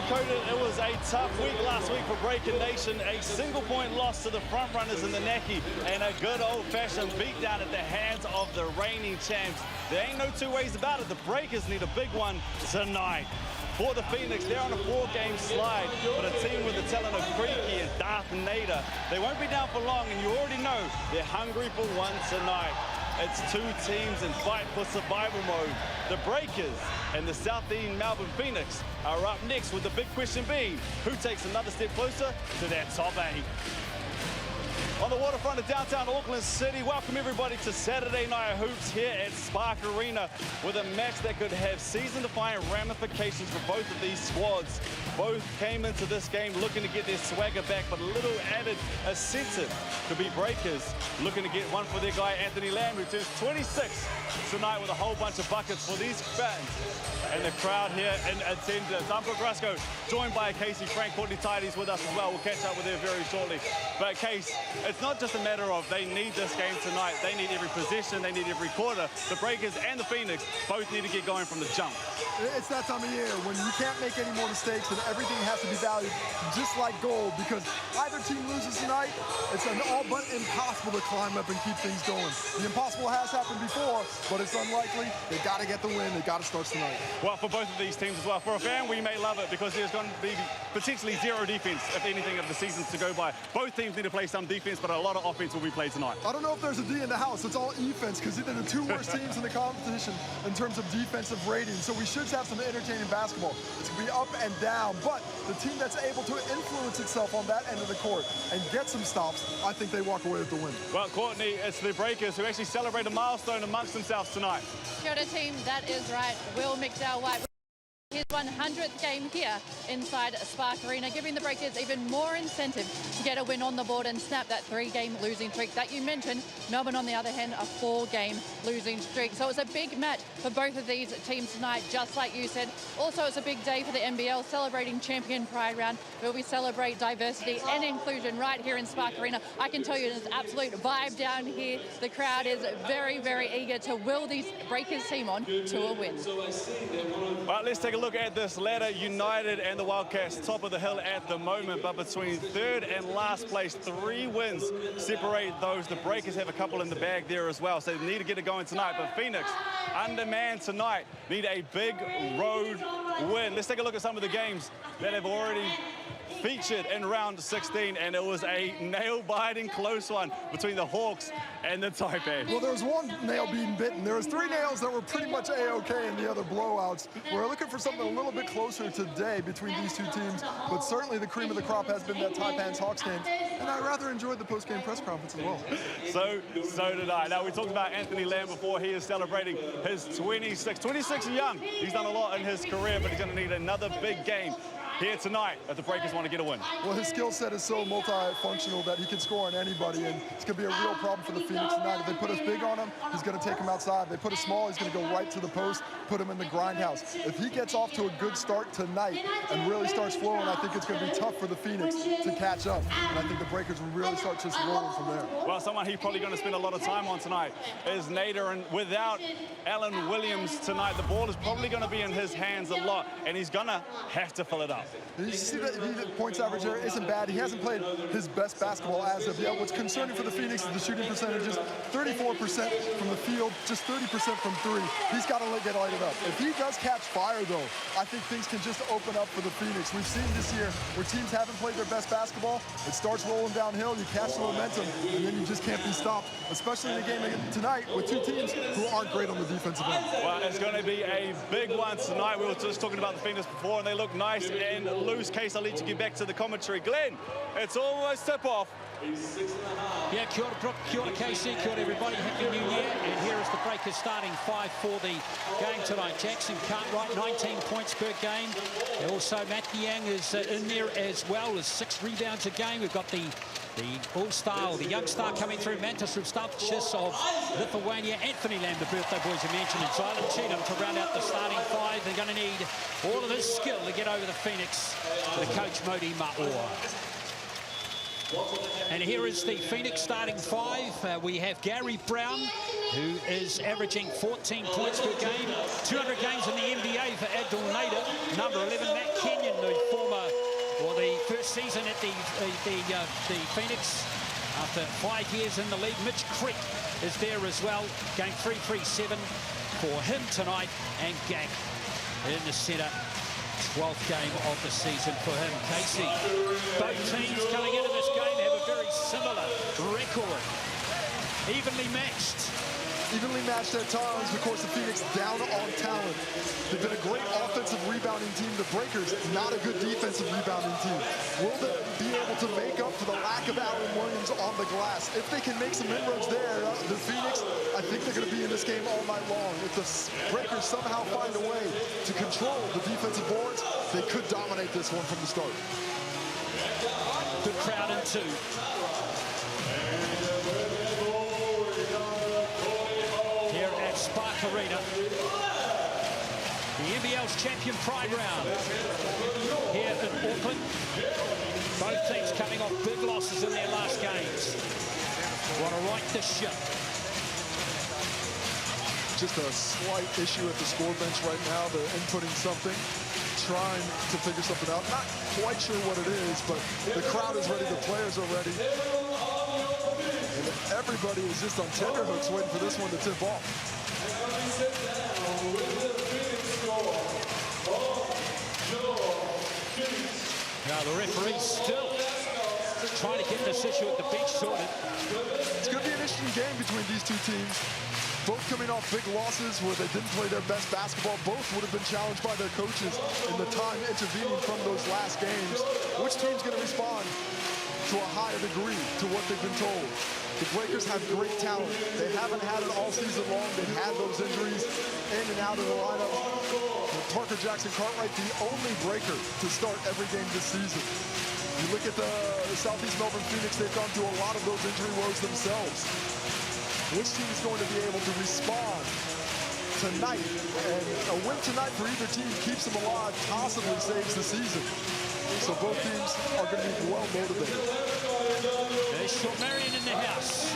sugarcoat it. It was a tough week last week for Breaker Nation. A single-point loss to the front runners in the Neckie and a good old-fashioned beatdown at the hands of the reigning champs. There ain't no two ways about it. The Breakers need a big one tonight. For the Phoenix, they're on a 4-game slide, but a team with the talent of Creaky and Darth Nader. They won't be down for long, and you already know they're hungry for one tonight. It's two teams in fight for survival mode. The Breakers and the Southeast Melbourne Phoenix are up next, with the big question being, who takes another step closer to their top 8? On the waterfront of downtown Auckland City, welcome everybody to Saturday Night Hoops here at Spark Arena with a match that could have season-defining ramifications for both of these squads. Both came into this game looking to get their swagger back, but a little added incentive to be Breakers, looking to get one for their guy Anthony Lamb, who turns 26 tonight with a whole bunch of buckets for these fans. And the crowd here in attendance. I'm Brooke Rusco, joined by Casey Frank. Courtney Tidy's with us as well. We'll catch up with her very shortly. But Case, it's not just a matter of they need this game tonight. They need every possession. They need every quarter. The Breakers and the Phoenix both need to get going from the jump. It's that time of year when you can't make any more mistakes and everything has to be valued just like gold, because either team loses tonight, it's an all but impossible to climb up and keep things going. The impossible has happened before, but it's unlikely. They got to get the win. They got to start tonight. Well, for both of these teams as well. For a fan, we may love it because there's going to be potentially zero defense, if anything, of the seasons to go by. Both teams need to play some defense, but a lot of offense will be played tonight. I don't know if there's a D in the house. It's all offense, because they're the two worst teams in the competition in terms of defensive rating. So we should have some entertaining basketball. It's going to be up and down, but the team that's able to influence itself on that end of the court and get some stops, I think they walk away with the win. Well, Courtney, it's the Breakers who actually celebrate a milestone amongst themselves tonight. Kia ora team, that is right. Will McDowell-White. His 100th game here inside Spark Arena, giving the Breakers even more incentive to get a win on the board and snap that 3-game losing streak that you mentioned. Melbourne, on the other hand, a 4-game losing streak. So it's a big match for both of these teams tonight, just like you said. Also, it's a big day for the NBL, celebrating Champion Pride Round, where we celebrate diversity and inclusion right here in Spark Arena. I can tell you there's an absolute vibe down here. The crowd is very, very eager to will these Breakers team on to a win. All right, let's take a look at this ladder. United and the Wildcats top of the hill at the moment, but between third and last place, 3 wins separate those. The Breakers have a couple in the bag there as well, so they need to get it going tonight. But Phoenix, undermanned tonight, need a big road win. Let's take a look at some of the games that have already featured in round 16, and it was a nail-biting close one between the Hawks and the Taipan. Well, there was one nail being bitten. There was 3 nails that were pretty much A-OK in the other blowouts. We're looking for something a little bit closer today between these two teams, but certainly the cream of the crop has been that Taipan's-Hawks game, and I rather enjoyed the post-game press conference as well. So did I. Now, we talked about Anthony Lamb before. He is celebrating his 26 and young. He's done a lot in his career, but he's going to need another big game here tonight if the Breakers want to get a win. Well, his skill set is so multifunctional that he can score on anybody, and it's going to be a real problem for the Phoenix tonight. If they put us big on him, he's going to take him outside. If they put us small, he's going to go right to the post, put him in the grindhouse. If he gets off to a good start tonight and really starts flowing, I think it's going to be tough for the Phoenix to catch up, and I think the Breakers will really start just rolling from there. Well, someone he's probably going to spend a lot of time on tonight is Nader, and without Alan Williams tonight, the ball is probably going to be in his hands a lot, and he's going to have to fill it up. You see that the points average here isn't bad. He hasn't played his best basketball as of yet. What's concerning for the Phoenix is the shooting percentages, 34% from the field, just 30% from 3. He's got to get lighted up. If he does catch fire, though, I think things can just open up for the Phoenix. We've seen this year where teams haven't played their best basketball. It starts rolling downhill, you catch the momentum, and then you just can't be stopped, especially in the game tonight with two teams who aren't great on the defensive end. Well, it's going to be a big one tonight. We were just talking about the Phoenix before, and they look nice and loose. Case, I'll let you get back to the commentary. Glenn, it's almost tip-off. Yeah, kia ora Brooke, kia ora Casey, kia ora everybody, happy new year. And here is the Breakers starting 5 for the game tonight. Jackson Cartwright, 19 points per game. Also, Matt Young is in there as well, as 6 rebounds a game. We've got the all-star, or the young star coming through, Mantas Stavchis of Lithuania. Anthony Lamb, the birthday boys you mentioned, and Zylan Cheatham to round out the starting 5. They're going to need all of his skill to get over the Phoenix, the coach Modi Ma'or. And here is the Phoenix starting 5. We have Gary Brown, who is averaging 14 points per game. 200 games in the NBA for Abdul Nader. Number 11, Matt Kenyon, the first season at the Phoenix after 5 years in the league. Mitch Creek is there as well. Game 337 for him tonight, and Gag in the centre. 12th game of the season for him. Casey, both teams coming into this game have a very similar record. Evenly matched. Evenly matched at times. Of course, the Phoenix down on talent. They've been a great offensive rebounding team. The Breakers, not a good defensive rebounding team. Will they be able to make up for the lack of Allen Williams on the glass? If they can make some inroads there, the Phoenix, I think they're going to be in this game all night long. If the Breakers somehow find a way to control the defensive boards, they could dominate this one from the start. Good crowd in two. Spark Arena, the NBL's champion pride round here in Auckland. Both teams coming off big losses in their last games. Want to right this ship. Just a slight issue at the score bench right now. They're inputting something, trying to figure something out. Not quite sure what it is, but the crowd is ready, the players are ready. And everybody is just on tenterhooks waiting for this one to tip off. Now the referee still trying to get this issue at the bench sorted. It's going to be an interesting game between these two teams. Both coming off big losses where they didn't play their best basketball. Both would have been challenged by their coaches in the time intervening from those last games. Which team's going to respond to a higher degree to what they've been told? The Breakers have great talent. They haven't had it all season long. They've had those injuries in and out of the lineup. Parker Jackson Cartwright, the only Breaker to start every game this season. You look at the Southeast Melbourne Phoenix, they've gone through a lot of those injury woes themselves. Which team is going to be able to respond tonight? And a win tonight for either team keeps them alive, possibly saves the season. So both teams are going to be well motivated. There's Sean Marion in the house.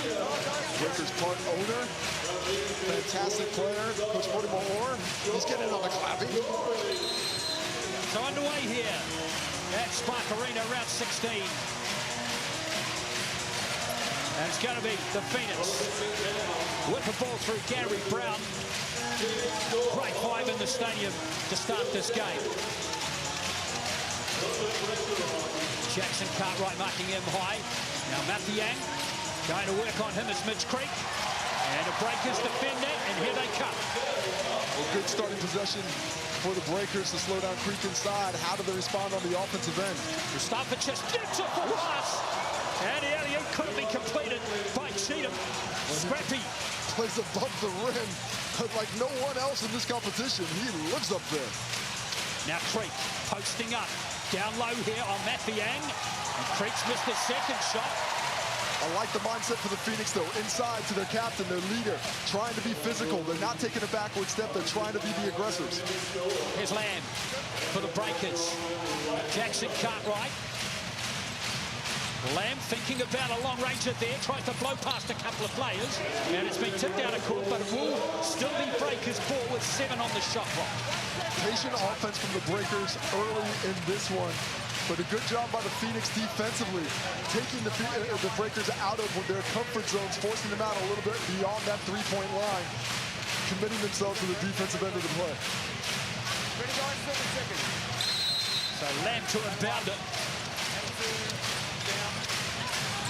Breakers part owner, fantastic player. Coach Mortimer Orr, he's getting on the clapping. So underway here at Spark Arena, round 16. And it's going to be the Phoenix. Whip the ball through Gary Brown. Great five in the stadium to start this game. Jackson Cartwright marking him high. Now Matthew Yang going to work on him as Mitch Creek. And the Breakers defend that, and here they come. A good starting possession for the Breakers to slow down Creek inside. How do they respond on the offensive end? Mustafa just beautiful pass. And the alley-oop couldn't be completed by Cheatham. Scrappy plays above the rim, but like no one else in this competition, he lives up there. Now Creek posting up. Down low here on Matthew Yang. And Creek's missed his second shot. I like the mindset for the Phoenix, though. Inside to their captain, their leader, trying to be physical. They're not taking a backward step. They're trying to be the aggressors. Here's Lamb for the Breakers. Jackson Cartwright. Lamb thinking about a long ranger there. Tries to blow past a couple of players. And it's been tipped out of court, but it will still be Breakers' ball with 7 on the shot clock. Patient offense from the Breakers early in this one. But a good job by the Phoenix defensively, taking the Breakers out of their comfort zones, forcing them out a little bit beyond that three-point line, committing themselves to the defensive end of the play. So Lamb to inbound it.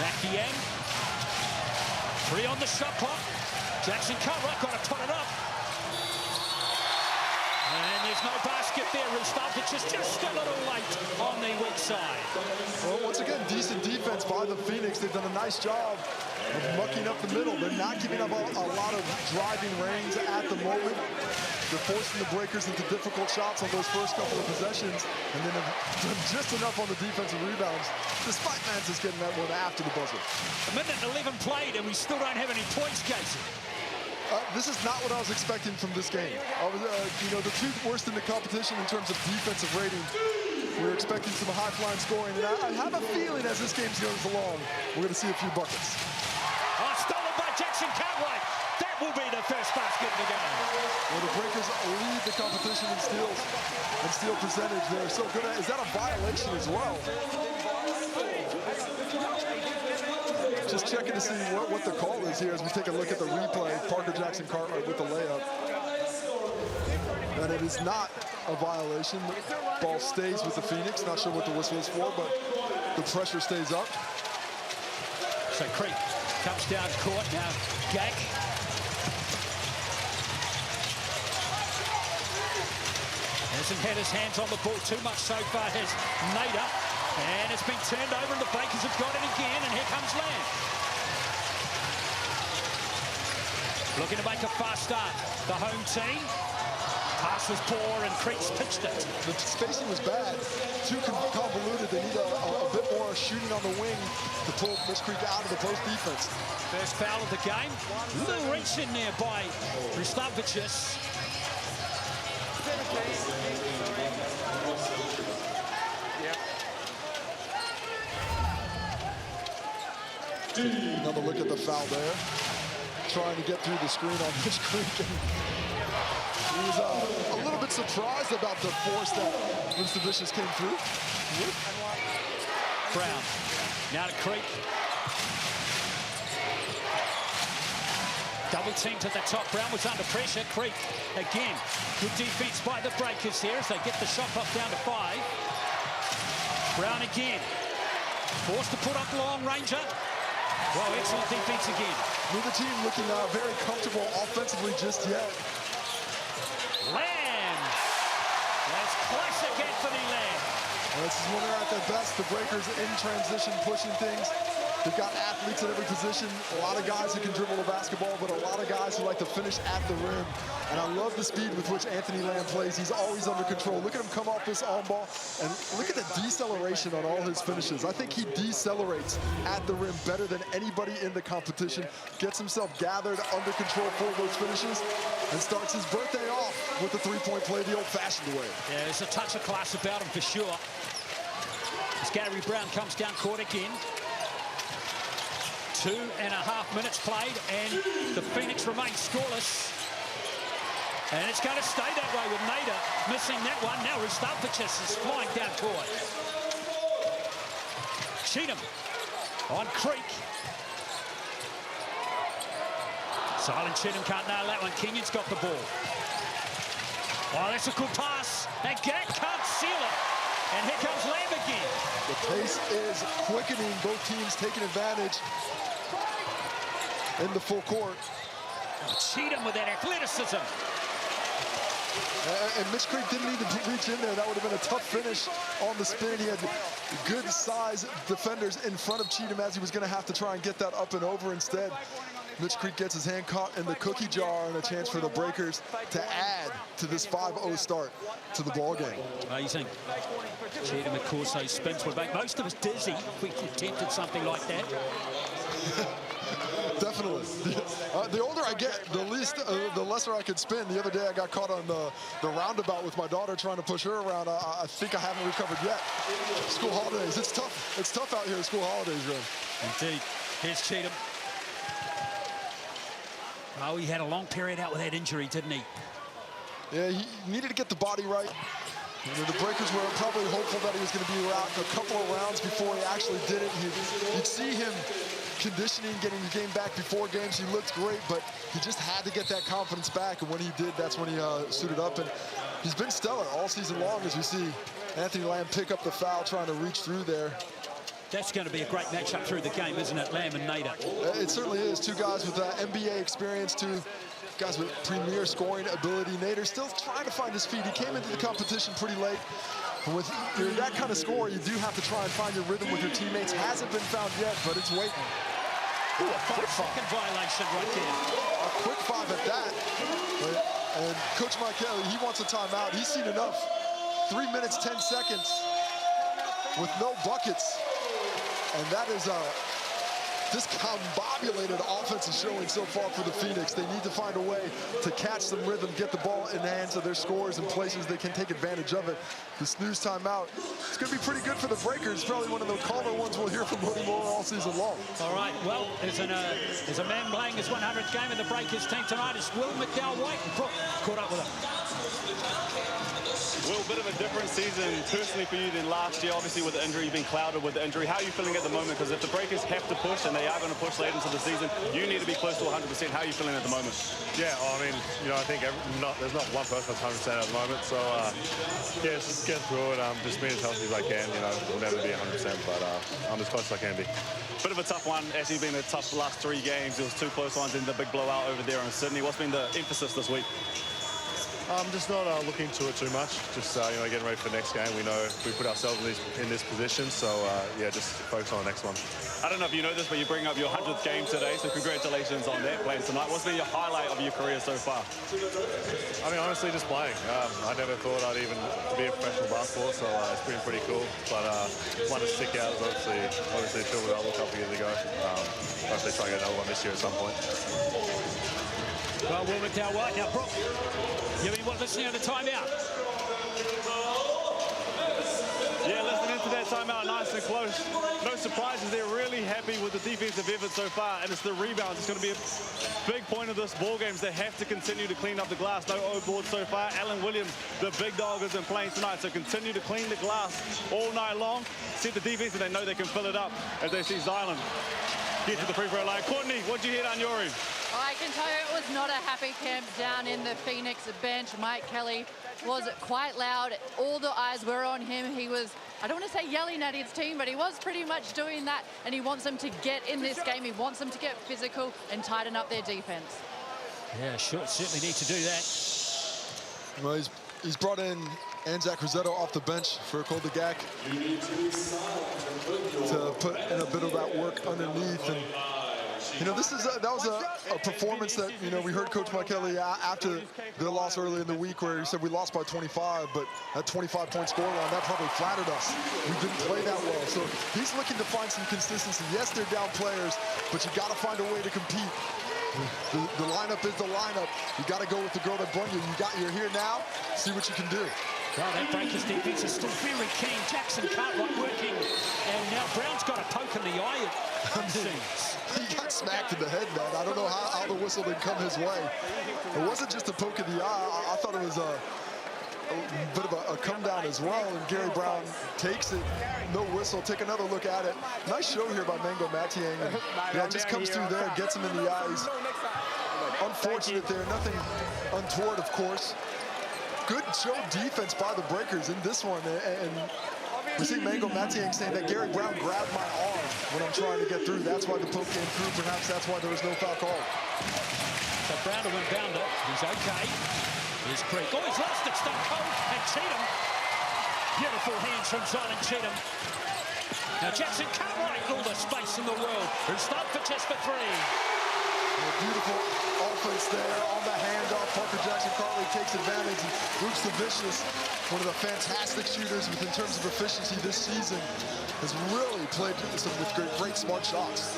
Matthew Yang. 3 on the shot clock. Jackson Cartwright got to put it up. And there's no basket there. Mustafa just a little late on the weak side. Well, once again, decent defense by the Phoenix. They've done a nice job of mucking up the middle. They're not giving up a lot of driving range at the moment. They're forcing the Breakers into difficult shots on those first couple of possessions, and then have done just enough on the defensive rebounds, despite Mantis getting that one after the buzzer. A minute and 11 played, and we still don't have any points, Casey. This is not what I was expecting from this game. You know, the two worst in the competition in terms of defensive rating. We're expecting some high-flying scoring, and I have a feeling as this game goes along, we're going to see a few buckets. Oh, stolen by Jackson Cartwright. That will be the first basket in the game. Well, the Breakers lead the competition in steals and steal percentage. They're so good at it. Is that a violation as well? Just checking to see what the call is here as we take a look at the replay. Parker Jackson Cartwright with the layup. And it is not a violation. The ball stays with the Phoenix. Not sure what the whistle is for, but the pressure stays up. So Creek comes down court now. Gag. Hasn't had his hands on the ball too much so far, has Nader. And it's been turned over and the Breakers have got it again, and here comes Lamb. Looking to make a fast start. The home team. Pass was poor and Creek's pitched it. The spacing was bad. Too convoluted. They need a bit more shooting on the wing to pull Mitch Creek out of the post defense. First foul of the game. Little reach in there by Rustavicius. Another look at the foul there. Trying to get through the screen on Mitch Creek. He was a little bit surprised about the force that Rustavicius came through. Brown. Now to Creek. Double teamed at the top. Brown was under pressure. Creek again. Good defense by the Breakers here as they get the shot clock down to 5. Brown again. Forced to put up long ranger. Well, excellent defense again. Neither team looking very comfortable offensively just yet. Lamb. That's classic Anthony Lamb. Well, this is when they're at their best. The Breakers in transition, pushing things. They've got athletes at every position. A lot of guys who can dribble the basketball, but a lot of guys who like to finish at the rim. And I love the speed with which Anthony Lamb plays. He's always under control. Look at him come off this on ball, and look at the deceleration on all his finishes. I think he decelerates at the rim better than anybody in the competition. Gets himself gathered, under control for those finishes, and starts his birthday off with the three-point play the old-fashioned way. Yeah, there's a touch of class about him for sure. As Gary Brown comes down court again. 2.5 minutes played, and the Phoenix remains scoreless. And it's going to stay that way with Nader missing that one. Now Rustavicius is flying down court. Cheatham on Creek. Silent Cheatham can't nail that one. Kenyon's got the ball. Oh, that's a good pass. And Gag can't seal it. And here comes Lamb again. The pace is quickening. Both teams taking advantage in the full court. Cheatham with that athleticism. And Mitch Creek didn't need to reach in there. That would have been a tough finish on the spin. He had good size defenders in front of Cheatham as he was going to have to try and get that up and over. Instead, Mitch Creek gets his hand caught in the cookie jar, and a chance for the Breakers to add to this 5-0 start to the ball game. Amazing. Cheatham, of course, those spins would make most of us dizzy if we attempted something like that. Definitely. The older I get, the lesser I could spin. The other day I got caught on the roundabout with my daughter trying to push her around. I think I haven't recovered yet. School holidays, it's tough. It's tough out here at school holidays, Ren. Indeed. Here's Cheatham. Oh, he had a long period out with that injury, didn't he? Yeah, he needed to get the body right. The Breakers were probably hopeful that he was going to be out a couple of rounds before he actually did it. You'd see him conditioning, getting the game back before games. He looked great, but he just had to get that confidence back. And when he did, that's when he suited up. And he's been stellar all season long, as we see Anthony Lamb pick up the foul, trying to reach through there. That's going to be a great matchup through the game, isn't it, Lamb and Nader? It certainly is. Two guys with NBA experience, two guys with premier scoring ability. Nader still trying to find his feet. He came into the competition pretty late. With that kind of score, you do have to try and find your rhythm with your teammates. Hasn't been found yet, but it's waiting. Ooh, a 5-second violation right there. A quick 5 at that. And Coach Mike Kelly, he wants a timeout. He's seen enough. 3 minutes, 10 seconds with no buckets. And that is discombobulated offensive showing so far for the Phoenix. They need to find a way to catch some rhythm, get the ball in the hands of their scorers in places they can take advantage of it. The snooze timeout, it's going to be pretty good for the Breakers. Probably one of the calmer ones we'll hear from Modi Moore all season long. All right, well, there's a man playing his 100th game in the Breakers team tonight. It's Will McDowell-White, and Brooke caught up with him. Well, a bit of a different season personally for you than last year. Obviously, with the injury, you've been clouded with the injury. How are you feeling at the moment? Because if the Breakers have to push, and they are going to push late into the season, you need to be close to 100%. How are you feeling at the moment? Yeah, I mean, you know, I think there's not one person that's 100% at the moment. So, yeah, just get through it. Just be as healthy as I can. You know, we'll never be 100%, but I'm as close as I can be. Bit of a tough one. Actually, been a tough last 3 games. There was 2 close ones in the big blowout over there in Sydney. What's been the emphasis this week? Just not looking to it too much. Just you know, getting ready for the next game. We know we put ourselves in this position, so yeah, just focus on the next one. I don't know if you know this, but you bring up your 100th game today, so congratulations on that playing tonight. What's been your highlight of your career so far? I mean, honestly, just playing. I never thought I'd even be a professional basketball, so it's been pretty cool. But one to stick out is obviously Phil Without a couple of years ago. Hopefully try and get another one this year at some point. Well, Will McDowell, now Brooke, you've been listening to the timeout. Yeah, listening to that timeout, nice and close. No surprises, they're really happy with the defensive effort so far, and it's the rebounds. It's going to be a big point of this ball game. They have to continue to clean up the glass. No O-board so far. Alan Williams, the big dog, isn't playing tonight, so continue to clean the glass all night long. Set the defense, and they know they can fill it up as they see Zylan get to the free throw line. Courtney, what'd you hear on your end? I can tell you it was not a happy camp down in the Phoenix bench. Mike Kelly was quite loud. All the eyes were on him. He was, I don't want to say yelling at his team, but he was pretty much doing that, and he wants them to get in this game. He wants them to get physical and tighten up their defense. Yeah, sure, certainly need to do that. Well, he's brought in Anzac Rosetto off the bench for Koldegak to put in a bit of that work underneath. And you know, that was a performance that, you know, we heard Coach Mike Kelly after the loss early in the week where he said we lost by 25, but that 25-point scoreline, that probably flattered us. We didn't play that well. So he's looking to find some consistency. Yes, they're down players, but you got to find a way to compete. The lineup is the lineup. You got to go with the girl that brung you. You're here now. See what you can do. Well, that Breakers defense is still very keen. Jackson Cartwright working, and now Brown's got a poke in the eye, it seems. He got smacked in the head, man. I don't know how the whistle didn't come his way. It wasn't just a poke in the eye. I thought it was a bit of a come down as well, and Gary Brown takes it. No whistle. Take another look at it. Nice show here by Mango Matiang. And, yeah, it just comes through there, gets him in the eyes. Unfortunate there. Nothing untoward, of course. Good show defense by the Breakers in this one, and we see Mango Matiang saying that Gary Brown grabbed my arm when I'm trying to get through. That's why the poke came through. Perhaps that's why there was no foul call. So Brown to win bounder. He's okay. Here's Creek. Oh, he's lost it. Stone Cold and Cheatham. Beautiful hands from Zylan Cheatham. Now Jackson Cartwright, all the space in the world. Who's stopped for just for 3. Beautiful offense there on the handoff. Parker Jackson Cartwright takes advantage. And Bruce the Vicious, one of the fantastic shooters in terms of efficiency this season, has really played with great smart shots.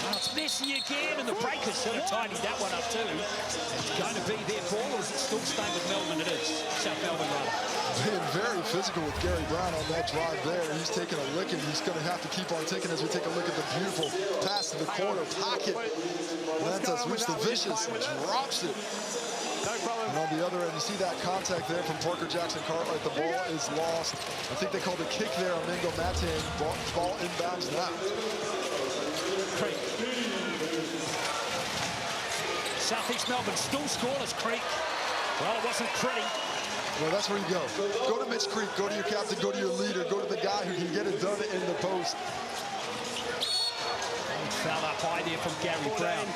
Well, it's messy again, and the Breakers should have tidied that one up too. It's going to be their ball, or is it still staying with Melbourne? It is. South Melbourne, rather. Being very physical with Gary Brown on that drive there. He's taking a licking. He's going to have to keep on taking as we take a look at the beautiful pass to the corner pocket. Lands us, Bruce the Vicious, drops it. And on the other end, you see that contact there from Parker Jackson Cartwright. The ball is lost. I think they called a kick there on Mango Matiang. Ball inbounds now. Creek. Southeast Melbourne still scoreless, Creek. Well, it wasn't pretty. Well, that's where you go. Go to Mitch Creek. Go to your captain. Go to your leader. Go to the guy who can get it done in the post. Foul up high there from Gary Brown.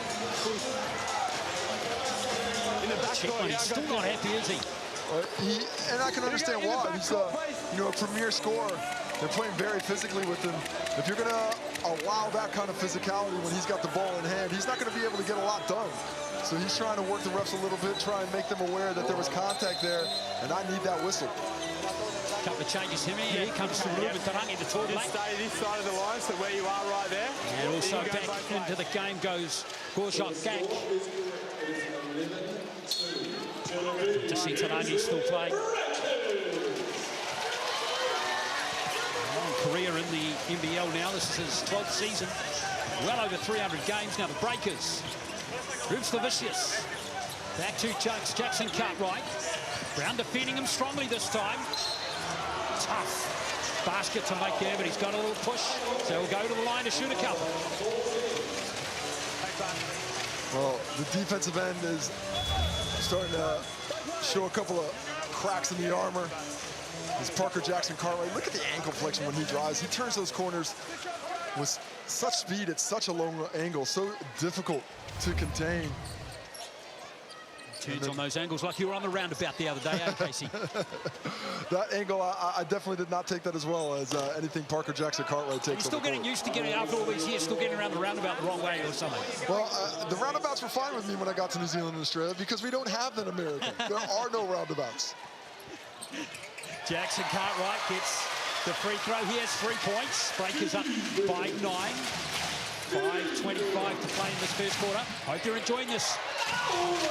He's still not happy, is he? And I can understand why. He's a premier scorer. They're playing very physically with him. If you're going to allow that kind of physicality when he's got the ball in hand, he's not going to be able to get a lot done. So he's trying to work the refs a little bit, try and make them aware that there was contact there, and I need that whistle. Couple of changes here. Here comes Ruben Tarangi, the tall mate. Stay this side of the line, so where you are right there. And also back into the game goes Gorjok Gak. To see Tarangi still playing. Career in the NBL now. This is his 12th season. Well over 300 games. Now the Breakers. Roots the Vicious. Back to Jackson Cartwright. Brown defending him strongly this time. Tough basket to make there, but he's got a little push, so he'll go to the line to shoot a couple. Well, the defensive end is starting to show a couple of cracks in the armor. This Parker Jackson Cartwright, look at the ankle flexion when he drives. He turns those corners with such speed at such a low angle, so difficult to contain. Turns on those angles like you were on the roundabout the other day, eh, Casey? That angle, I definitely did not take that as well as anything Parker Jackson Cartwright takes. He's still getting used to getting, after all these years, still getting around the roundabout the wrong way or something. Well, the roundabouts were fine with me when I got to New Zealand and Australia because we don't have that in America. There are no roundabouts. Jackson Cartwright gets the free throw. He has 3 points. Breakers up by 9. 5:25 to play in this first quarter. Hope you're enjoying this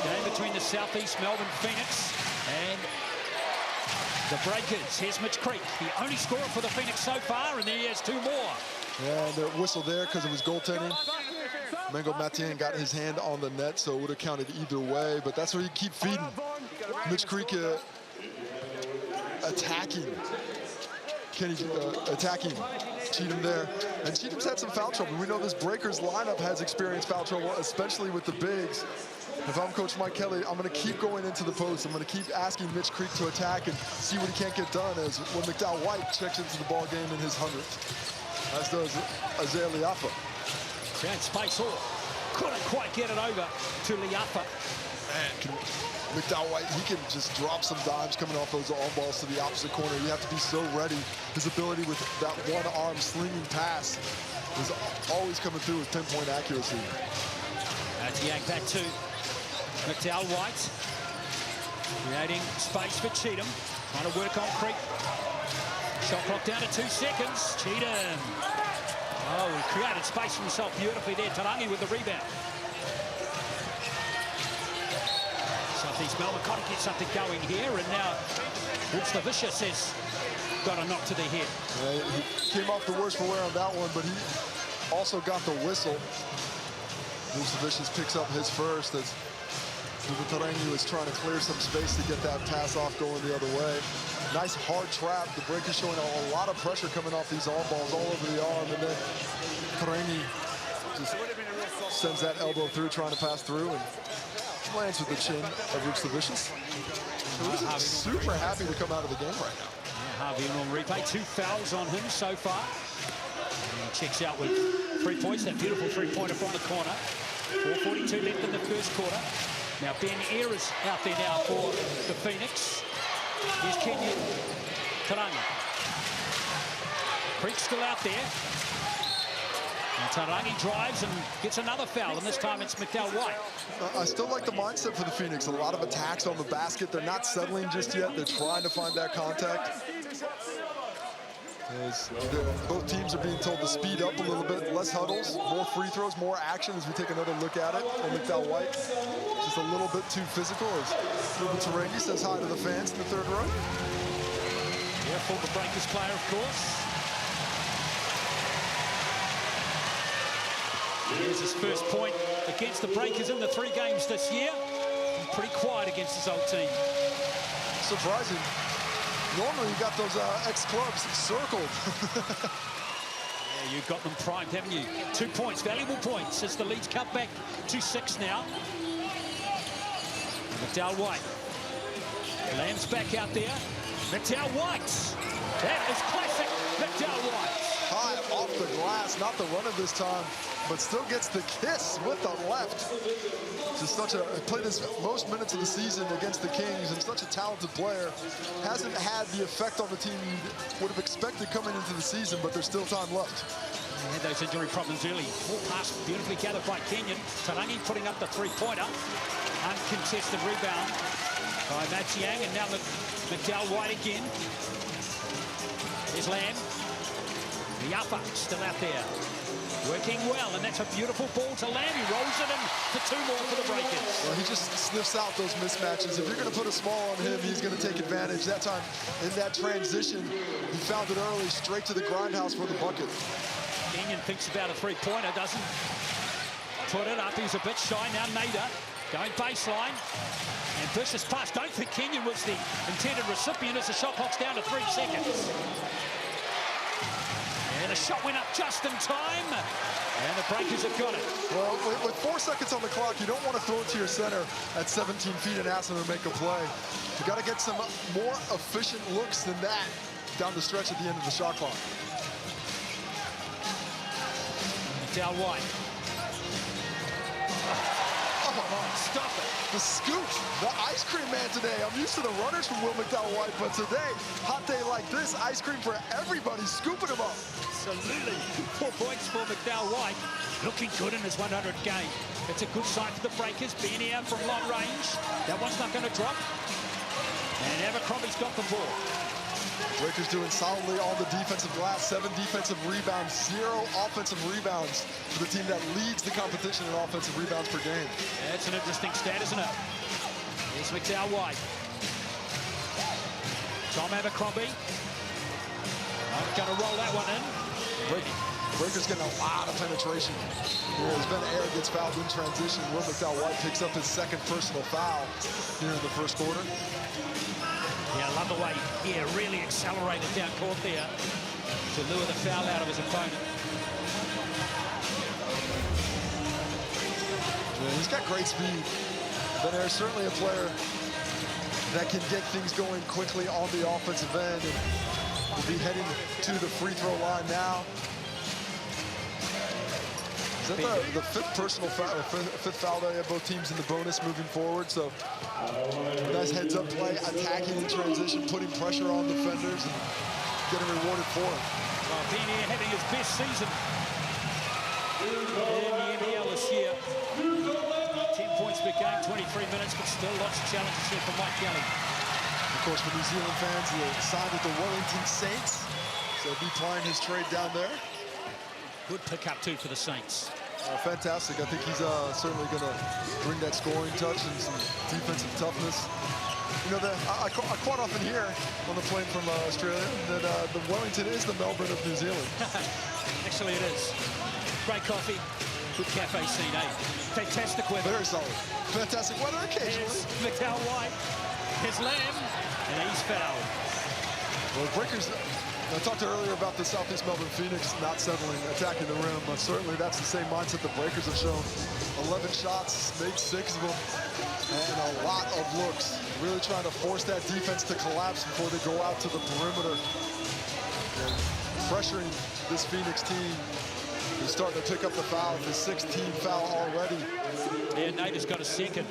game between the Southeast Melbourne Phoenix and the Breakers. Here's Mitch Creek, the only scorer for the Phoenix so far, and then he has 2 more. Yeah, and the whistle there because it was goaltending. Mengo Matien got his hand on the net, so it would have counted either way, but that's where you keep feeding. Mitch Creek attacking. Attacking Cheatham there. And Cheatham's had some foul trouble. We know this Breakers lineup has experienced foul trouble, especially with the bigs. If I'm Coach Mike Kelly, I'm going to keep going into the post. I'm going to keep asking Mitch Creek to attack and see what he can't get done as when McDowell White checks into the ball game in his 100th, as does Isaiah Liafa. And space all. Couldn't quite get it over to Liafa. And McDowell White, he can just drop some dimes coming off those on balls to the opposite corner. You have to be so ready. His ability with that one-arm slinging pass is always coming through with pinpoint accuracy. That's yanked back to McDowell White. Creating space for Cheatham. Trying to work on Creek. Shot clock down to 2 seconds. Cheatham. Oh, he created space for himself beautifully there. Tarangi with the rebound. Southeast Melbourne got to get something going here, and now Bruce the Vicious has got a knock to the head. Yeah, he came off the worst for wear on that one, but he also got the whistle. Bruce the Vicious picks up his first as Tarangi was trying to clear some space to get that pass off going the other way. Nice hard trap. The Breakers showing a lot of pressure coming off these on balls all over the arm, and then Tarangi just sends that elbow through, trying to pass through, and lands with the chin of Roots the Vicious. He's super happy to come out of the game right now. Yeah, Harvey on replay. 2 fouls on him so far. And he checks out with 3 points. That beautiful three-pointer from the corner. 4:42 left in the first quarter. Now Ben Eyre is out there now for the Phoenix. Here's Kenyon Tarangi. Creek still out there. And Tarangi drives and gets another foul, and this time it's McDowell White. I still like the mindset for the Phoenix. A lot of attacks on the basket. They're not settling just yet. They're trying to find that contact. Both teams are being told to speed up a little bit. Less huddles, more free throws, more action as we take another look at it. And McDowell White just a little bit too physical as Ruben Tarangi says hi to the fans in the third row. Yeah, former Breakers player, of course. Here's his first point against the Breakers in the 3 games this year. He's pretty quiet against his old team. Surprising. Normally you got those ex-clubs circled. Yeah, you've got them primed, haven't you? 2 points, valuable points as the lead's cut back to 6 now. McDowell White. Lamb's back out there. McDowell White. That is classic McDowell White. High off the glass, not the runner this time, but still gets the kiss with the left. Just such a, played his most minutes of the season against the Kings, and such a talented player. Hasn't had the effect on the team you would have expected coming into the season, but there's still time left. He had those injury problems early. Full pass beautifully gathered by Kenyon. Tarangi putting up the three-pointer. Uncontested rebound by Mathiang, and now McDowell White again. Here's Lamb. Liafa still out there. Working well, and that's a beautiful ball to Lamb. He rolls it in for 2 more for the Breakers. Well, he just sniffs out those mismatches. If you're going to put a small on him, he's going to take advantage. That time, in that transition, he found it early, straight to the grindhouse for the bucket. Kenyon thinks about a three-pointer, doesn't put it up. He's a bit shy now. Nader Going baseline. Ambitious pass. Don't think Kenyon was the intended recipient as the shot clock's down to 3 seconds. And the shot went up just in time. And the Breakers have got it. Well, with 4 seconds on the clock, you don't want to throw it to your center at 17 feet and ask him to make a play. You got to get some more efficient looks than that down the stretch at the end of the shot clock. McDowell White. Oh, stop it. The scoop, the ice cream man today. I'm used to the runners from Will McDowell White, but today, hot day like this, ice cream for everybody, scooping them up. Absolutely. 4 points for McDowell White. Looking good in his 100th game. It's a good sign for the Breakers. Being out from long range. That one's not going to drop. And Abercrombie's got the ball. Breakers doing solidly on the defensive glass. 7 defensive rebounds, 0 offensive rebounds for the team that leads the competition in offensive rebounds per game. That's an interesting stat, isn't it? Here's McDowell White. Tom Abercrombie. Not going to roll that one in. Breakers getting a lot of penetration. Here as Ben Ayer gets fouled in transition. Will McDowell White picks up his 2nd personal foul here in the first quarter. Yeah, I love the way he really accelerated down court there to lure the foul out of his opponent. Yeah, he's got great speed. Ben Ayer is certainly a player that can get things going quickly on the offensive end. And we'll be heading to the free throw line now. Is that the 5th personal foul, 5th foul that both teams in the bonus moving forward? So nice heads-up play, attacking in transition, putting pressure on defenders, and getting rewarded for it. Well, Ben Ayer having his best season in the NBL this year. 10 points per game, 23 minutes, but still lots of challenges here for Mike Kelly. Of course, for New Zealand fans, he signed with the Wellington Saints, so he'll be playing his trade down there. Good pickup, too, for the Saints. Fantastic. I think he's certainly going to bring that scoring touch and some defensive toughness. You know, I quite often hear on the plane from Australia that the Wellington is the Melbourne of New Zealand. Actually, it is. Great coffee, good cafe scene, eh? Fantastic weather. Very solid. Fantastic weather occasionally. Here's McDowell White, his Lamb, and he's fouled. Well, Breakers, I talked earlier about the Southeast Melbourne Phoenix not settling, attacking the rim, but certainly that's the same mindset the Breakers have shown. 11 shots, made 6 of them, and a lot of looks. Really trying to force that defense to collapse before they go out to the perimeter. And pressuring this Phoenix team who's starting to pick up the foul, his 16th foul already. Yeah, Nate has got a 2nd.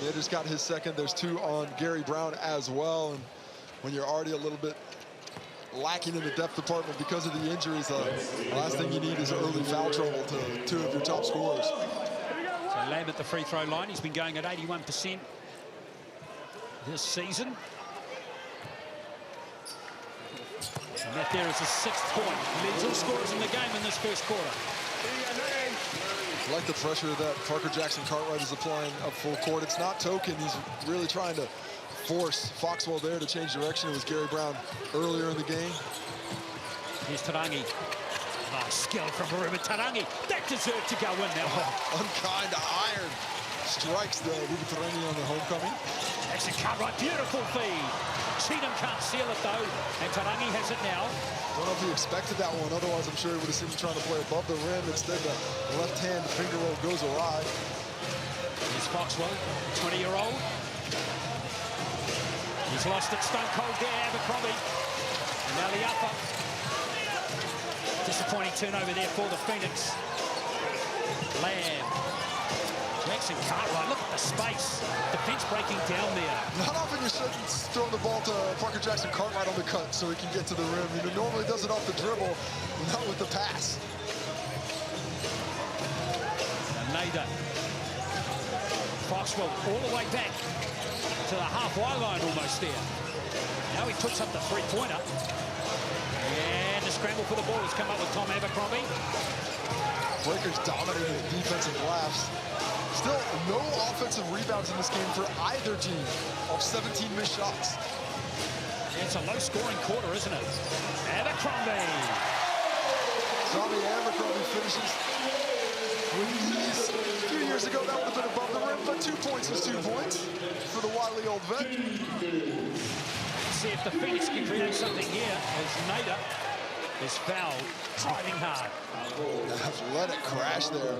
Nate has got his 2nd. There's 2 on Gary Brown as well. And when you're already a little bit lacking in the depth department because of the injuries, the last thing you need is early foul trouble to 2 of your top scorers. So Lamb at the free throw line. He's been going at 81% this season. And that there is his 6th point. Leads all scorers in the game in this first quarter. I like the pressure that Parker Jackson Cartwright is applying up full court. It's not token. He's really trying to force Foxwell there to change direction. It was Gary Brown earlier in the game. Here's Tarangi. Oh, skill from Baruma. Tarangi, that deserved to go in that one. Unkind iron strikes the Ruben Tarangi on the homecoming. That's a Cartwright, beautiful feed. Cheatham can't seal it though, and Tarangi has it now. Don't know if he expected that one, otherwise I'm sure he would have seen him trying to play above the rim. Instead, the left hand finger roll goes awry. Here's Foxwell, 20-year-old. He's lost it, stone cold there, Abercrombie. And now the upper. Disappointing turnover there for the Phoenix. Lamb. Jackson Cartwright, look at the space. Defense breaking down there. Not often you're throwing the ball to Parker Jackson Cartwright on the cut so he can get to the rim. You know, normally does it off the dribble, not with the pass. And Nader. Foxwell all the way back to the halfway line almost there. Now he puts up the three-pointer. And the scramble for the ball has come up with Tom Abercrombie. Breakers dominating the defensive glass. Still no offensive rebounds in this game for either team of 17 missed shots. It's a low-scoring quarter, isn't it? Abercrombie. Tommy Abercrombie finishes with ease. A few years ago, that would have been above the rim. But 2 points is 2 points for the wily old vet. Let's see if the Phoenix can create something here as Nader is fouled, driving hard. Let it crash there.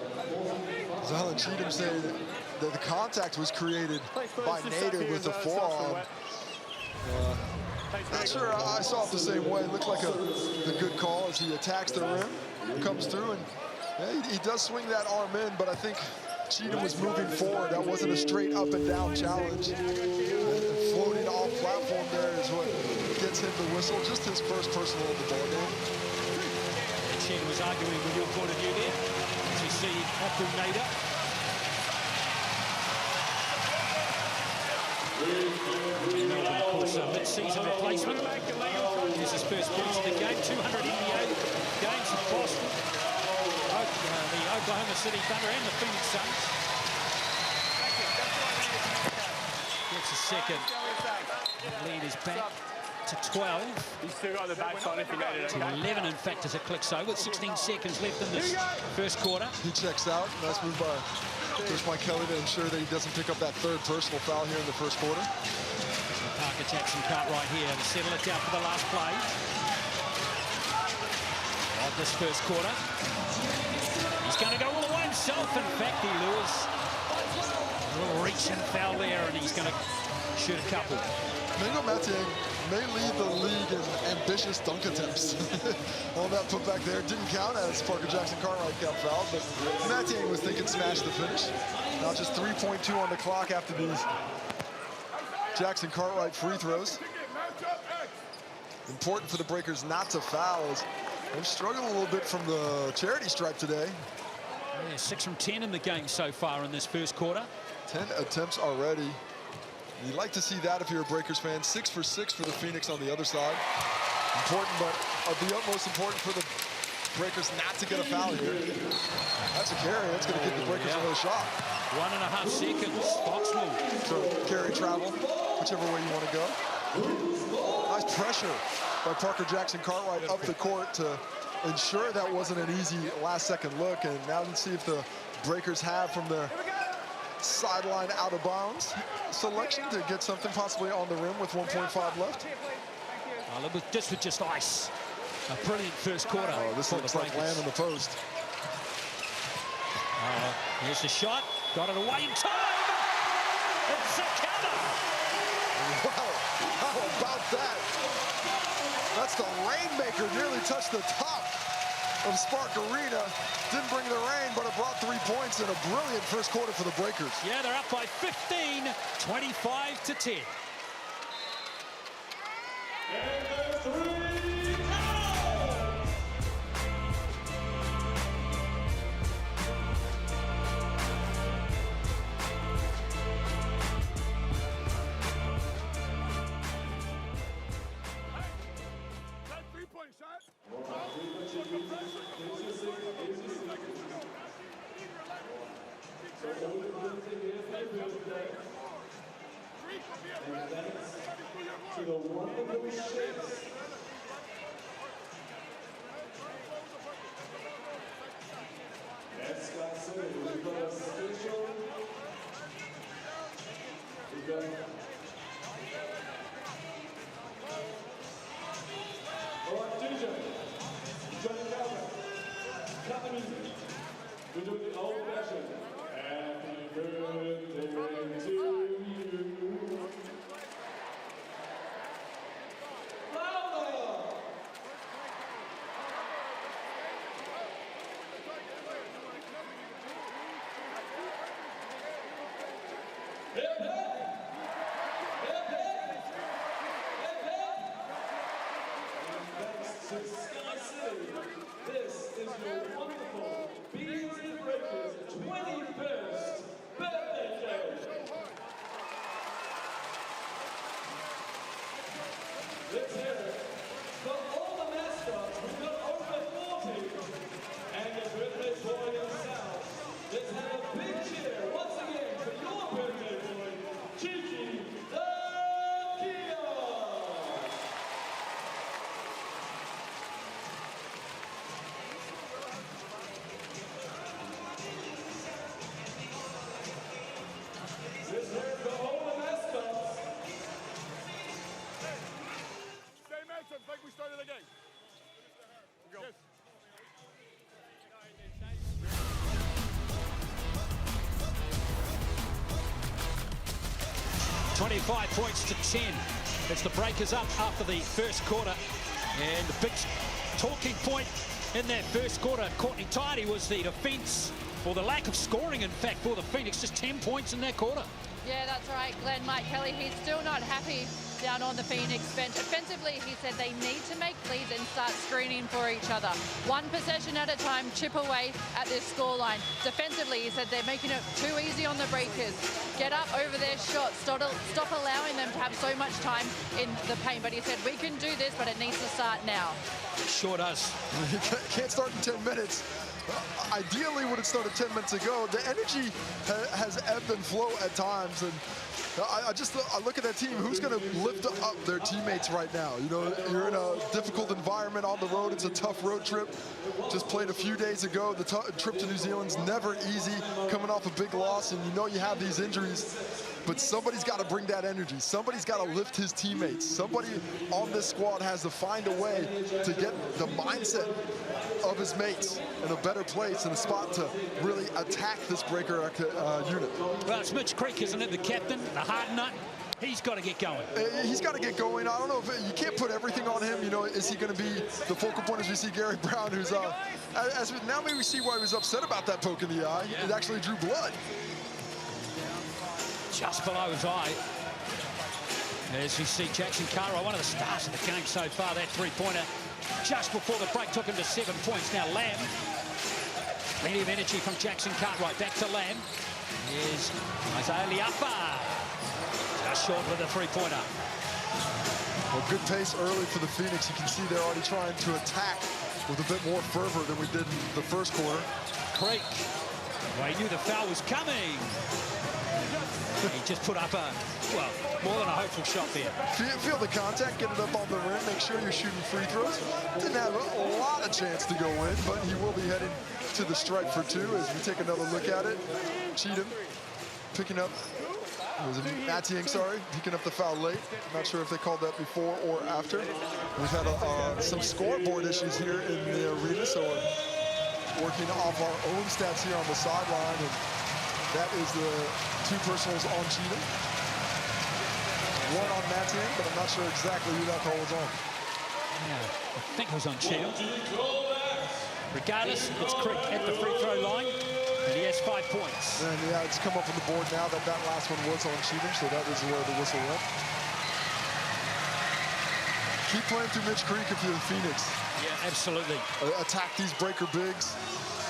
Zylan Cheatham saying that the contact was created by Nader with the forearm. Not sure I saw it the same way. It looked like the good call as he attacks the rim, comes through, and yeah, he does swing that arm in, but I think Cheatham was moving forward. That wasn't a straight up and down challenge. And floating off platform there is what gets him the whistle. Just his first personal of the ball game. Cheatham was arguing with your point of view there, as you see Abdul Nader. Melbourne, of course, a mid-season replacement. Here's his first points of the game. 200 NBA games in Boston, the Oklahoma City Thunder and the Phoenix Suns. Gets a second. The lead is back to 12. You still got the backside if you need it, okay? To 11, in fact, as it clicks over. 16 seconds left in this first quarter. He checks out. Nice move by Coach Mike Kelly to ensure that he doesn't pick up that third personal foul here in the first quarter. Parker Jackson Cartwright here to settle it down for the last play of this first quarter. He's going to go all the way himself. In fact, he lures a little reach and foul there, and he's going to shoot a couple. Mingo Matiang may lead the league in ambitious dunk attempts. All that put back there didn't count as Parker Jackson Cartwright got fouled, but Matiang was thinking smash the finish. Now just 3.2 on the clock after these Jackson Cartwright free throws. Important for the Breakers not to foul as they've struggled a little bit from the charity stripe today. Yeah, 6 from 10 in the game so far in this first quarter. 10 attempts already. You'd like to see that if you're a Breakers fan. 6 for 6 for the Phoenix on the other side. Important, but of the utmost important for the Breakers not to get a foul here. That's a carry. That's going to give the Breakers another shot. 1.5 seconds. Fox move. So carry travel, whichever way you want to go. Nice pressure by Parker Jackson Cartwright up the court to ensure that wasn't an easy last-second look. And now let's see if the Breakers have from their sideline out of bounds selection to get something possibly on the rim with 1.5 left. This was just ice. A brilliant first quarter. Oh, this looks like land on the post. Here's the shot. Got it away in time. It's a counter. Wow, how about that? That's the rainmaker. Nearly touched the top of Spark Arena. Didn't bring the rain, but it brought 3 points in a brilliant first quarter for the Breakers. Yeah, they're up by 15, 25 to 10. 25 points to 10. As the Breakers up after the first quarter. And the big talking point in that first quarter, Courtney Tidy, was the defense, or the lack of scoring, in fact, for the Phoenix. Just 10 points in that quarter. Yeah, that's right, Glenn. Mike Kelly, he's still not happy down on the Phoenix bench. Offensively, he said they need to make leads and start screening for each other. One possession at a time, chip away at this scoreline. Defensively, he said they're making it too easy on the Breakers. Get up over their shots. Stop allowing them to have so much time in the paint. But he said, we can do this, but it needs to start now. Sure does. Can't start in 10 minutes. Ideally, would have started 10 minutes ago. The energy has ebbed and flowed at times, and I look at that team. Who's going to lift up their teammates right now? You know, you're in a difficult environment on the road. It's a tough road trip. Just played a few days ago. The trip to New Zealand's never easy, coming off a big loss, and you know you have these injuries. But somebody's got to bring that energy. Somebody's got to lift his teammates. Somebody on this squad has to find a way to get the mindset of his mates in a better place, in a spot to really attack this Breaker unit. Well, it's Mitch Creek, isn't it? The captain, the hard nut. He's got to get going. He's got to get going. I don't know if you can't put everything on him. You know, is he going to be the focal point as we see Gary Brown, who's now maybe we see why he was upset about that poke in the eye. It actually drew blood. Just below his eye. As you see Jackson Cartwright, one of the stars of the game so far, that three-pointer just before the break took him to 7 points. Now Lamb, plenty of energy from Jackson Cartwright. Back to Lamb. Here's Isaiah Liafa. Just short with a three-pointer. Well, good pace early for the Phoenix. You can see they're already trying to attack with a bit more fervor than we did in the first quarter. Creek, well, he knew the foul was coming. He just put up a, well, more than a hopeful shot there. Feel the contact, get it up on the rim, make sure you're shooting free throws. Didn't have a lot of chance to go in, but he will be heading to the stripe for two as we take another look at it. Cheatham picking up, was it Mattiang, sorry, picking up the foul late. Not sure if they called that before or after. We've had some scoreboard issues here in the arena, so we're working off our own stats here on the sideline, and that is the two personals on Cheatham. One on Mattiang, but I'm not sure exactly who that call was on. Yeah, I think it was on Cheatham. Regardless, it's Creek at the free throw line, and he has 5 points. And yeah, it's come up on the board now that that last one was on Cheatham, so that is where the whistle went. Keep playing through Mitch Creek if you're the Phoenix. Yeah, absolutely. Attack these Breaker bigs.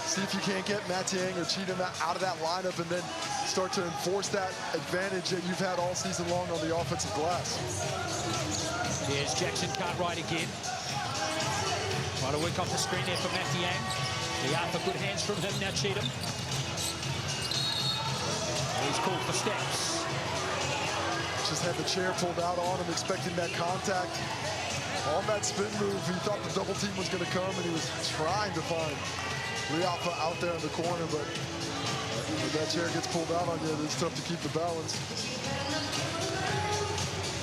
See if you can't get Mattiang or Cheatham out of that lineup, and then start to enforce that advantage that you've had all season long on the offensive glass. Here's Jackson Cartwright again. Trying to work off the screen there for Mattiang. The arm for good hands from him. Now Cheatham. He's called for steps. Just had the chair pulled out on him, expecting that contact. On that spin move, he thought the double team was going to come, and he was trying to find Liafa out there in the corner, but when that chair gets pulled out on you, it's tough to keep the balance.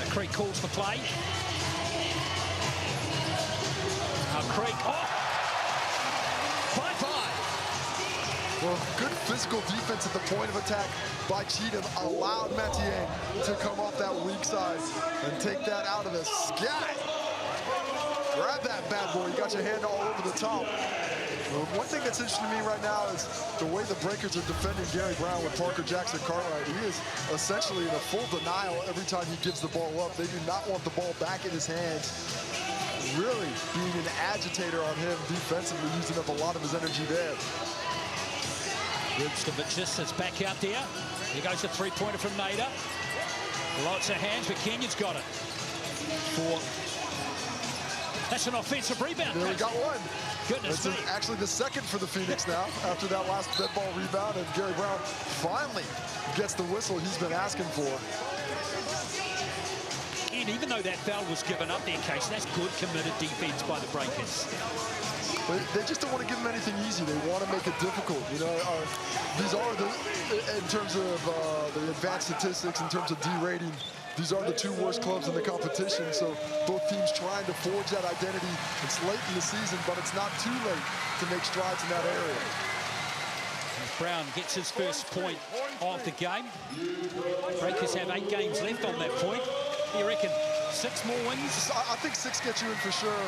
The Creek calls for play. Now Creek, bye-bye. Well, good physical defense at the point of attack by Cheatham allowed Mattiang to come off that weak side and take that out of the sky. Grab that bad boy. You got your hand all over the top. One thing that's interesting to me right now is the way the Breakers are defending Gary Brown with Parker Jackson Cartwright. He is essentially in a full denial every time he gives the ball up. They do not want the ball back in his hands. Really being an agitator on him defensively, using up a lot of his energy there. Roots to Vitchis, it's back out there. Here goes the three-pointer from Nader. Lots of hands, but Kenyon's got it. That's an offensive rebound. There we got one. Goodness me. Actually the second for the Phoenix now, after that last dead ball rebound, and Gary Brown finally gets the whistle he's been asking for. And even though that foul was given up there, Casey, that's good committed defense by the Breakers. They just don't want to give them anything easy. They want to make it difficult. You know, these are the, in terms of the advanced statistics, in terms of D-rating, these are the two worst clubs in the competition. So both teams trying to forge that identity. It's late in the season, but it's not too late to make strides in that area. Brown gets his first point of the game. Breakers have 8 games left on that point. What do you reckon? 6 more wins? I think 6 gets you in for sure.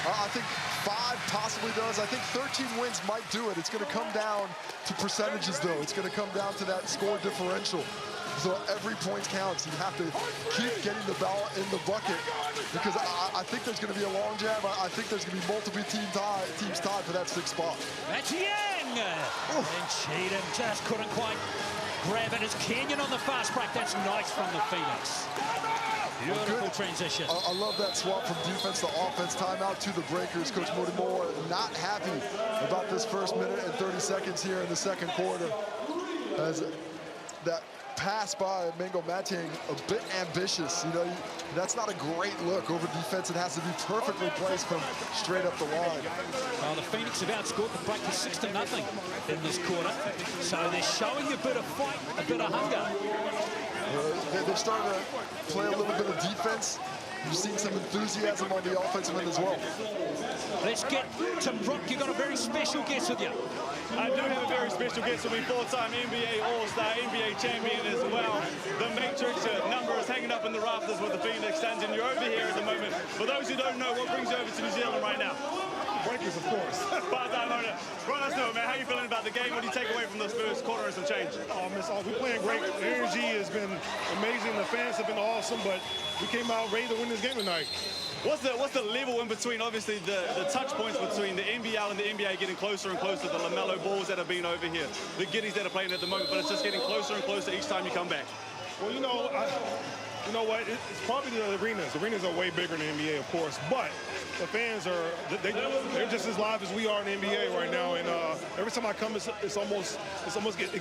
I think 5 possibly does. I think 13 wins might do it. It's going to come down to percentages, though. It's going to come down to that score differential. So every point counts. You have to keep getting the ball in the bucket because I think there's going to be a long jab. I think there's going to be multiple teams tied for that 6th spot. That's Yang! And Cheatham just couldn't quite grab it. It's Kenyon on the fast break. That's nice from the Phoenix. Beautiful transition. I love that swap from defense to offense. Timeout to the Breakers. Coach Moore not happy about this first minute and 30 seconds here in the second quarter. As that pass by Mango Matang a bit ambitious. You know, that's not a great look over defense. It has to be perfectly placed from straight up the line. Well, the Phoenix have outscored the Breakers 6-0 in this quarter. So they're showing a bit of fight, a bit of hunger. They're starting to play a little bit of defense. You've seen some enthusiasm on the offensive end as well. Let's get to Brooke. You've got a very special guest with you. I do have a very special guest with me, 4-time NBA All-Star, NBA champion as well. The Matrix number is hanging up in the rafters with the Phoenix Suns, and you're over here at the moment. For those who don't know, what brings you over to New Zealand right now? Breakers, of course. Part-time owner. Run us know, man. How you feeling about the game? What do you take away from this first quarter and some change? We're playing great. The energy has been amazing. The fans have been awesome, but we came out ready to win this game tonight. What's the level in between, obviously, the touch points between the NBL and the NBA getting closer and closer, the LaMelo balls that have been over here, the Giddies that are playing at the moment, but it's just getting closer and closer each time you come back? Well, you know what? It's probably the arenas. The arenas are way bigger than the NBA, of course, but the fans are, they're just as live as we are in the NBA right now, and every time I come, it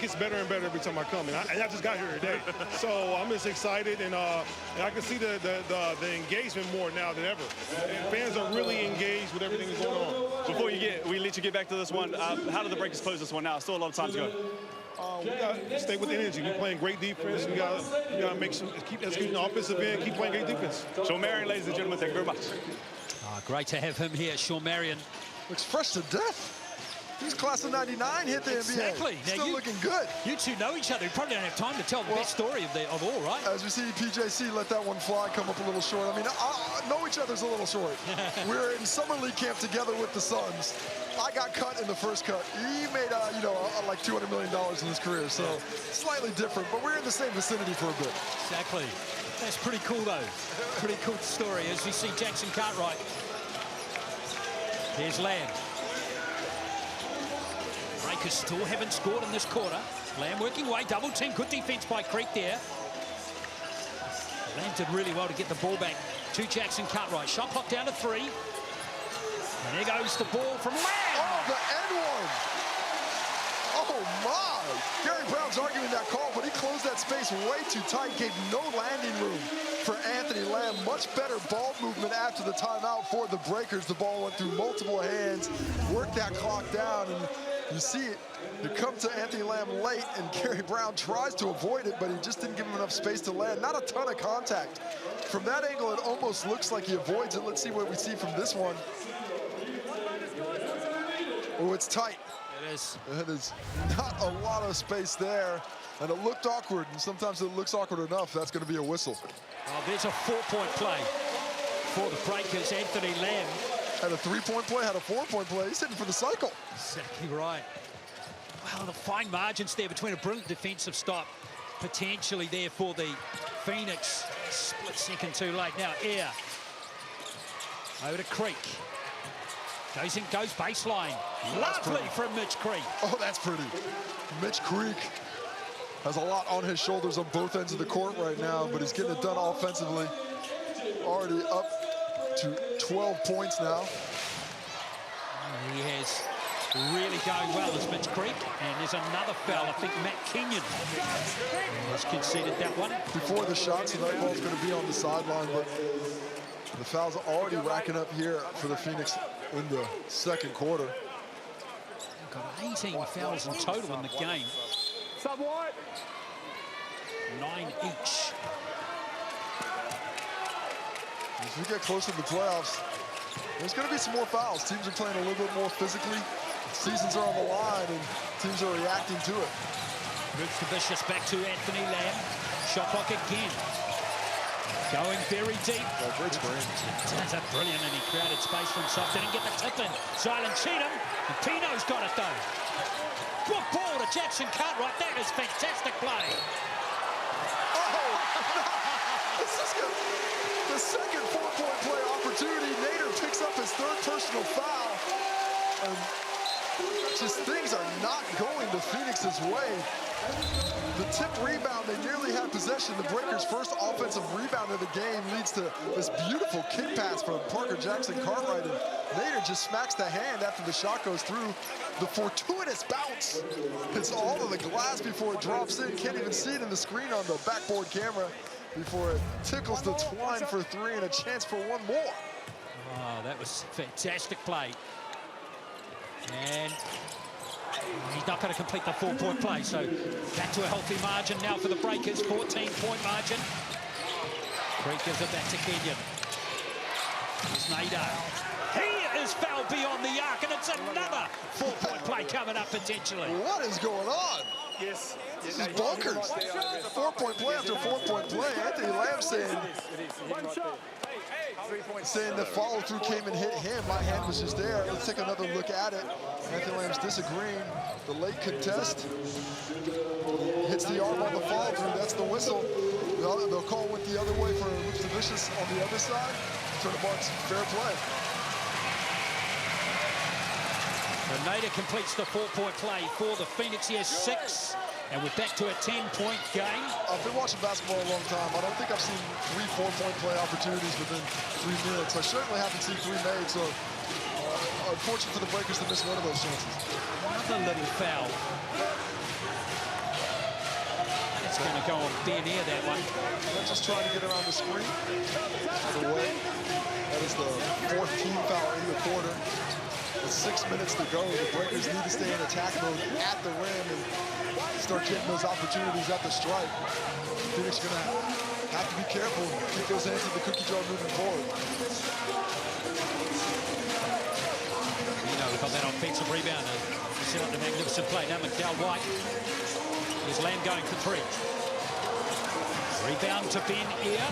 gets better and better every time I come, and I just got here today. So I'm just excited, and I can see the engagement more now than ever. And fans are really engaged with everything that's going on. Before we let you get back to this one, how do the Breakers close this one now? Still a lot of time to go. We got to stay with the energy. We're playing great defense. We got to make sure, keep executing the offensive end, keep playing great defense. Shawn Marion, ladies and gentlemen, thank you very much. Great to have him here, Shawn Marion. Looks fresh to death. He's class of 99, hit the NBA. Exactly. Still looking good. You two know each other. You probably don't have time to tell the best story of all, right? As we see, PJC let that one fly, come up a little short. I mean, know each other's a little short. We're in summer league camp together with the Suns. I got cut in the first cut. He made, like $200 million in his career, so slightly different, but we're in the same vicinity for a bit. Exactly. That's pretty cool, though. Pretty cool story as we see Jackson Cartwright. Here's Lamb. Breakers still haven't scored in this quarter. Lamb working away, double team, good defense by Creek there. Lamb did really well to get the ball back to Jackson Cartwright. Shot clock down to 3. And there goes the ball from Lamb. Oh, the N1. Oh, my. Gary Brown's arguing that call, but he closed that space way too tight, gave no landing room for Anthony Lamb. Much better ball movement after the timeout for the Breakers. The ball went through multiple hands, worked that clock down, and you see it. It comes to Anthony Lamb late, and Gary Brown tries to avoid it, but he just didn't give him enough space to land. Not a ton of contact. From that angle, it almost looks like he avoids it. Let's see what we see from this one. Oh, it's tight. It is. It is not a lot of space there, and it looked awkward, and sometimes it looks awkward enough. That's going to be a whistle. Oh, there's a 4-point play for the Breakers. Anthony Lamb. Had a 3-point play, had a 4-point play. He's hitting for the cycle. Exactly right. Well, the fine margins there between a brilliant defensive stop, potentially there for the Phoenix. Split second too late. Now, Air. Over to Creek. Goes in, goes baseline. Lovely from Mitch Creek. Oh, that's pretty. Mitch Creek has a lot on his shoulders on both ends of the court right now, but he's getting it done offensively. Already up to 12 points now. He has really going well as Mitch Creek, and there's another foul. I think Matt Kenyon has conceded that one. Before the shot, so that ball's going to be on the sideline, but the fouls are already racking up here for the Phoenix in the second quarter. We've got 18 fouls in total in the game. Sub what? 9 each. As we get closer to the playoffs, there's going to be some more fouls. Teams are playing a little bit more physically. seasons are on the line and teams are reacting to it. Moves to Vicious, back to Anthony Lamb. Shot clock again. Going very deep. Oh, great screen. That's a brilliant, and he created space for himself. Didn't get the tip in. Silent Cheatham. And Pino's got it though. Good ball to Jackson Cartwright. That is fantastic play. Oh, this is good. The second 4-point play opportunity. Nader picks up his third personal foul. And just things are not going the Phoenix's way. The tip rebound, they nearly had possession. The Breakers' first offensive rebound of the game leads to this beautiful kick pass from Parker Jackson Cartwright. And Nader just smacks the hand after the shot goes through. The fortuitous bounce hits all of the glass before it drops in. Can't even see it in the screen on the backboard camera before it tickles the twine for three and a chance for one more. Oh, that was a fantastic play. And he's not going to complete the 4-point play, so back to a healthy margin now for the Breakers, 14-point margin. Breakers are back to Kenyon. Here's Nader. He is fouled beyond the arc, and it's another 4-point play coming up potentially. What is going on? Yes. This is bonkers. 4-point play after 4-point play. Anthony Lamb saying the follow-through came and hit him. My hand was just there. Let's take another look at it. Anthony Lamb's disagreeing. The late contest hits the arm on the follow-through. That's the whistle. They'll call it the other way for Moves to Vicious on the other side. Turn the marks, fair play. And Nader completes the 4-point play for the Phoenix. He has 6, and we're back to a 10-point game. I've been watching basketball a long time. I don't think I've seen 3 4-point play opportunities within 3 minutes. I certainly haven't seen 3 made, so unfortunate for the Breakers to miss one of those chances. Another little foul. It's going to go on bare near that one. They're just trying to get around the screen. By the way, that is the 4th team foul in the quarter. With 6 minutes to go, the Breakers need to stay in attack mode at the rim and start getting those opportunities at the stripe. Phoenix are going to have to be careful, keep those hands in the cookie jar moving forward. You know, we've got that offensive rebound and set up the magnificent play. Now McDowell White. Here's Lamb going for 3. Rebound to Ben Eyre.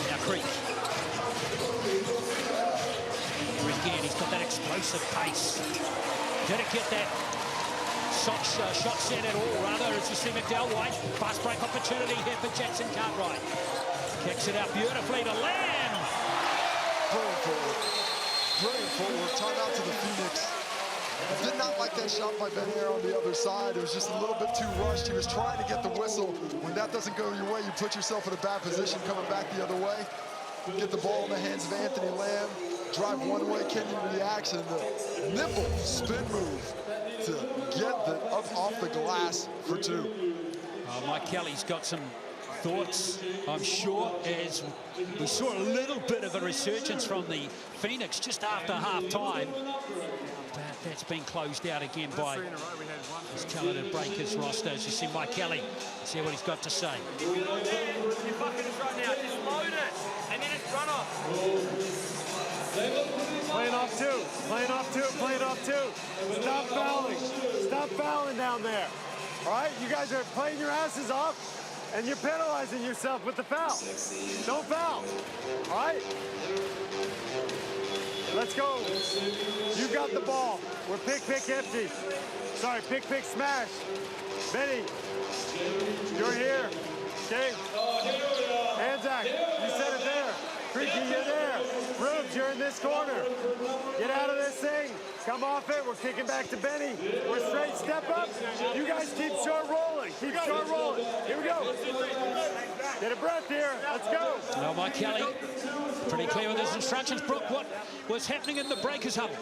Now Creek. Again, he's got that explosive pace. Didn't get that shot set at all, rather, as you see McDowell White. Fast break opportunity here for Jackson Cartwright. Kicks it out beautifully to Lamb. Brilliant forward. Brilliant forward. Timeout to the Phoenix. I did not like that shot by Ben Eyre on the other side. It was just a little bit too rushed. He was trying to get the whistle. When that doesn't go your way, you put yourself in a bad position coming back the other way. Get the ball in the hands of Anthony Lamb. Drive one way, Kenyon reacts, and the nimble spin move to get off the glass for 2. Mike Kelly's got some thoughts, I'm sure, as we saw a little bit of a resurgence from the Phoenix just after half-time. But that's been closed out again by this talented Breakers roster. As you see Mike Kelly, see what he's got to say. Your bucket is right now, just load it, and then it's run off. Playing off 2, playing off 2, playing off 2. Stop fouling. Stop fouling down there. All right, you guys are playing your asses off, and you're penalizing yourself with the foul. Don't foul. All right? Let's go. You got the ball. We're pick empty. Sorry, pick smash. Benny, you're here. Okay? Anzac, you said it there. Creaky, you're there. Rubes, you're in this corner. Get out of this thing. Come off it. We're kicking back to Benny. We're straight step up. You guys keep short rolling. Keep short rolling. Here we go. Get a breath here. Let's go. Well, Mike Kelly, pretty clear with his instructions. Brooke, what was happening in the Breakers huddle?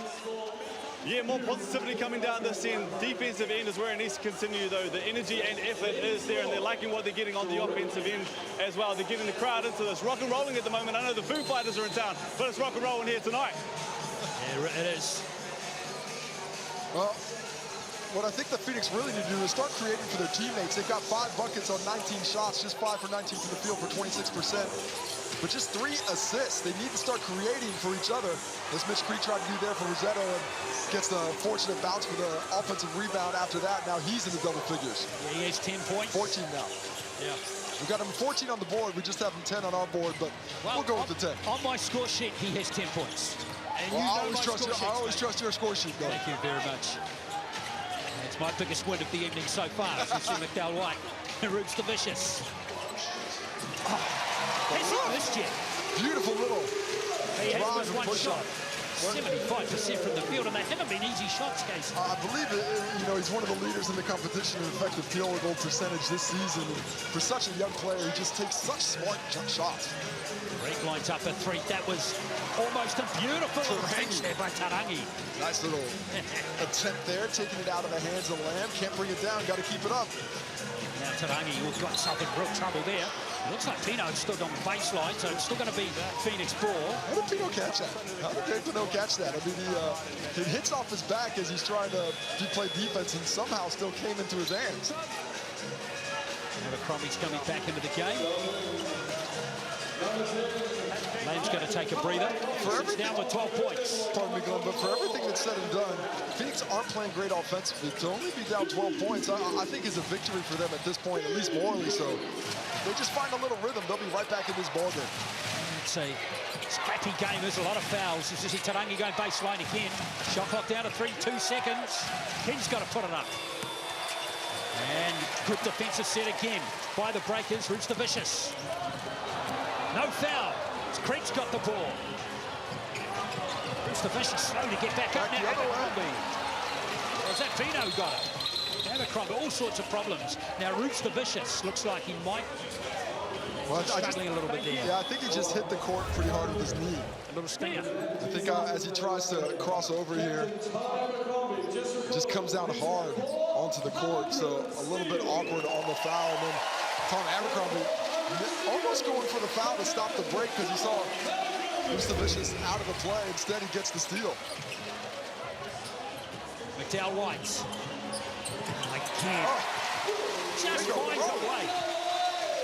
Yeah, more positivity coming down this end. Defensive end is where it needs to continue, though. The energy and effort is there, and they're liking what they're getting on the offensive end as well. They're getting the crowd into this. Rock and rolling at the moment. I know the Foo Fighters are in town, but it's rock and rolling here tonight. Yeah, it is. Well, what I think the Phoenix really need to do is start creating for their teammates. They've got 5 buckets on 19 shots, just 5 for 19 from the field for 26%. But just 3 assists. They need to start creating for each other, as Mitch Creek tried to do there for Rossetto, and gets the fortunate bounce for the offensive rebound after that. Now he's in the double figures. Yeah, he has 10 points. 14 now. Yeah. We've got him 14 on the board. We just have him 10 on our board, but we'll go with the 10. On my score sheet, he has 10 points. And Well, you I know always my trust score you. I sheets, always mate. trust your score sheet, though. Thank you very much. It's my biggest win of the evening so far. As you see McDowell White and Roots the Vicious. Has he missed yet? Beautiful little He has drive missed and one push shot. up. 75% from the field, and they haven't been easy shots, Casey. I believe he's one of the leaders in the competition in effective field goal percentage this season. And for such a young player, he just takes such smart jump shots. Greg lines up a 3. That was almost a beautiful range there by Tarangi. Nice little attempt there, taking it out of the hands of Lamb. Can't bring it down, got to keep it up. Now Tarangi, who's got himself in real trouble there. It looks like Pino stood on the baseline, so it's still going to be Phoenix ball. How did Pino catch that? How did Greg Pino catch that? I mean, it hits off his back as he's trying to play defense and somehow still came into his hands. Abercrombie's coming back into the game. Lamb's going to take a breather. It's down with 12 points. Pardon me, Glenn, but for everything that's said and done, Phoenix aren't playing great offensively. To only be down 12 points, I think is a victory for them at this point, at least morally so. They just find a little rhythm, they'll be right back in this ballgame. It's a scrappy game. There's a lot of fouls. This is Tarangi going baseline again. Shot clock down to 2 seconds. King's got to put it up. And good defensive set again by the Breakers. Roots the Vicious. No foul. Creek's got the ball. Roots the Vicious slow to get back up now. Abercrombie. Or is that Pino got it? Abercrombie, all sorts of problems. Now Roots the Vicious looks like he might struggling a little bit there. Yeah, I think he just hit the court pretty hard with his knee. A little stinger. I think as he tries to cross over here, just comes down hard onto the court, so a little bit awkward on the foul. And then Tom Abercrombie almost going for the foul to stop the break because he saw Roots the Vicious out of the play. Instead, he gets the steal. McDowell White. Again. Just finds a way.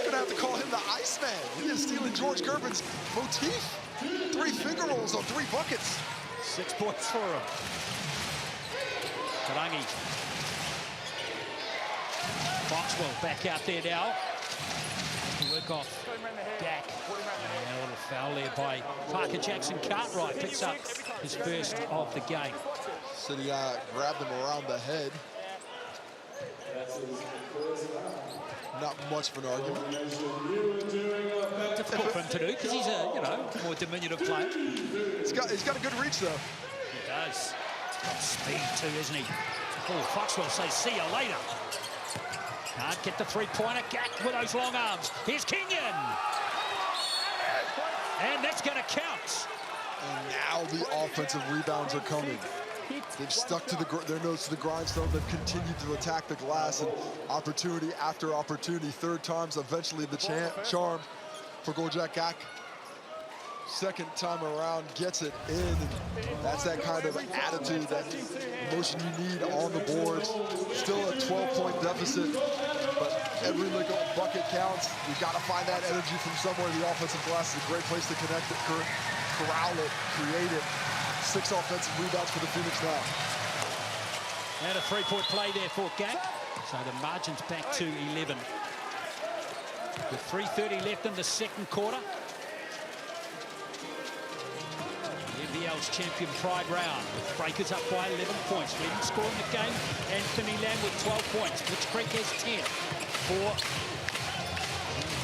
Gonna have to call him the Iceman. He is stealing George Gervin's motif. 3 finger rolls on 3 buckets. 6 points for him. Tarangi. Foxwell back out there now. To work off Dak. And a little foul there by Parker Jackson. Cartwright picks up his first of the game. So he grabbed him around the head. Not much of an argument. Difficult for him to do because he's a more diminutive player. He's got a good reach though. He does. He's got speed too, isn't he? Oh, Foxwell says, see you later. Can't get the 3-pointer. Gak with those long arms. Here's Kenyon. And that's going to count. And now the offensive rebounds are coming. They've stuck to their nose to the grindstone. They've continued to attack the glass, and opportunity after opportunity. 3rd time's eventually the charm for Gorjak Gak. 2nd time around, gets it in. That's that kind of attitude, that emotion you need on the boards. Still a 12-point deficit, but every little bucket counts. You've got to find that energy from somewhere. The offensive glass is a great place to connect it, corral it, create it. 6 offensive rebounds for the Phoenix now. And a 3-point play there for Gak. So the margin's back to 11. With 3:30 left in the 2nd quarter. NBL's champion pride round. Breakers up by 11 points. Leading scorer in the game, Anthony Lamb with 12 points. Mitch Creek has 10 for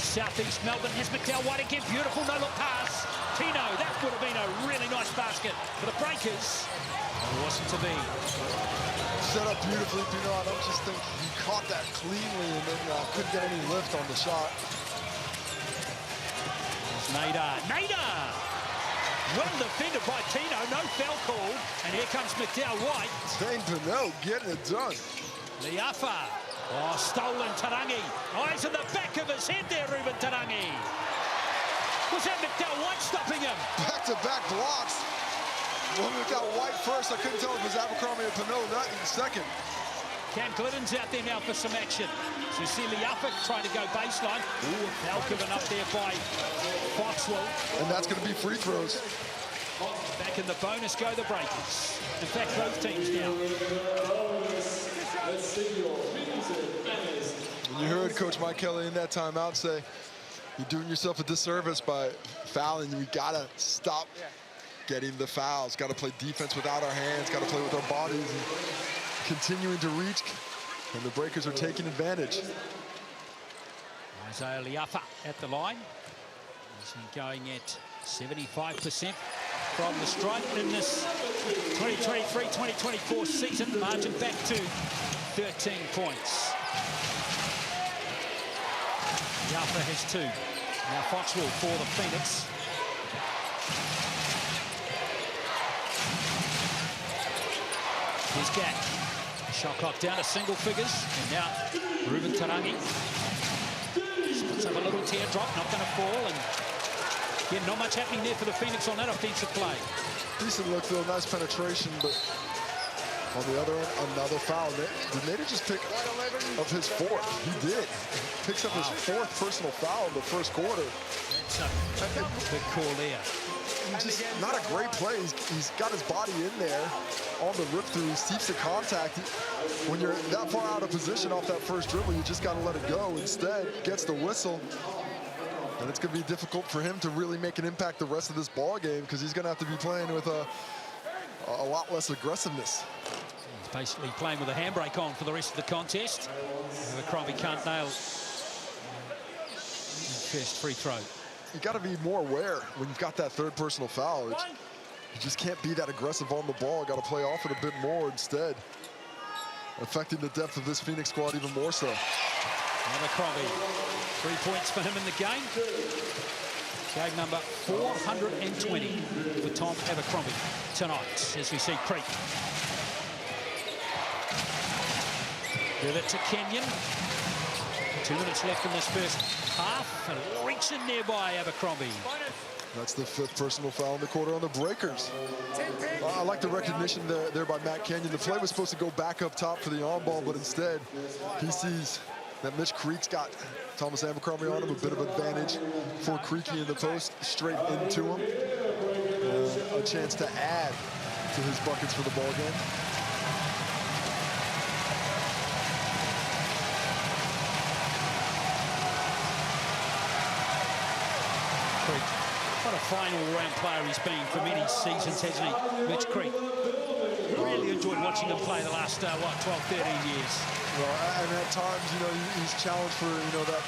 Southeast Melbourne. Has McDowell White again. Beautiful no-look pass. Tino, that would have been a really nice basket for the Breakers. It wasn't to be. Set up beautifully, Tino. I don't just think he caught that cleanly and then couldn't get any lift on the shot. Nader. Well defended by Tino. No foul called. And here comes McDowell White. Dane Pinnell getting it done. Liafa. Oh, stolen Tarangi. Eyes in the back of his head there, Ruben Tarangi. Was that McDowell White stopping him? Back-to-back blocks. Well, McDowell White first. I couldn't tell if it was Abercrombie or Pinnell that in 2nd. Cam Glidden's out there now for some action. So you see Liafa trying to go baseline. Ooh, foul given up there by Foxwell. And that's going to be free throws. Back in the bonus go the Breakers. In fact, both teams now. And you heard Coach Mike Kelly in that timeout say, you're doing yourself a disservice by fouling. We got to stop getting the fouls. Got to play defense without our hands. Got to play with our bodies and continuing to reach. And the Breakers are taking advantage. Isaiah Liafa at the line. He's been going at 75% from the stripe in this 2023-2024 season. Margin back to 13 points. Liafa has 2. Now Foxwell for the Phoenix. Here's Gak. Shot clock down to single figures. And now Ruben Tarangi. Puts up a little teardrop, not going to fall. And again, not much happening there for the Phoenix on that offensive play. Decent look, though. Nice penetration, but on the other end, another foul. Did Nader just pick up his 4th? He did. Picks up his 4th personal foul in the first quarter. That's a big call there. Just not a great play. He's got his body in there on the rip through. He seeks the contact. When you're that far out of position off that first dribble, you just got to let it go. Instead, gets the whistle. And it's going to be difficult for him to really make an impact the rest of this ball game because he's going to have to be playing with a lot less aggressiveness. He's basically playing with a handbrake on for the rest of the contest. Abercrombie can't nail first free throw. You got to be more aware when you've got that 3rd personal foul. You just can't be that aggressive on the ball. Got to play off it a bit more instead, affecting the depth of this Phoenix squad even more so. Abercrombie, 3 points for him in the game. Game number 420 for Tom Abercrombie tonight, as we see Creek. Give it to Kenyon. 2 minutes left in this first half. And reach in there by Abercrombie. That's the 5th personal foul in the quarter on the Breakers. I like the recognition there by Matt Kenyon. The play was supposed to go back up top for the on-ball, but instead he sees that Mitch Creek's got Thomas Abercrombie on him, a bit of advantage for Creaky in the post, straight into him. A chance to add to his buckets for the ball game. What a fine all-round player he's been for many seasons, hasn't he, Mitch Creek? Really enjoyed watching him play the last, 12, 13 years. Well, and at times, you know, he's challenged for, you know, that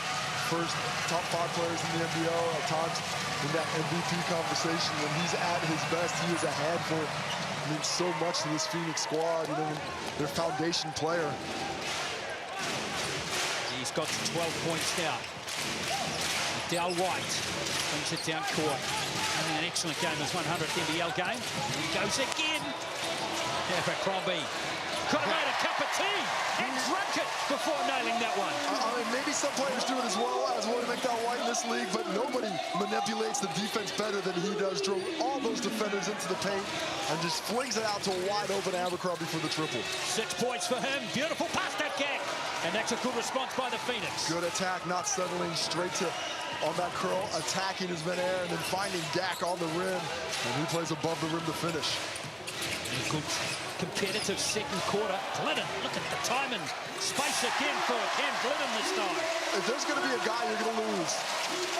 first top 5 players in the NBL. At times, in that MVP conversation, when he's at his best, he is a handful. Means so much to this Phoenix squad, you know, their foundation player. He's got 12 points now. Dal White brings it down court. Having an excellent game, his 100th NBL game. And he goes again. Abercrombie could have made a cup of tea and drunk it before nailing that one. I mean, maybe some players do it as well as William McDowell-White in this league, but nobody manipulates the defense better than he does. Drove all those defenders into the paint and just flings it out to a wide open Abercrombie for the triple. 6 points for him. Beautiful pass that Gak. And that's a good response by the Phoenix. Good attack, not settling, straight to on that curl, attacking his man-air, and then finding Gak on the rim, and he plays above the rim to finish. Good competitive second quarter. Glidden, look at the time and space again for Cam Glidden this time. If there's going to be a guy you're going to lose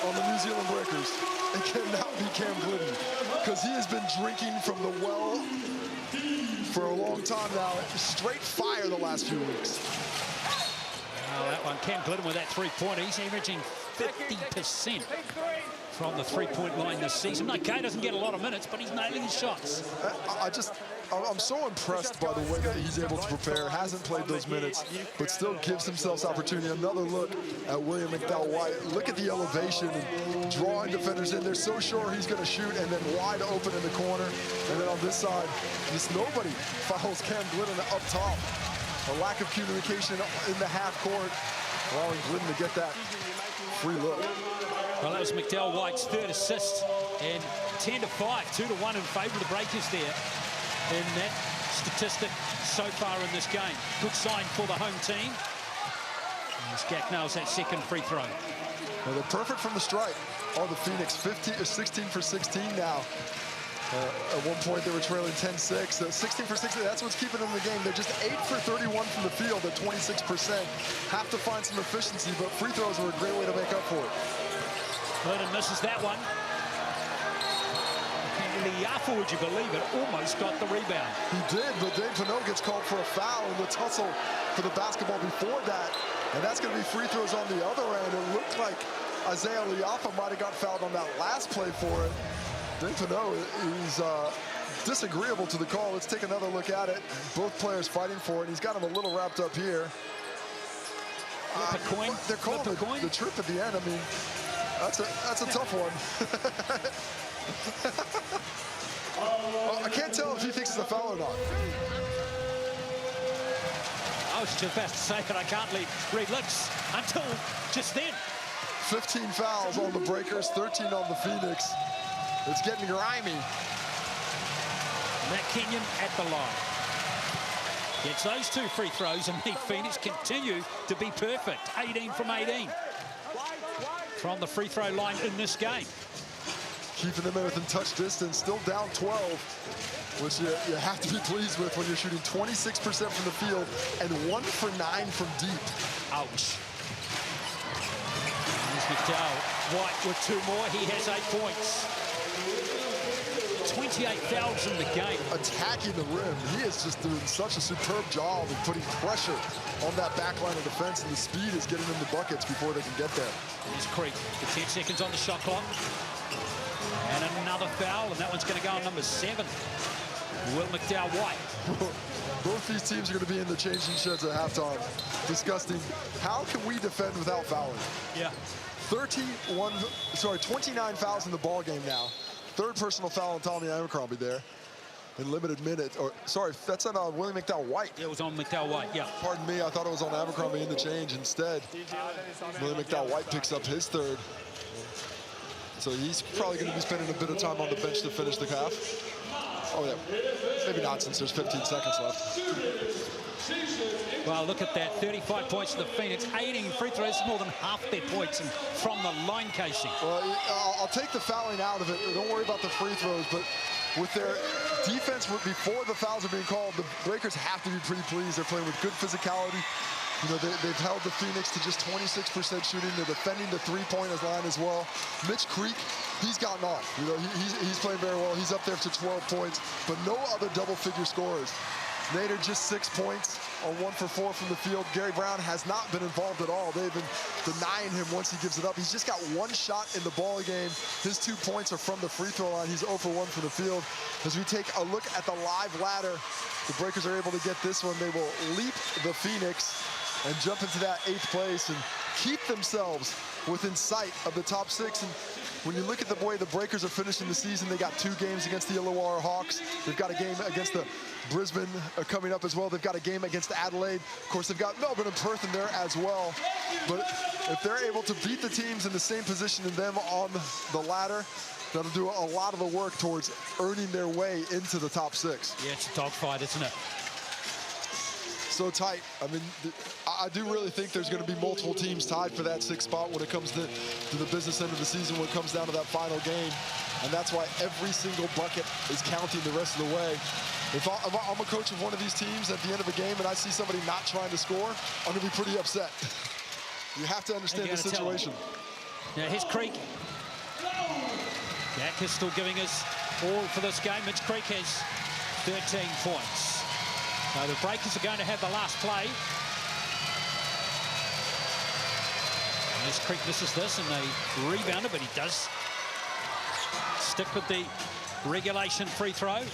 on the New Zealand Breakers, it cannot be Cam Glidden, because he has been drinking from the well for a long time now. Straight fire the last few weeks. Oh, that one, Cam Glidden with that 3-pointer. He's averaging 50% from the 3-point line this season. Okay, doesn't get a lot of minutes, but he's nailing his shots. I'm so impressed by the way that he's able to prepare. Hasn't played those minutes, but still gives himself opportunity. Another look at William McDowell-White. Look at the elevation and drawing defenders in. They're so sure he's going to shoot, and then wide open in the corner. And then on this side, just nobody fouls Cam Glidden up top. A lack of communication in the half court, allowing Glidden to get that free look. Well, that was McDowell-White's 3rd assist, and 10-5, 2-1 in favor of the Breakers there in that statistic so far in this game. Good sign for the home team. As Jack nails that second free throw. Well, they're perfect from the stripe. Oh, the Phoenix 16 for 16 now. At one point, they were trailing 10-6. 16 for 16, that's what's keeping them in the game. They're just 8 for 31 from the field at 26%. Have to find some efficiency, but free throws are a great way to make up for it. Vernon misses that one. Liafa, would you believe it, almost got the rebound. He did, but Dave Pinot gets called for a foul in the tussle for the basketball before that. And that's going to be free throws on the other end. It looked like Isaiah Liafa might have got fouled on that last play for it. Dave Pinot, he's disagreeable to the call. Let's take another look at it. Both players fighting for it. He's got him a little wrapped up here. Flip a coin. They're calling the trip at the end. I mean, that's a tough one. Well, I can't tell if he thinks it's a foul or not. I was just about to say that I can't read lips until just then. 15 fouls on the Breakers, 13 on the Phoenix. It's getting grimy. Matt Kenyon at the line. Gets those two free throws, and the Phoenix continue to be perfect. 18 from 18 from the free throw line in this game. Keeping them within touch distance, still down 12, which you have to be pleased with when you're shooting 26% from the field and 1 for 9 from deep. Ouch. Here's McDowell. White with 2 more. He has 8 points. 28 fouls in the game. Attacking the rim. He is just doing such a superb job of putting pressure on that back line of defense, and the speed is getting them the buckets before they can get there. Here's Creek. 10 seconds on the shot clock. And another foul, and that one's going to go on number 7. Will McDowell White. Both these teams are going to be in the changing sheds at halftime, discussing how can we defend without fouling. Yeah. 29 fouls in the ball game now. 3rd personal foul on Tommy Abercrombie there in limited minutes. Or sorry, that's on Willie McDowell White. It was on McDowell White, yeah. Pardon me, I thought it was on Abercrombie in the change. Instead, Willie McDowell White picks up his 3rd. So he's probably going to be spending a bit of time on the bench to finish the half. Oh, yeah. Maybe not, since there's 15 seconds left. Well, look at that. 35 points to the Phoenix. 18 free throws, more than half their points from the line casing. Well, I'll take the fouling out of it. Don't worry about the free throws. But with their defense before the fouls are being called, the Breakers have to be pretty pleased. They're playing with good physicality. You know, they've held the Phoenix to just 26% shooting. They're defending the three-pointers line as well. Mitch Creek, he's gotten off. You know, he's playing very well. He's up there to 12 points, but no other double-figure scorers. Nader just 6 points on 1 for 4 from the field. Gary Brown has not been involved at all. They've been denying him once he gives it up. He's just got 1 shot in the ball game. His 2 points are from the free throw line. He's 0 for 1 from the field. As we take a look at the live ladder, the Breakers are able to get this one. They will leap the Phoenix and jump into that 8th place and keep themselves within sight of the top 6. And when you look at the way the Breakers are finishing the season, they got 2 games against the Illawarra Hawks. They've got a game against the Brisbane coming up as well. They've got a game against Adelaide. Of course, they've got Melbourne and Perth in there as well. But if they're able to beat the teams in the same position as them on the ladder, that'll do a lot of the work towards earning their way into the top 6. Yeah, it's a dogfight, isn't it? So tight. I mean, I do really think there's going to be multiple teams tied for that 6th spot when it comes to the business end of the season, when it comes down to that final game. And that's why every single bucket is counting the rest of the way. If I'm a coach of one of these teams at the end of a game and I see somebody not trying to score, I'm going to be pretty upset. You have to understand the situation. Now, here's Creek. Jack is still giving us all for this game. Mitch Creek has 13 points. So the Breakers are going to have the last play. As Creek misses this and they rebound it, but he does stick with the regulation free throw.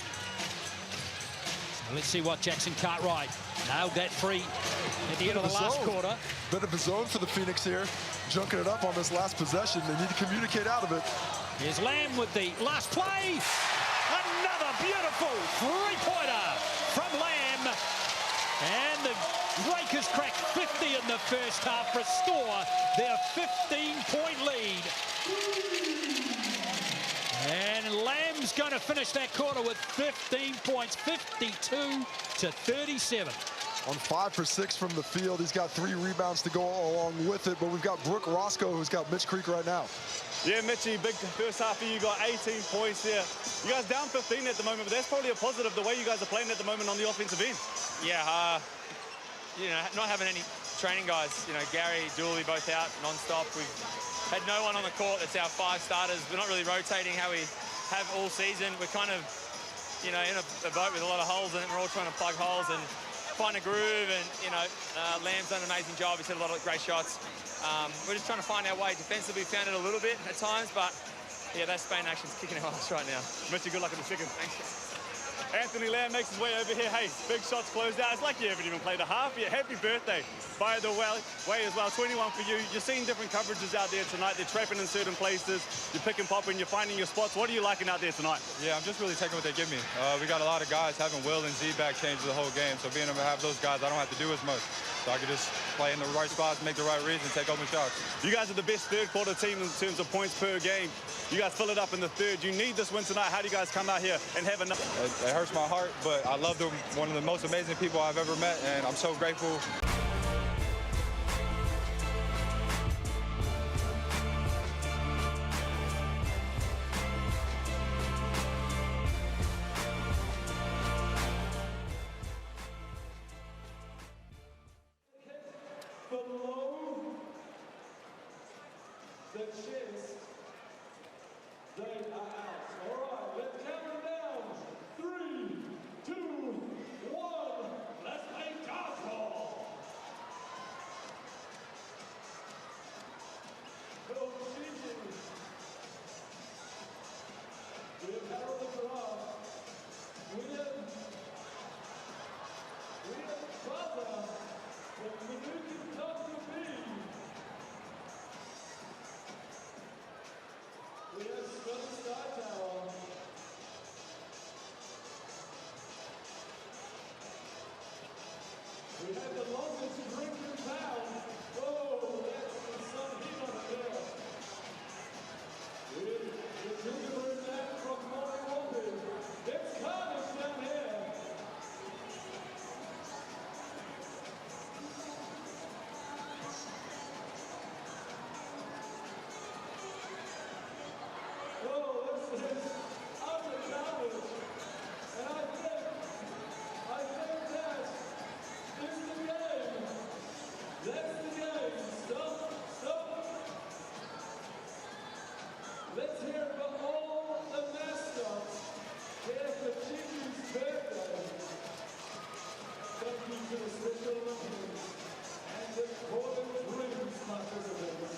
Let's see what Jackson Cartwright nailed that free at the end of the last quarter. Bit of a zone for the Phoenix here, junking it up on this last possession. They need to communicate out of it. Here's Lamb with the last play. Another beautiful three-pointer from Lamb. And the Breakers crack 50 in the first half, restore their 15-point lead. And Lamb's going to finish that quarter with 15 points, 52-37. On 5 for 6 from the field. He's got 3 rebounds to go along with it, but we've got Brooke Roscoe, who's got Mitch Creek right now. Yeah, Mitchie, big first half for you. Got 18 points there. You guys down 15 at the moment, but that's probably a positive, the way you guys are playing at the moment on the offensive end. Yeah, you know, not having any training guys. You know, Gary, Dooley both out non-stop. We've had no one on the court that's our 5 starters. We're not really rotating how we have all season. We're kind of, you know, in a boat with a lot of holes in it. We're all trying to plug holes and find a groove, and, you know, Lamb's done an amazing job. He's had a lot of great shots. We're just trying to find our way defensively. We found it a little bit at times, but, yeah, that Spain action's kicking our ass right now. Mitchie, good luck in the second. Thanks. Anthony Lamb makes his way over here. Hey, big shots closed out. It's like you haven't even played a half yet. Happy birthday, by the way as well. 21 for you. You're seeing different coverages out there tonight. They're trapping in certain places. You're picking, popping, you're finding your spots. What are you liking out there tonight? Yeah, I'm just really taking what they give me. We got a lot of guys. Having Will and Z back changed the whole game. So being able to have those guys, I don't have to do as much. So I can just play in the right spots, make the right reads, and take open shots. You guys are the best third quarter team in terms of points per game. You guys fill it up in the third. You need this win tonight. How do you guys come out here and have enough? It hurts my heart, but I love them. One of the most amazing people I've ever met, and I'm so grateful. We have the longest drink in town. Oh, that's some heat on it there. With the delivery man from Melbourne, it's Cardiff down here. Oh, this is utter carnage. And I think that is the game. That's the game. Stop. Let's hear it for all the mascots here for Chichi's birthday. Thank you to the Special Olympians and the Golden Dreams participants.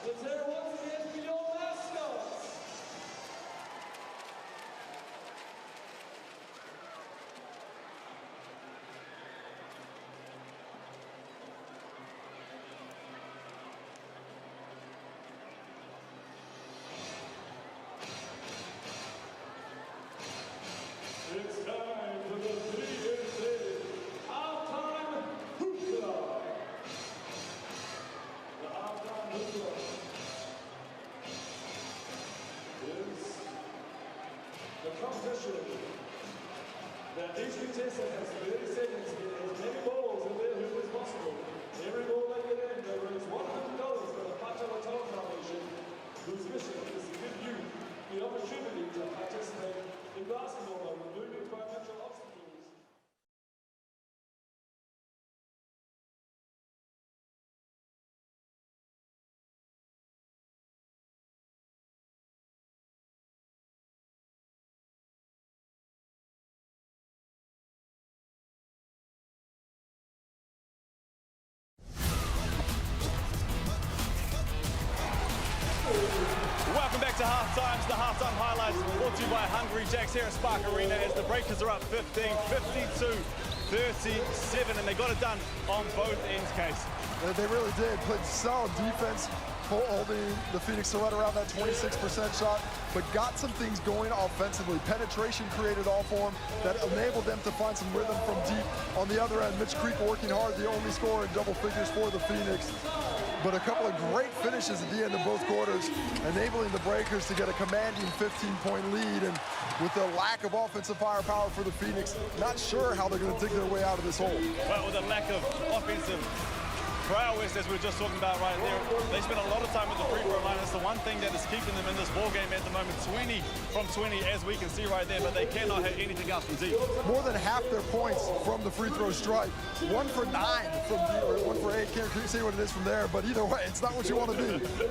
Let's hear it once again for your mascots. It's time for the BNC halftime hoopla. The halftime hoopla is the competition that each contestant has 30 seconds to get as many balls in their hoop as possible. Every ball they get in, they raise $100 for the Patawa Foundation, whose mission is to give you the opportunity to participate in basketball by removing financial obstacles. Welcome back to halftime. The halftime highlights brought to you by Hungry Jack's here at Spark Arena as the Breakers are up 15, 52-37, and they got it done on both ends, Case. They really did. Played solid defense, holding the Phoenix to right around that 26% shot, but got some things going offensively. Penetration created all for them that enabled them to find some rhythm from deep. On the other end, Mitch Creek working hard, the only scorer in double figures for the Phoenix. but a couple of great finishes at the end of both quarters, enabling the Breakers to get a commanding 15-point lead. And with the lack of offensive firepower for the Phoenix, not sure how they're going to dig their way out of this hole. Well, with a lack of offensive prowess, as we were just talking about right there, they spend a lot of time at the free throw line. It's the one thing that is keeping them in this ball game at the moment. 20 from 20, as we can see right there, but they cannot hit anything else from deep. More than half their points from the free throw stripe. 1 for 9 from deep, or 1 for 8. Can't see what it is from there, but either way, it's not what you want to be.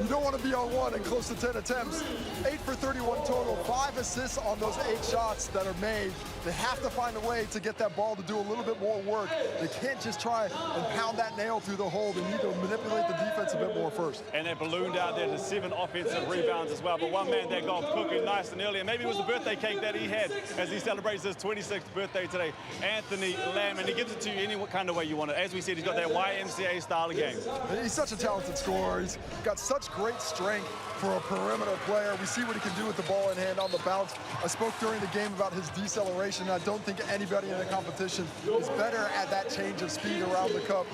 You don't want to be on 1 and close to 10 attempts. 8 for 31 total, 5 assists on those 8 shots that are made. They have to find a way to get that ball to do a little bit more work. They can't just try and pound that nail through the hole. They need to manipulate the defense a bit more first. And they ballooned out there to 7 offensive rebounds as well. But one man that got cooking nice and early, and maybe it was the birthday cake that he had as he celebrates his 26th birthday today, Anthony Lamb, and he gives it to you any kind of way you want it. As we said, he's got that YMCA style of game. He's such a talented scorer. He's got such great strength for a perimeter player. We see what he can do with the ball in hand on the bounce. I spoke during the game about his deceleration. I don't think anybody in the competition is better at that change of speed around the cup.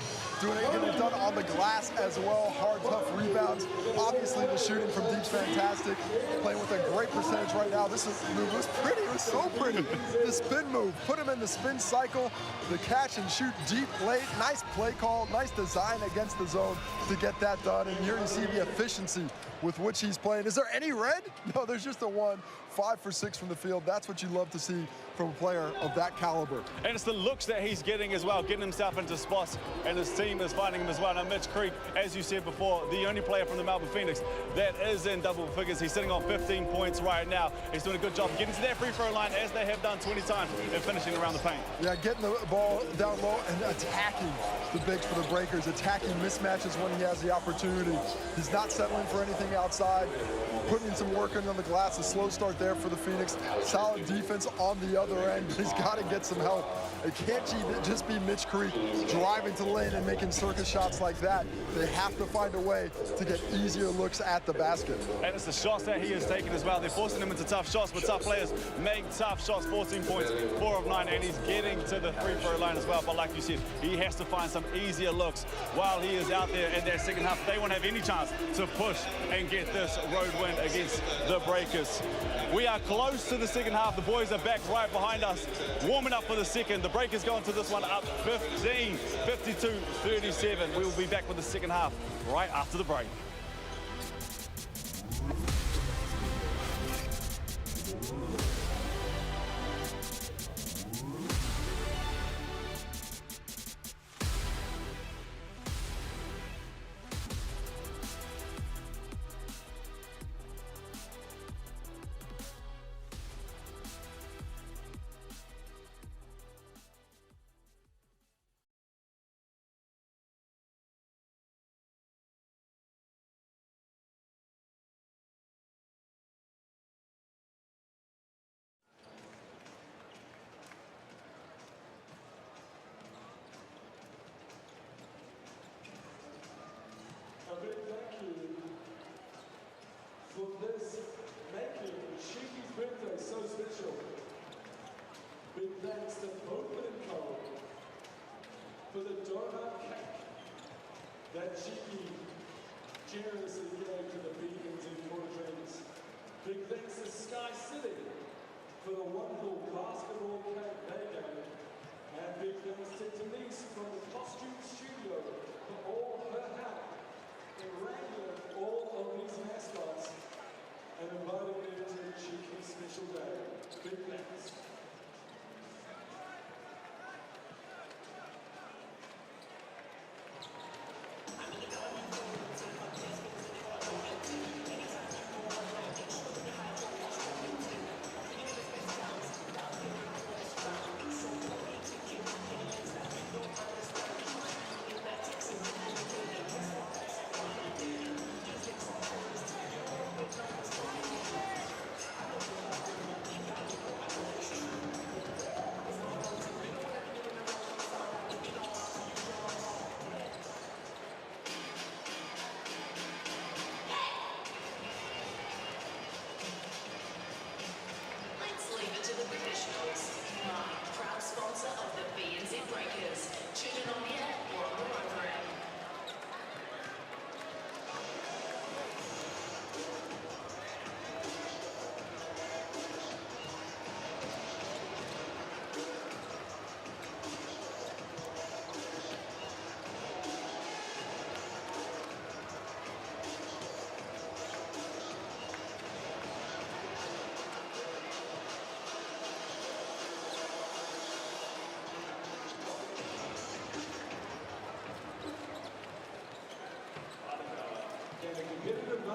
Getting it done on the glass as well. Hard, tough rebounds. Obviously, the shooting from deep's fantastic. Playing with a great percentage right now. This move was pretty. It was so pretty. The spin move. Put him in the spin cycle. The catch and shoot deep late. Nice play call. Nice design against the zone to get that done. And here you see the efficiency with which he's playing. Is there any red? No, there's just a 1. 5 for 6 from the field. That's what you love to see from a player of that caliber. And it's the looks that he's getting as well, getting himself into spots, and his team is finding him as well. Now, Mitch Creek, as you said before, the only player from the Melbourne Phoenix that is in double figures. He's sitting on 15 points right now. He's doing a good job getting to that free throw line, as they have done 20 times, and finishing around the paint. Yeah, getting the ball down low and attacking the bigs for the Breakers, attacking mismatches when he has the opportunity. He's not settling for anything outside, putting in some work in on the glass. A slow start there for the Phoenix. Solid defense on the other end. He's got to get some help. It can't just be Mitch Creek driving to the lane and making circus shots like that. They have to find a way to get easier looks at the basket. And it's the shots that he is taking as well. They're forcing him into tough shots, but tough players make tough shots. 14 points, 4 of 9, and he's getting to the free throw line as well. But like you said, he has to find some easier looks while he is out there in that second half. They won't have any chance to push and get this road win against the Breakers. We are close to the second half. The boys are back right behind us, warming up for the second. The Breakers going to this one up 15, 52-37. We will be back with the second half right after the break. A big thank you for this making Shiki's birthday so special. Big thanks to Melbourne & Co. for the donut cake that Shiki generously gave to the vegans in Port Dreams. Big thanks to Sky City for the wonderful basketball cake they gave. And big thanks to Denise from the Costume Studio for all her help in wrangling all of these mascots and inviting them to Shiki's special day. Big thanks.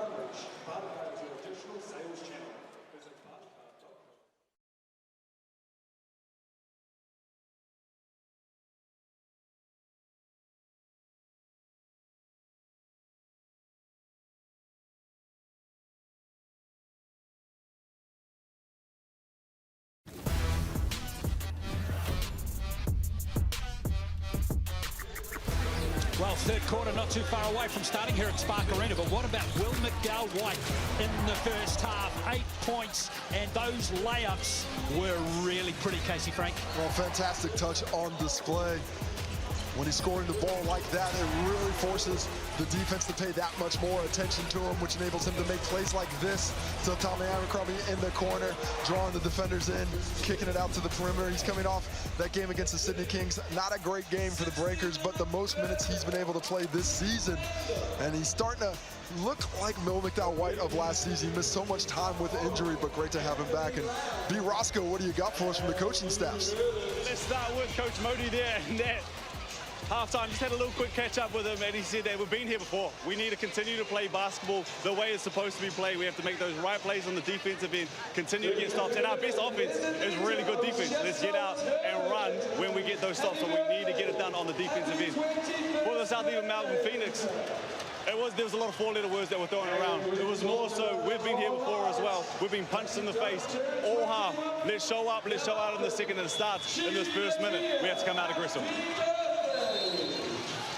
coverage, part of our digital sales channel. Visit partner.com. Well, third quarter not too far away from starting here at Spark Arena, but what about Will McDowell-White in the first half? 8 points, and those layups were really pretty, Casey Frank. Well, fantastic touch on display. When he's scoring the ball like that, it really forces the defense to pay that much more attention to him, which enables him to make plays like this to Tommy Abercrombie in the corner, drawing the defenders in, kicking it out to the perimeter. He's coming off that game against the Sydney Kings. Not a great game for the Breakers, but the most minutes he's been able to play this season. And he's starting to look like Will McDowell-White of last season. He missed so much time with injury, but great to have him back. And B. Roscoe, what do you got for us from the coaching staffs? Let's start with Coach Modi there. And that halftime, just had a little quick catch up with him, and he said that we've been here before. We need to continue to play basketball the way it's supposed to be played. We have to make those right plays on the defensive end, continue to get stops. And our best offense is really good defense. Let's get out and run when we get those stops, so we need to get it done on the defensive end. For the South Even Melbourne Phoenix, there was a lot of four-letter words that were thrown around. It was more so, we've been here before as well. We've been punched in the face all half. Let's show up, let's show out in the second, and it starts in this first minute. We have to come out aggressive.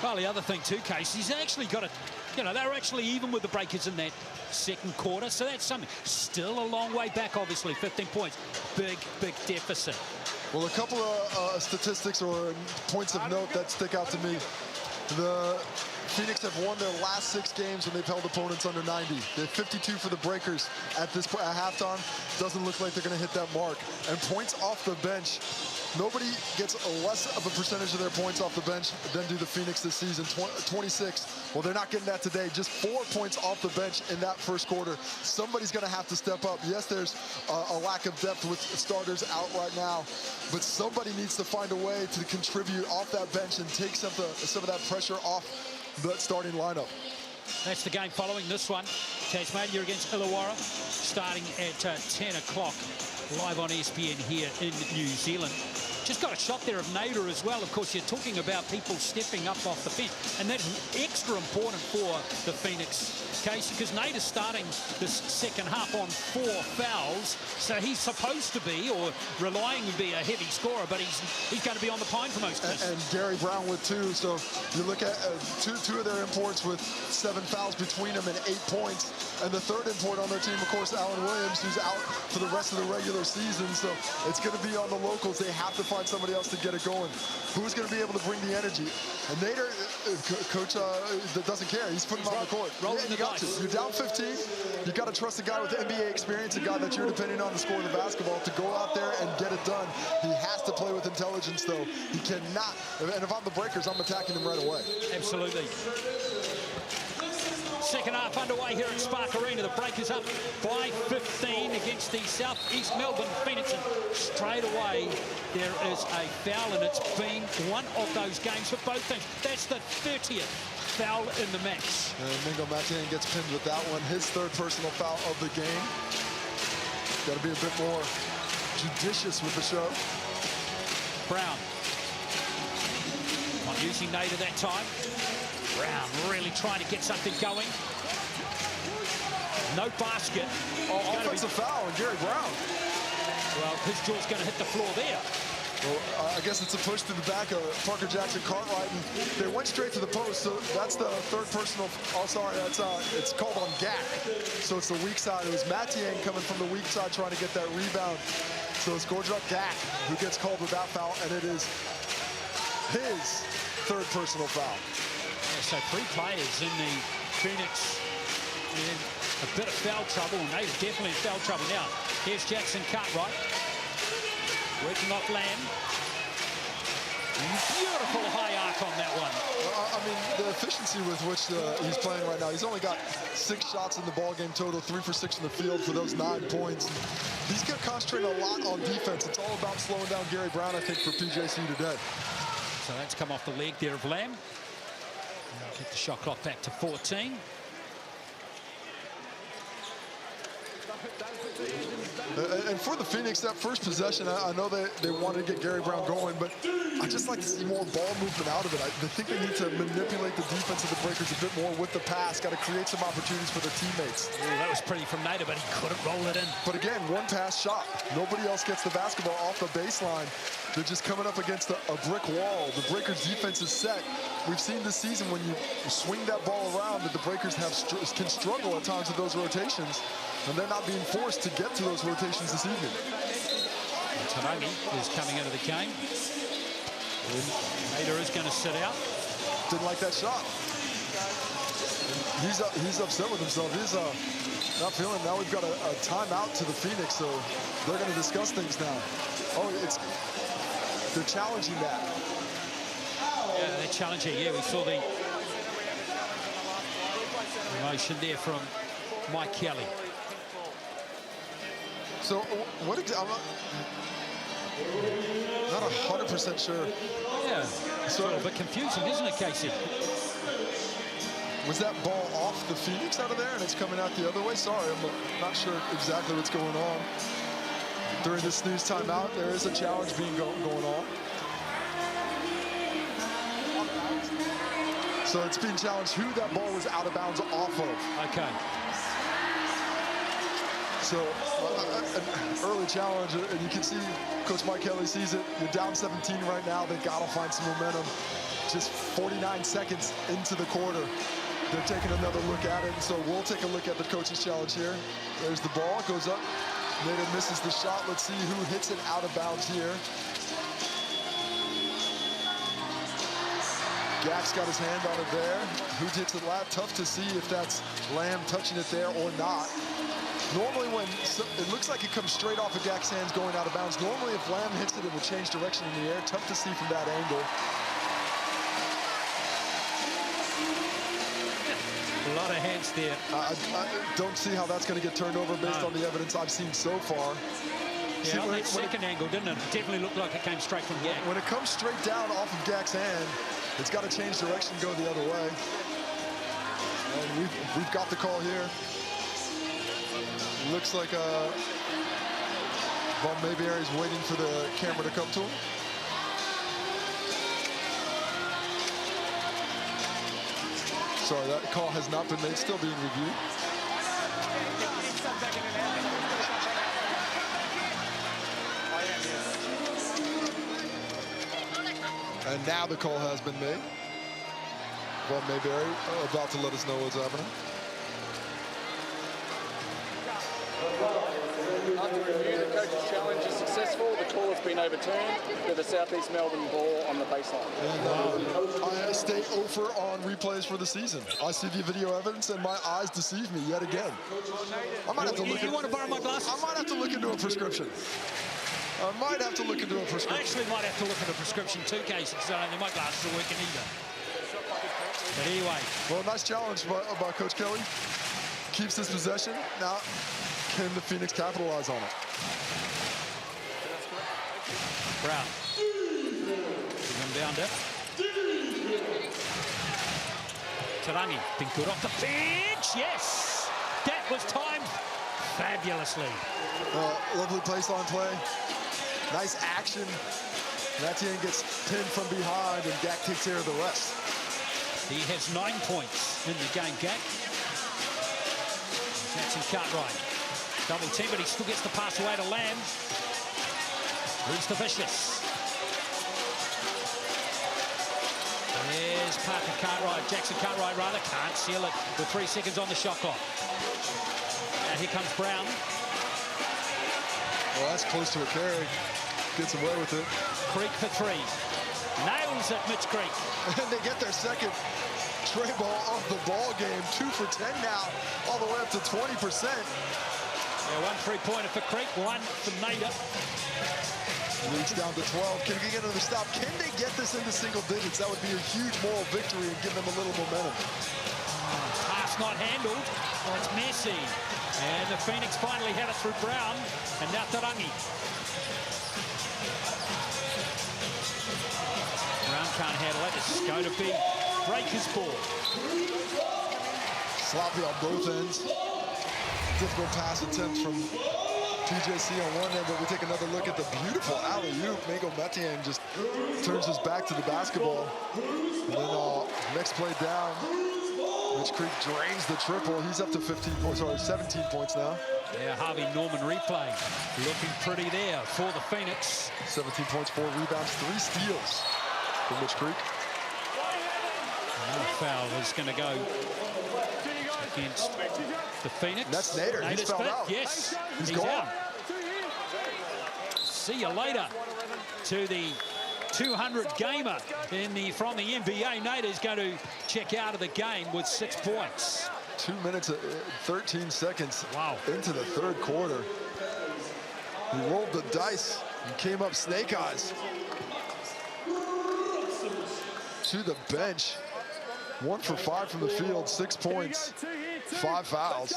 Well, the other thing too, Case, he's actually got a, they were actually even with the Breakers in that second quarter, so that's something. Still a long way back, obviously, 15 points. Big deficit. Well, a couple of statistics or points of note that stick out to me. The Phoenix have won their last 6 games when they've held opponents under 90. They're 52 for the Breakers at halftime. Doesn't look like they're going to hit that mark. And points off the bench. Nobody gets less of a percentage of their points off the bench than do the Phoenix this season, 26. Well, they're not getting that today. Just 4 points off the bench in that first quarter. Somebody's going to have to step up. Yes, there's a lack of depth with starters out right now, but somebody needs to find a way to contribute off that bench and take some of that pressure off the starting lineup. That's the game following this one. Tasmania against Illawarra, starting at 10 o'clock, live on ESPN here in New Zealand. Just got a shot there of Nader as well. Of course, you're talking about people stepping up off the bench, and that's extra important for the Phoenix case, because Nader's starting this second half on 4 fouls, so he's supposed to be, or relying to be, a heavy scorer, but he's going to be on the pine for most of this. And Gary Brown with 2, so you look at two of their imports with 7 fouls between them and 8 points, and the third import on their team, of course, Alan Williams, who's out for the rest of the regular season, so it's going to be on the locals. They have to find somebody else to get it going. Who's going to be able to bring the energy? And Nader, coach, doesn't care. He's putting him on the court. You got to. You're down 15. You got to trust a guy with NBA experience, a guy that you're depending on to score the basketball, to go out there and get it done. He has to play with intelligence, though. He cannot. And if I'm the Breakers, I'm attacking him right away. Absolutely. Second half underway here at Spark Arena. The Breakers up by 15 against the Southeast Melbourne Phoenix. And straight away, there is a foul, and it's been one of those games for both teams. That's the 30th foul in the match. And Mingo Matien gets pinned with that one. His 3rd personal foul of the game. Got to be a bit more judicious with the show. Brown. Not using Nader that time. Brown really trying to get something going. No basket. Offensive foul on Gary Brown. Well, his jaw's going to hit the floor there. Well, I guess it's a push to the back of Parker Jackson Cartwright, and they went straight to the post, so that's the 3rd personal. Oh, sorry, it's called on GAC, so it's the weak side. It was Matien coming from the weak side trying to get that rebound. So it's Gordrup GAC who gets called with that foul, and it is his 3rd personal foul. So 3 players in the Phoenix in a bit of foul trouble, and they're definitely in foul trouble now. Here's Jackson Cartwright, working off Lamb. Beautiful high arc on that one. I mean, the efficiency with which he's playing right now. He's only got 6 shots in the ball game total, 3 for 6 in the field for those 9 points. He's going to concentrate a lot on defense. It's all about slowing down Gary Brown, I think, for PJC today. So that's come off the leg there of Lamb. Get the shot clock back to 14. And for the Phoenix, that first possession, I know they wanted to get Gary Brown going, but I just like to see more ball movement out of it. I think they need to manipulate the defense of the Breakers a bit more with the pass. Got to create some opportunities for their teammates. Ooh, that was pretty from Nader, but he couldn't roll it in. But again, one pass shot. Nobody else gets the basketball off the baseline. They're just coming up against a brick wall. The Breakers' defense is set. We've seen this season when you swing that ball around that the Breakers can struggle at times with those rotations, and they're not being forced to get to those rotations this evening. Tarangi is coming into the game. Nader is going to sit out. Didn't like that shot. He's upset with himself. He's not feeling. Now we've got a timeout to the Phoenix, so they're going to discuss things now. Oh, they're challenging that. Yeah, they're challenging. Yeah, we saw the motion there from Mike Kelly. So what I'm not 100% sure. Yeah, it's a little bit confusing, isn't it, Casey? Was that ball off the Phoenix out of there and it's coming out the other way? Sorry, I'm not sure exactly what's going on. During this snooze timeout, there is a challenge being going on. So it's being challenged who that ball was out of bounds off of. Okay. So an early challenge, and you can see Coach Mike Kelly sees it. You're down 17 right now. They got to find some momentum. Just 49 seconds into the quarter. They're taking another look at it. And so we'll take a look at the coach's challenge here. There's the ball, goes up. Nader misses the shot. Let's see who hits it out of bounds here. Gak's got his hand on it there. Who hits it last? Tough to see if that's Lamb touching it there or not. Normally when it looks like it comes straight off of Gak's hands going out of bounds. Normally if Lamb hits it, it will change direction in the air. Tough to see from that angle. A lot of hands there. I don't see how that's going to get turned over based on the evidence I've seen so far. Yeah, on that second angle, didn't it? It definitely looked like it came straight from Gak. When it comes straight down off of Gak's hand, it's got to change direction, go the other way. And we've got the call here. Looks like Von Mayberry's waiting for the camera to come to him. Sorry, that call has not been made, still being reviewed. And now the call has been made. Von Mayberry about to let us know what's happening. After review, the coach's challenge is successful. The call has been overturned with the Southeast Melbourne ball on the baseline. And I stay over on replays for the season. I see the video evidence and my eyes deceive me yet again. I might have to look. You want to borrow my glasses? I might have to look into a prescription. I might have to look into a prescription. I actually might have to look at a prescription too, Casey, because I don't think my glasses are working either. But anyway. Well, nice challenge by Coach Kelly. Keeps this possession. Now, can the Phoenix capitalize on it? Brown. Bring down to Tarangi. Been good off the bench. Yes. That was timed fabulously. Lovely baseline play. Nice action. Matien gets pinned from behind, and Gak takes care of the rest. He has 9 points in the game, Gak. Jackson Cartwright. Double team, but he still gets the pass away to Lamb. Here's the Vicious. There's Parker Cartwright, Jackson Cartwright rather, can't seal it with 3 seconds on the shot clock. Now here comes Brown. Well, that's close to a carry. Gets away with it. Creek for 3. Nails it, Mitch Creek. And they get their second tray ball of the ball game. 2 for 10 now, all the way up to 20%. Yeah, 1 3-pointer for Creek, 1 from Nader. Leads down to 12. Can they get another stop? Can they get this into single digits? That would be a huge moral victory and give them a little momentum. Pass not handled. Oh, it's messy. And the Phoenix finally have it through Brown. And now Tarangi. Brown can't handle it. It's going to be Breakers' ball. Sloppy on both ends. difficult pass attempt from PJC on one end, but we take another look at the beautiful alley-oop. Mango Metian just turns his back to the basketball. And then next play down, Mitch Creek drains the triple. He's up to 15 points, or 17 points now. Yeah, Harvey Norman replay. Looking pretty there for the Phoenix. 17 points, 4 rebounds, 3 steals for Mitch Creek. Another foul is going to go against the Phoenix. That's Nader. He's fouled out. Yes, he's gone. out. See you later to the 200 gamer from the NBA. Nader's going to check out of the game with 6 points. 2 minutes, 13 seconds into the third quarter. He rolled the dice and came up snake eyes to the bench. 1 for 5 from the field, 6 points, 5 fouls.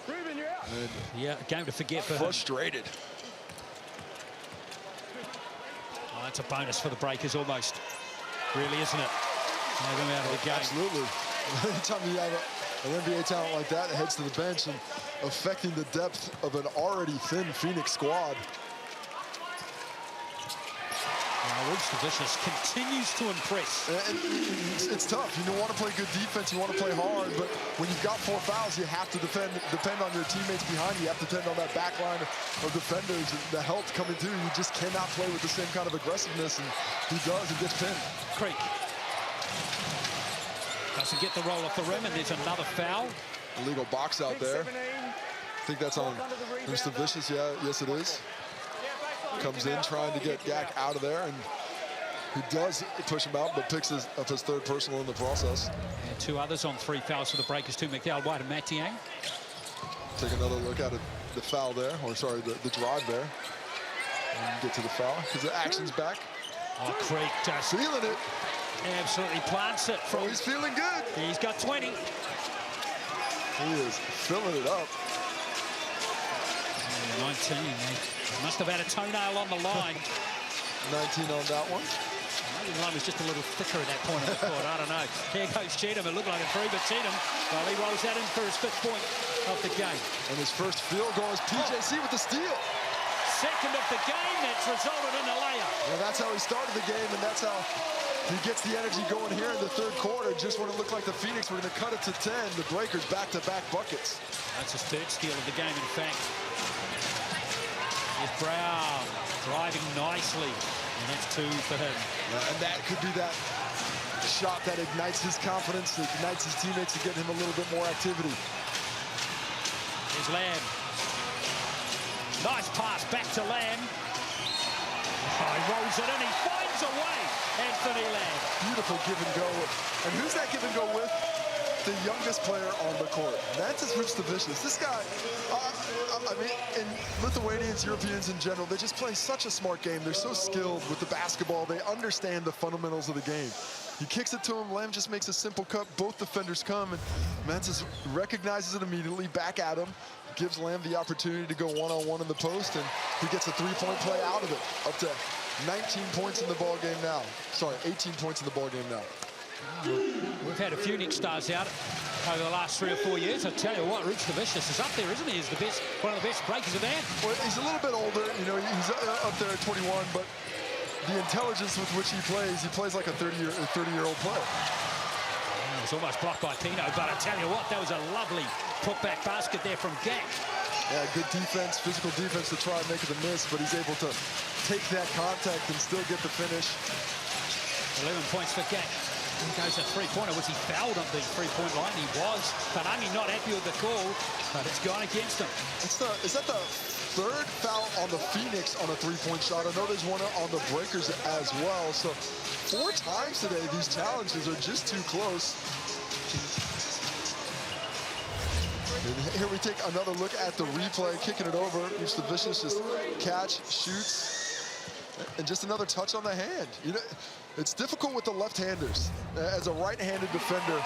And yeah, a game to forget for frustrated. Oh, that's a bonus for the Breakers almost. Really, isn't it? Have them out of the game. Absolutely. Anytime you have an NBA talent like that heads to the bench and affecting the depth of an already thin Phoenix squad. Rooster Vicious continues to impress. And it's tough. You want to play good defense, you want to play hard, but when you've got 4 fouls, you have to depend on your teammates behind you. You have to depend on that back line of defenders, the health coming through. You just cannot play with the same kind of aggressiveness, and he does, and gets pinned. Creek doesn't get the roll off the rim, and there's another foul. Illegal box out there. I think that's on Mr. Vicious. Yeah, yes it is. Comes in trying to get Gak out of there, and he does push him out, but picks up his 3rd personal in the process. And 2 others on 3 fouls for the Breakers, too. McDowell, White, and Matiang. Take another look at the foul there, or sorry, the drive there. And get to the foul, because the action's back. Oh, Creek just feeling it. Absolutely plants it. Oh, he's feeling good. He's got 20. He is filling it up. 19. He must have had a toenail on the line. 19 on that one. Maybe the line was just a little thicker at that point of the court. I don't know. Here goes Cheatham. It looked like a 3, but Cheatham, well, he rolls that in for his 5th point of the game. And his first field goal is PJC with the steal. Second of the game, that's resulted in a layup. Well, that's how he started the game, and that's how he gets the energy going here in the 3rd quarter. Just when it looked like the Phoenix were going to cut it to 10, the Breakers back-to-back buckets. That's his 3rd steal of the game, in fact. Here's Brown driving nicely, and that's 2 for him. And that could be that shot that ignites his confidence, ignites his teammates to get him a little bit more activity. Here's Lamb. Nice pass back to Lamb. Oh, he rolls it in, he finds a way. Anthony Lamb. Beautiful give and go. And who's that give and go with? The youngest player on the court. That's his Rich the Vicious. This guy, I mean, and Lithuanians, Europeans in general, they just play such a smart game. They're so skilled with the basketball. They understand the fundamentals of the game. He kicks it to him. Lamb just makes a simple cut. Both defenders come, and Mantis recognizes it immediately, back at him, gives Lamb the opportunity to go one-on-one in the post, and he gets a 3-point play out of it. Up to 19 points in the ball game now. Sorry, 18 points in the ball game now. We've had a few Nick stars out over the last 3 or 4 years. I tell you what, Rich the Vicious is up there, isn't he? He's the best, one of the best breakers of man. Well, he's a little bit older, you know, he's up there at 21, but the intelligence with which he plays like a 30-year-old player. It was almost blocked by Pino, but I tell you what, that was a lovely putback basket there from Gak. Yeah, good defense, physical defense to try and make it a miss, but he's able to take that contact and still get the finish. 11 points for Gak. Here goes a 3-pointer. Was he fouled on the 3-point line? He was. Panami not happy with the call, but it's gone against him. Is that the 3rd foul on the Phoenix on a 3-point shot? I know there's one on the Breakers as well. So 4 times today, these challenges are just too close. And here we take another look at the replay, kicking it over. Mr. Vicious just catch, shoots, and just another touch on the hand. You know, it's difficult with the left-handers. As a right-handed defender,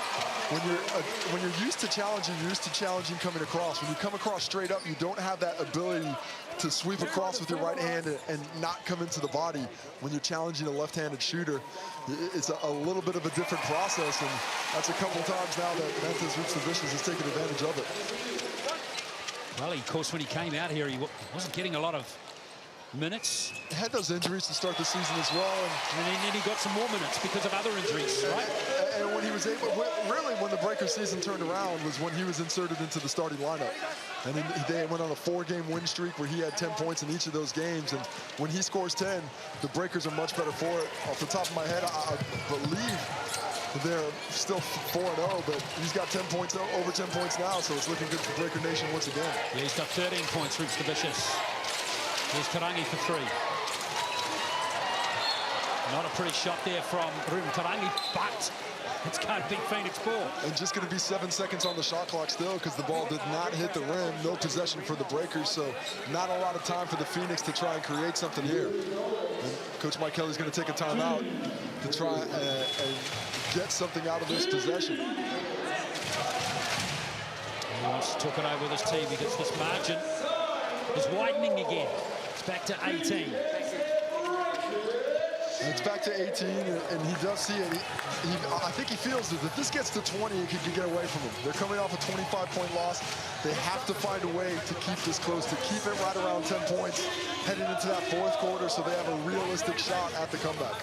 when you're used to challenging, you're used to challenging coming across. When you come across straight up, you don't have that ability to sweep across with your right hand and not come into the body. When you're challenging a left-handed shooter, it's a little bit of a different process, and that's a couple times now that Memphis Rich the Vicious has taken advantage of it. Well, of course, when he came out here, he wasn't getting a lot of minutes. He had those injuries to start the season as well. And then he got some more minutes because of other injuries, right? And when he was able, really when the Breakers season turned around was when he was inserted into the starting lineup. And then they went on a 4-game win streak where he had 10 points in each of those games. And when he scores 10, the Breakers are much better for it. Off the top of my head, I believe they're still 4-0, but he's got 10 points, over 10 points now, so it's looking good for Breaker Nation once again. Yeah, he's got 13 points, Roots the Vicious. Here's Tarangi for 3. Not a pretty shot there from Ruben Tarangi, but it's going to be Phoenix ball. And just going to be 7 seconds on the shot clock still because the ball did not hit the rim. No possession for the Breakers, so not a lot of time for the Phoenix to try and create something here. And Coach Mike Kelly's going to take a timeout to try and get something out of this possession. He wants to talk it over with his team because this margin is widening again. It's back to 18. And it's back to 18, and he does see it. I think he feels that if this gets to 20, it could get away from him. They're coming off a 25-point loss. They have to find a way to keep this close, to keep it right around 10 points heading into that fourth quarter so they have a realistic shot at the comeback.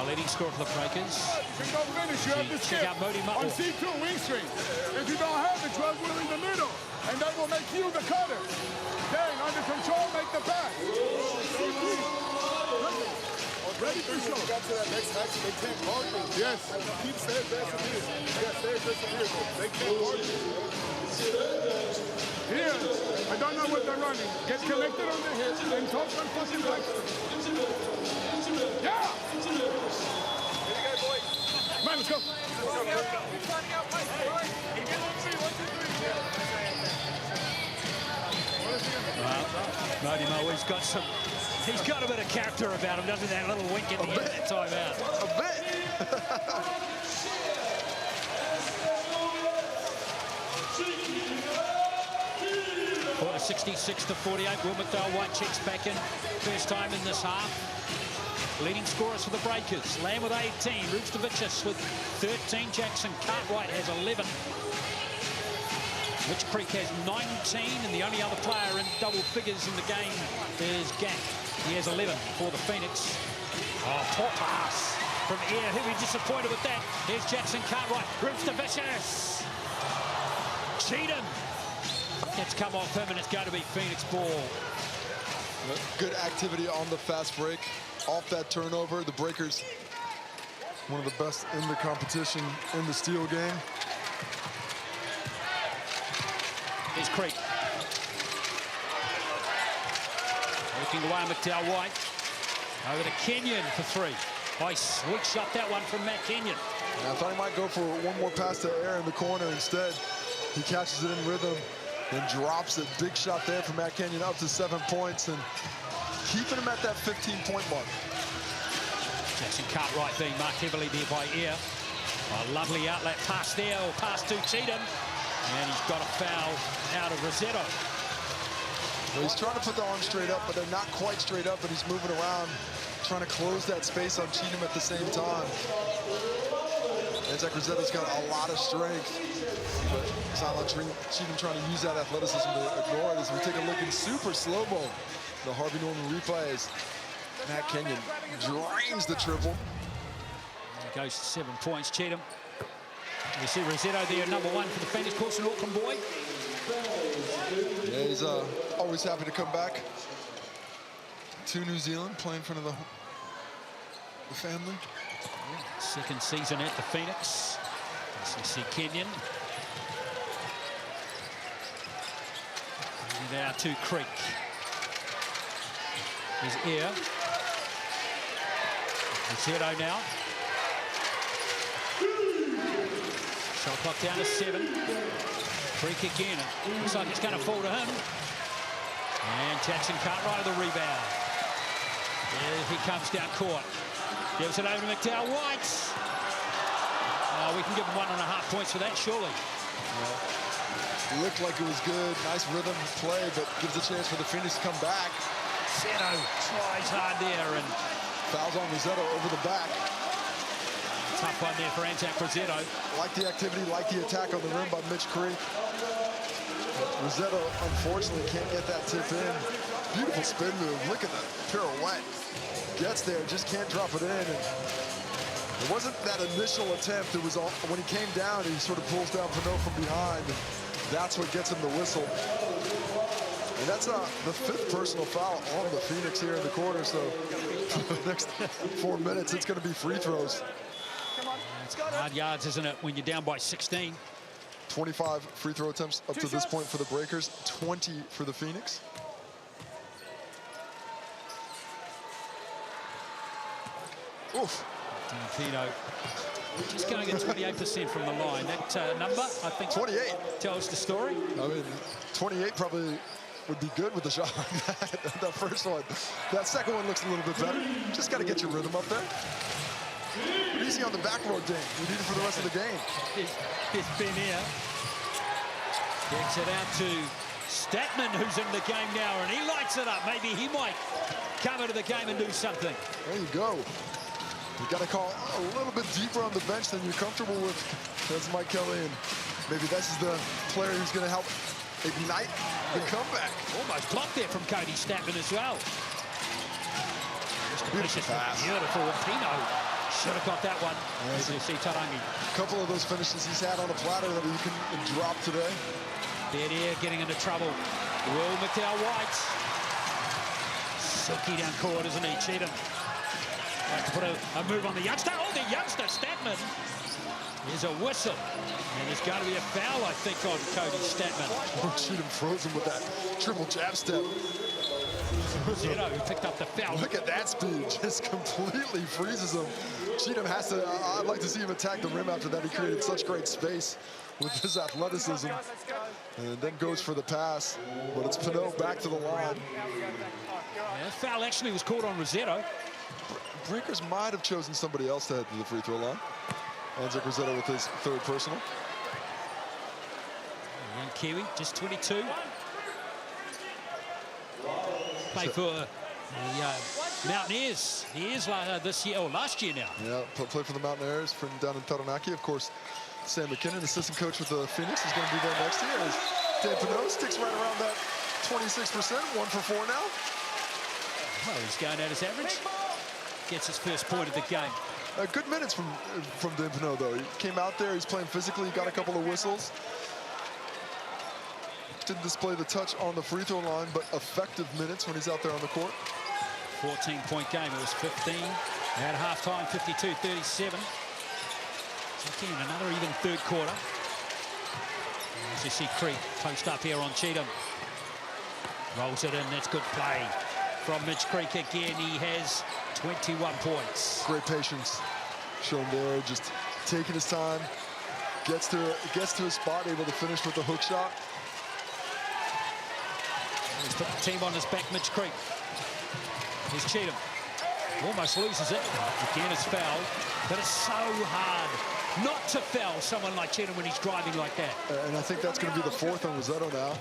Our leading scorer for the Breakers. If you don't finish, you have to skip on C2 wing string. If you don't have the 12 wheel in the middle, and that will make you the cutter. Then, under control, make the pass. Ready for show. Got to that next action, they can't guard you. Yes. Keep stay aggressive here. Yes, stay aggressive here. They can't guard you. Here, I don't know what they're running. Get connected on the hip and talk on fucking back. Yeah! Here you go, boys. Come on, let's go. Modi Mo, he's got a bit of character about him, doesn't he? That little wink at the end of that timeout. A bit. 66-48. Will McDowell-White checks back in. First time in this half. Leading scorers for the Breakers. Lamb with 18. Roots the Vicious with 13. Jackson Cartwright has 11. Mitch Creek has 19, and the only other player in double figures in the game is Gack. He has 11 for the Phoenix. Oh, poor pass from Air. He'll be disappointed with that. Here's Jackson Cartwright. Roots the Vicious. Cheatham. It's come off him, and it's going to be Phoenix ball. Good activity on the fast break. Off that turnover, the Breakers, one of the best in the competition in the steal game. Here's Creek. Working away on McDowell-White. Over to Kenyon for 3. Nice sweet shot, that one from Matt Kenyon. And I thought he might go for one more pass to Air in the corner. Instead, he catches it in rhythm and drops it. Big shot there from Matt Kenyon, up to 7 points and keeping him at that 15-point mark. Jackson Cartwright being marked heavily there by Air. A lovely outlet pass there, or pass to Cheatham. And he's got a foul out of Rossetto. Well, he's trying to put the arm straight up, but they're not quite straight up, and he's moving around, trying to close that space on Cheatham at the same time. And Zach Rossetto's got a lot of strength, but it's not like Cheatham trying to use that athleticism to ignore it. As we take a look in super slow-mo, the Harvey Norman replays. Matt Kenyon drains the triple. He goes to 7 points, Cheatham. You see Rossetto there, number 1 for the Phoenix. Of course, an Auckland boy. Yeah, he's always happy to come back to New Zealand, play in front of the family. Yeah, second season at the Phoenix. As you see Kenyon. And now to Creek. Here's Air. Rossetto now. Shot clock down to 7. Creek again. Looks like it's going to fall to him. And Jackson Cartwright of the rebound. There he comes down court. Gives it over to McDowell-White. We can give him 1.5 points for that, surely. Yeah. Looked like it was good. Nice rhythm play, but gives a chance for the Phoenix to come back. Rossetto tries hard there and fouls on Rossetto over the back. Tough one there for Anzac Rossetto. Like the activity, like the attack on the rim by Mitch Creek. Rossetto, unfortunately, can't get that tip in. Beautiful spin move. Look at the pirouette. Gets there, just can't drop it in. And it wasn't that initial attempt. It was all, when he came down, he sort of pulls down Pinot from behind. And that's what gets him the whistle. And that's the 5th personal foul on the Phoenix here in the quarter. So for the next 4 minutes, it's going to be free throws. It's hard yards, isn't it, when you're down by 16? 25 free throw attempts up to this point for the Breakers, 20 for the Phoenix. Oof. Tino just going at 28% from the line. That number, I think, 28 tells the story. I mean, 28 probably would be good with a shot like that. That first one. That second one looks a little bit better. Just got to get your rhythm up there. Easy on the back road, Dane. You need it for the rest of the game. It's been here. Gets it out to Statman, who's in the game now, and he lights it up. Maybe he might come into the game and do something. There you go. You got to call a little bit deeper on the bench than you're comfortable with. That's Mike Kelly, and maybe this is the player who's going to help ignite the comeback. Almost blocked there from Cody Statman as well. Beautiful pass. Beautiful. Pino should have got that one. As you see Tarangi. A couple of those finishes he's had on a platter that he can drop today. Bear getting into trouble. Will McDowell-White. Silky down court, isn't he? Cheatham. Like to put a move on the youngster. Oh, the youngster, Statman. There's a whistle. And there's going to be a foul, I think, on Cody Statman. Cheatham frozen with that triple jab step. Rossetto who picked up the foul. Look at that speed. Just completely freezes him. Cheatham has to, I'd like to see him attack the rim after that. He created such great space with his athleticism. And then goes for the pass. But it's Pinot back to the line. Yeah, foul actually was called on Rossetto. Breakers might have chosen somebody else to head to the free throw line. Anzac Rossetto with his 3rd personal. Young Kiwi, just 22. Played for the Mountaineers. He is this year, or last year now. Yeah, played for the Mountaineers from down in Taranaki. Of course, Sam McKinnon, assistant coach with the Phoenix, is going to be there next year. As Dan Pinot sticks right around that 26%, 1 for 4 now. Well, he's going at his average. Gets his first point of the game. Good minutes from Dan Pinot, though. He came out there, he's playing physically, he got a couple of whistles. Didn't display the touch on the free throw line, but effective minutes when he's out there on the court. 14-point game. It was 15 at halftime, 52-37. Again, another even 3rd quarter. As you see Creek post up here on Cheatham. Rolls it in. That's good play from Mitch Creek again. He has 21 points. Great patience shown there, just taking his time. Gets to his spot, able to finish with the hook shot. He's put the team on his back, Mitch Creek. Here's Cheatham. Almost loses it. Again, it's fouled. But it's so hard not to foul someone like Cheatham when he's driving like that. And I think that's going to be the 4th on Rossetto now.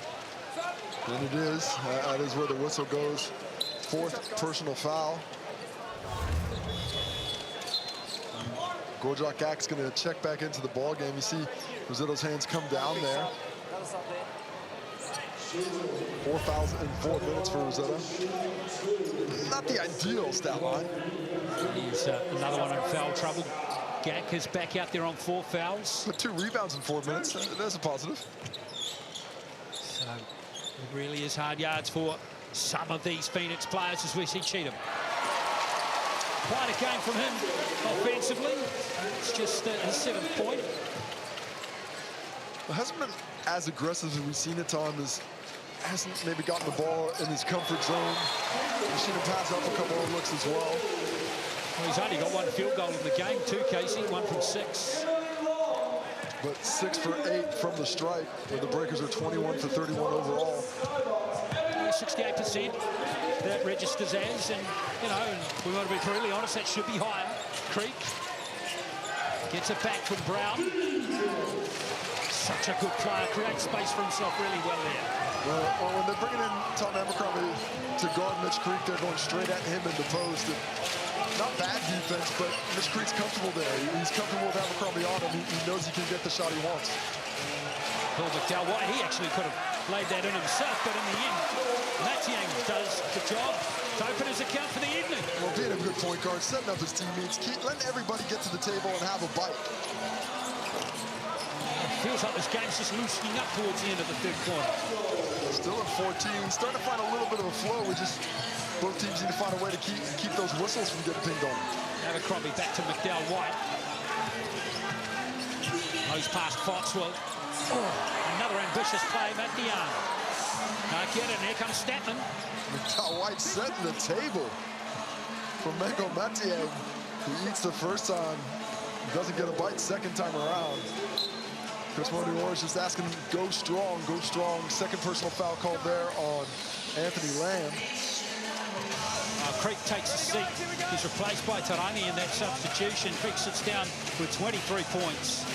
And it is. That is where the whistle goes. 4th personal foul. Gorjak Ak's going to check back into the ball game. You see Rosetto's hands come down there. 4 fouls in 4 minutes for Rossetto. Not the ideal stat line. He's another one in foul trouble. Gak is back out there on 4 fouls. But 2 rebounds in 4 minutes. That's a positive. So it really is hard yards for some of these Phoenix players as we see Cheatham. Quite a game from him offensively. It's just his 7th point. It hasn't been as aggressive as we've seen at times. Hasn't maybe gotten the ball in his comfort zone. We've seen him pass up a couple of looks as well. Well, he's only got 1 field goal in the game too, Casey. 1 from 6. But 6 for 8 from the stripe, where the Breakers are 21 for 31 overall. 68% that registers as, and you know, and we want to be really honest, that should be higher. Creek gets it back from Brown. Such a good player, creates space for himself really well there. Well, when they're bringing in Tom Abercrombie to guard Mitch Creek, they're going straight at him in the post. And not bad defense, but Mitch Creek's comfortable there. He's comfortable with Abercrombie on him. He knows he can get the shot he wants. Paul McDowell-White, he actually could have laid that in himself, but in the end, Matiang does the job to open his account for the evening. Well, being a good point guard, setting up his teammates, letting everybody get to the table and have a bite. It feels like this game's just loosening up towards the end of the third quarter. Still at 14, starting to find a little bit of a flow. Both teams need to find a way to keep those whistles from getting pinged on. Abercrombie back to McDowell-White. Goes past Foxwell. Oh, another ambitious play, Matiang. Can't get it, and here comes Statman. McDowell-White setting the table for Mengo Matiang. He eats the first time, doesn't get a bite second time around. Chris Money-Orr just asking him, go strong, go strong. Second personal foul called there on Anthony Lamb. Creek takes a seat. He's replaced by Tarangi in that substitution. Creek sits down with 23 points.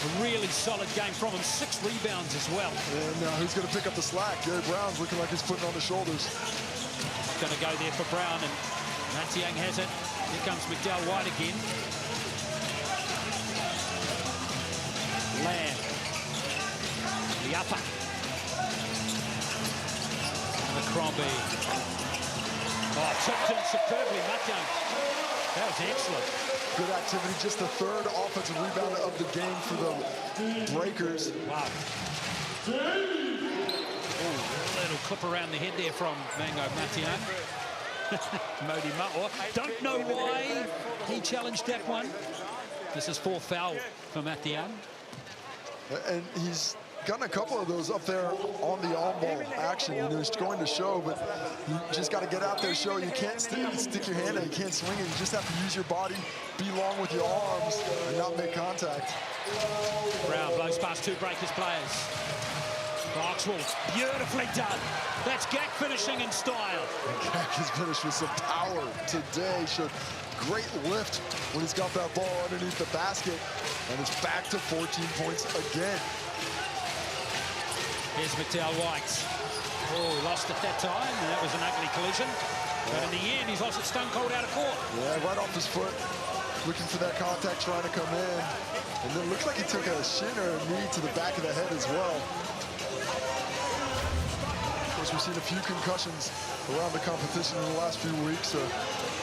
A really solid game from him. 6 rebounds as well. And who's going to pick up the slack? Gary Brown's looking like he's putting on the shoulders. Going to go there for Brown, and Matiang has it. Here comes McDowell-White again. Lamb. The upper. Abercrombie. Oh, tipped in superbly, Matiang. That was excellent. Good activity, just the third offensive rebound of the game for the Breakers. Wow. Ooh, a little clip around the head there from Mango Matiang. Modi Ma'o. Don't know why he challenged that one. This is 4th foul for Matiang. And he's gotten a couple of those up there on the on-ball action. You know, he's going to show, but you just got to get out there, show. You can't stick your hand in, you can't swing it. You just have to use your body, be long with your arms, and not make contact. Brown blows past 2 Breakers players. Foxwell, beautifully done. That's Gak finishing in style. Gak has finished with some power today. Showed great lift when he's got that ball underneath the basket, and it's back to 14 points again. Here's McDowell-White. Oh, he lost it that time, and that was an ugly collision. But in the end, he's lost it stone cold out of court. Yeah, right off his foot, looking for that contact, trying to come in. And then it looks like he took a shin or a knee to the back of the head as well. Of course, we've seen a few concussions around the competition in the last few weeks, so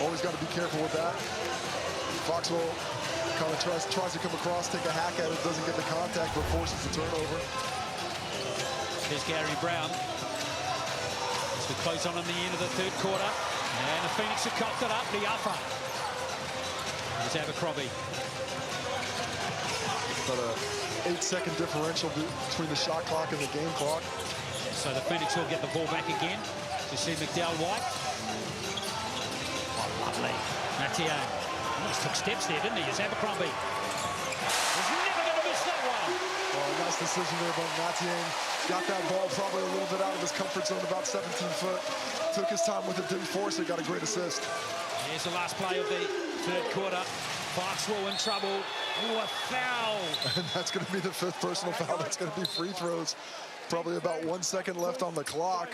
always got to be careful with that. Foxwell kind of tries to come across, take a hack at it, doesn't get the contact, but forces the turnover. Here's Gary Brown. As we close on the end of the third quarter. And the Phoenix have cocked it up, the upper. Here's Abercrombie. But a 8-second differential between the shot clock and the game clock. So the Phoenix will get the ball back again. You see McDowell-White. Oh, lovely. Matiang almost took steps there, didn't he? Here's Abercrombie. He's never going to miss that one. Oh, nice decision there by Matiang. Got that ball probably a little bit out of his comfort zone, about 17 foot. Took his time with it, didn't force it, got a great assist. Here's the last play of the third quarter. Foxwell in trouble. Oh, a foul. And that's going to be the 5th personal foul. That's going to be free throws. Probably about 1 second left on the clock.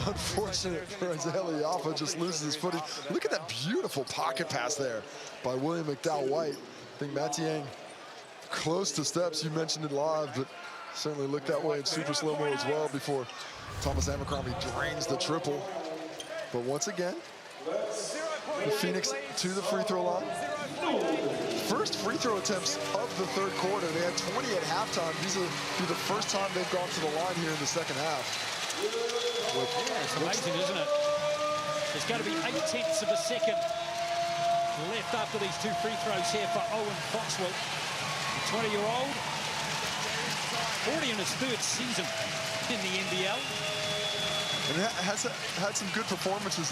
Unfortunate for Isaiah Liafa, just loses his footing. Look at that beautiful pocket pass there by William McDowell-White. I think Matiang close to steps. You mentioned it live, but certainly looked that way in super slow-mo as well before Thomas Abercrombie drains the triple. But once again, the Phoenix to the free throw line. First free throw attempts of the third quarter. They had 20 at halftime. These will be the first time they've gone to the line here in the second half. Yeah, it's amazing, isn't it? There's going to be 0.8 of a second left after these 2 free throws here for Owen Foxwell. The 20-year-old, already in his 3rd season in the NBL. And has had some good performances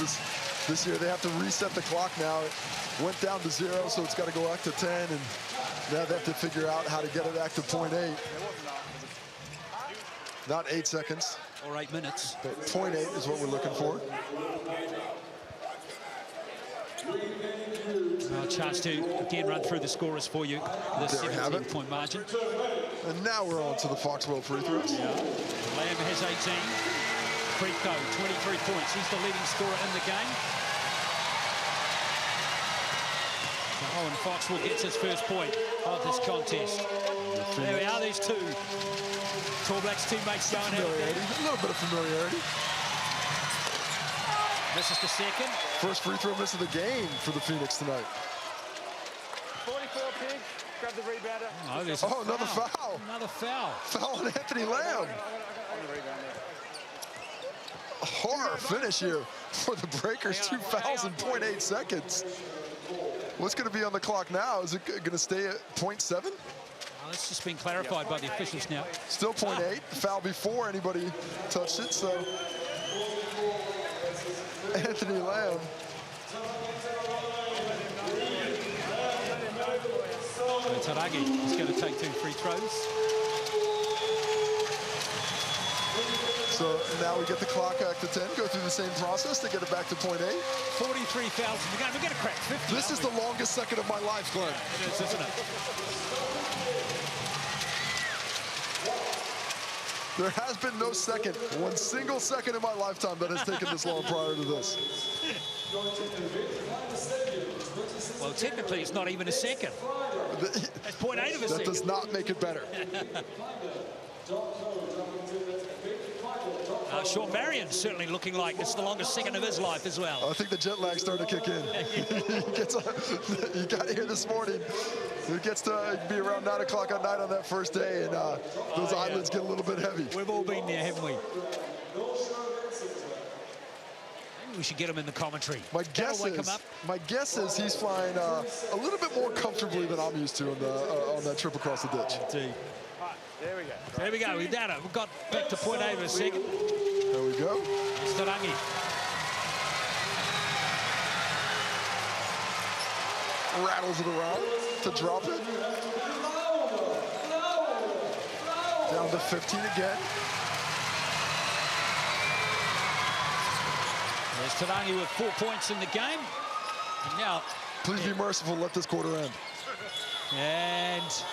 this year. They have to reset the clock now. It went down to 0, so it's got to go back to 10, and now they have to figure out how to get it back to 0.8. Not 8 seconds. Or 8 minutes. But 0.8 is what we're looking for. A chance to again run through the scorers for you. The 17-point margin. And now we're on to the Foxwell free throws. Yeah. Lamb has 18. Creco, 23 points. He's the leading scorer in the game. Owen Foxwell gets his first point of this contest. There we are, there's two. Tall Blacks teammates going out there. A little bit of familiarity. This is the second. First free throw miss of the game for the Phoenix tonight. 44 Pink, grab the rebounder. Oh, another foul. Another foul. Foul on Anthony Lamb. A horror finish here for the Breakers. 2 fouls in 0.8 seconds. What's going to be on the clock now? Is it going to stay at 0.7? Well, it's just been clarified by the officials now. Still 0.8. Foul before anybody touched it, so Anthony Lamb. Taragi is going to take 2 free throws. So now we get the clock back to 10, go through the same process to get it back to 0.8. 43 fouls in the game. We're going to crack 50. This is the longest second of my life, Glenn. It is, isn't it? There has been no second, one single second in my lifetime that has taken this long prior to this. Well, technically, it's not even a second. That's 0.8 of a second. That does not make it better. Sean Marion's certainly looking like it's the longest second of his life as well. I think the jet lag started to kick in. He got here this morning. It gets to be around 9 o'clock at night on that first day, and those eyelids get a little bit heavy. We've all been there, haven't we? Maybe we should get him in the commentary. My guess is he's flying a little bit more comfortably than I'm used to on that trip across the ditch. Indeed. There we go. There we go. We've done it. We've got back to 0.8 of a second. There we go. Starangi. Rattles it around to drop it. Down to 15 again. There's Tarangi with 4 points in the game. And now... Please be merciful. Let this quarter end. And...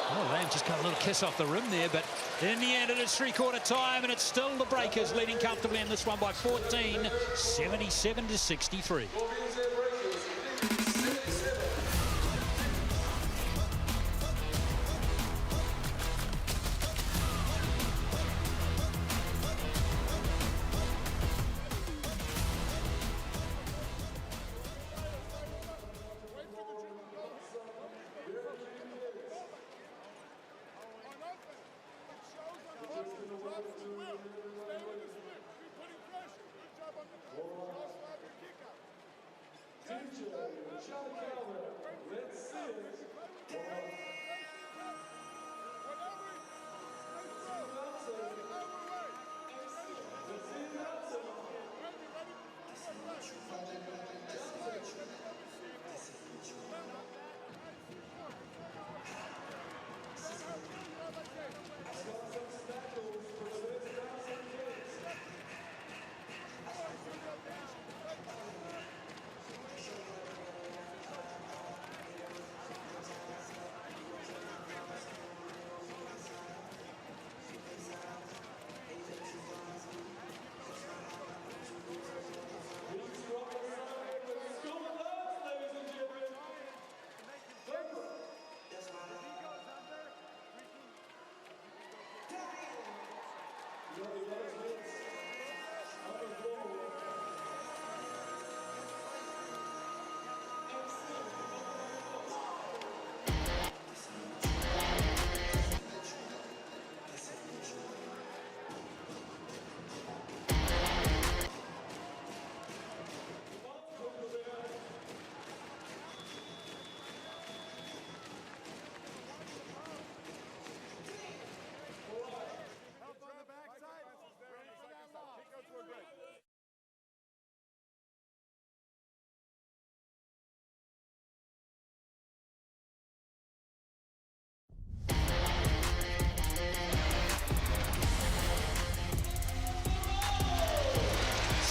Oh, Lamb just got a little kiss off the rim there, but in the end, it is three-quarter time, and it's still the Breakers leading comfortably in this one by 14, 77-63.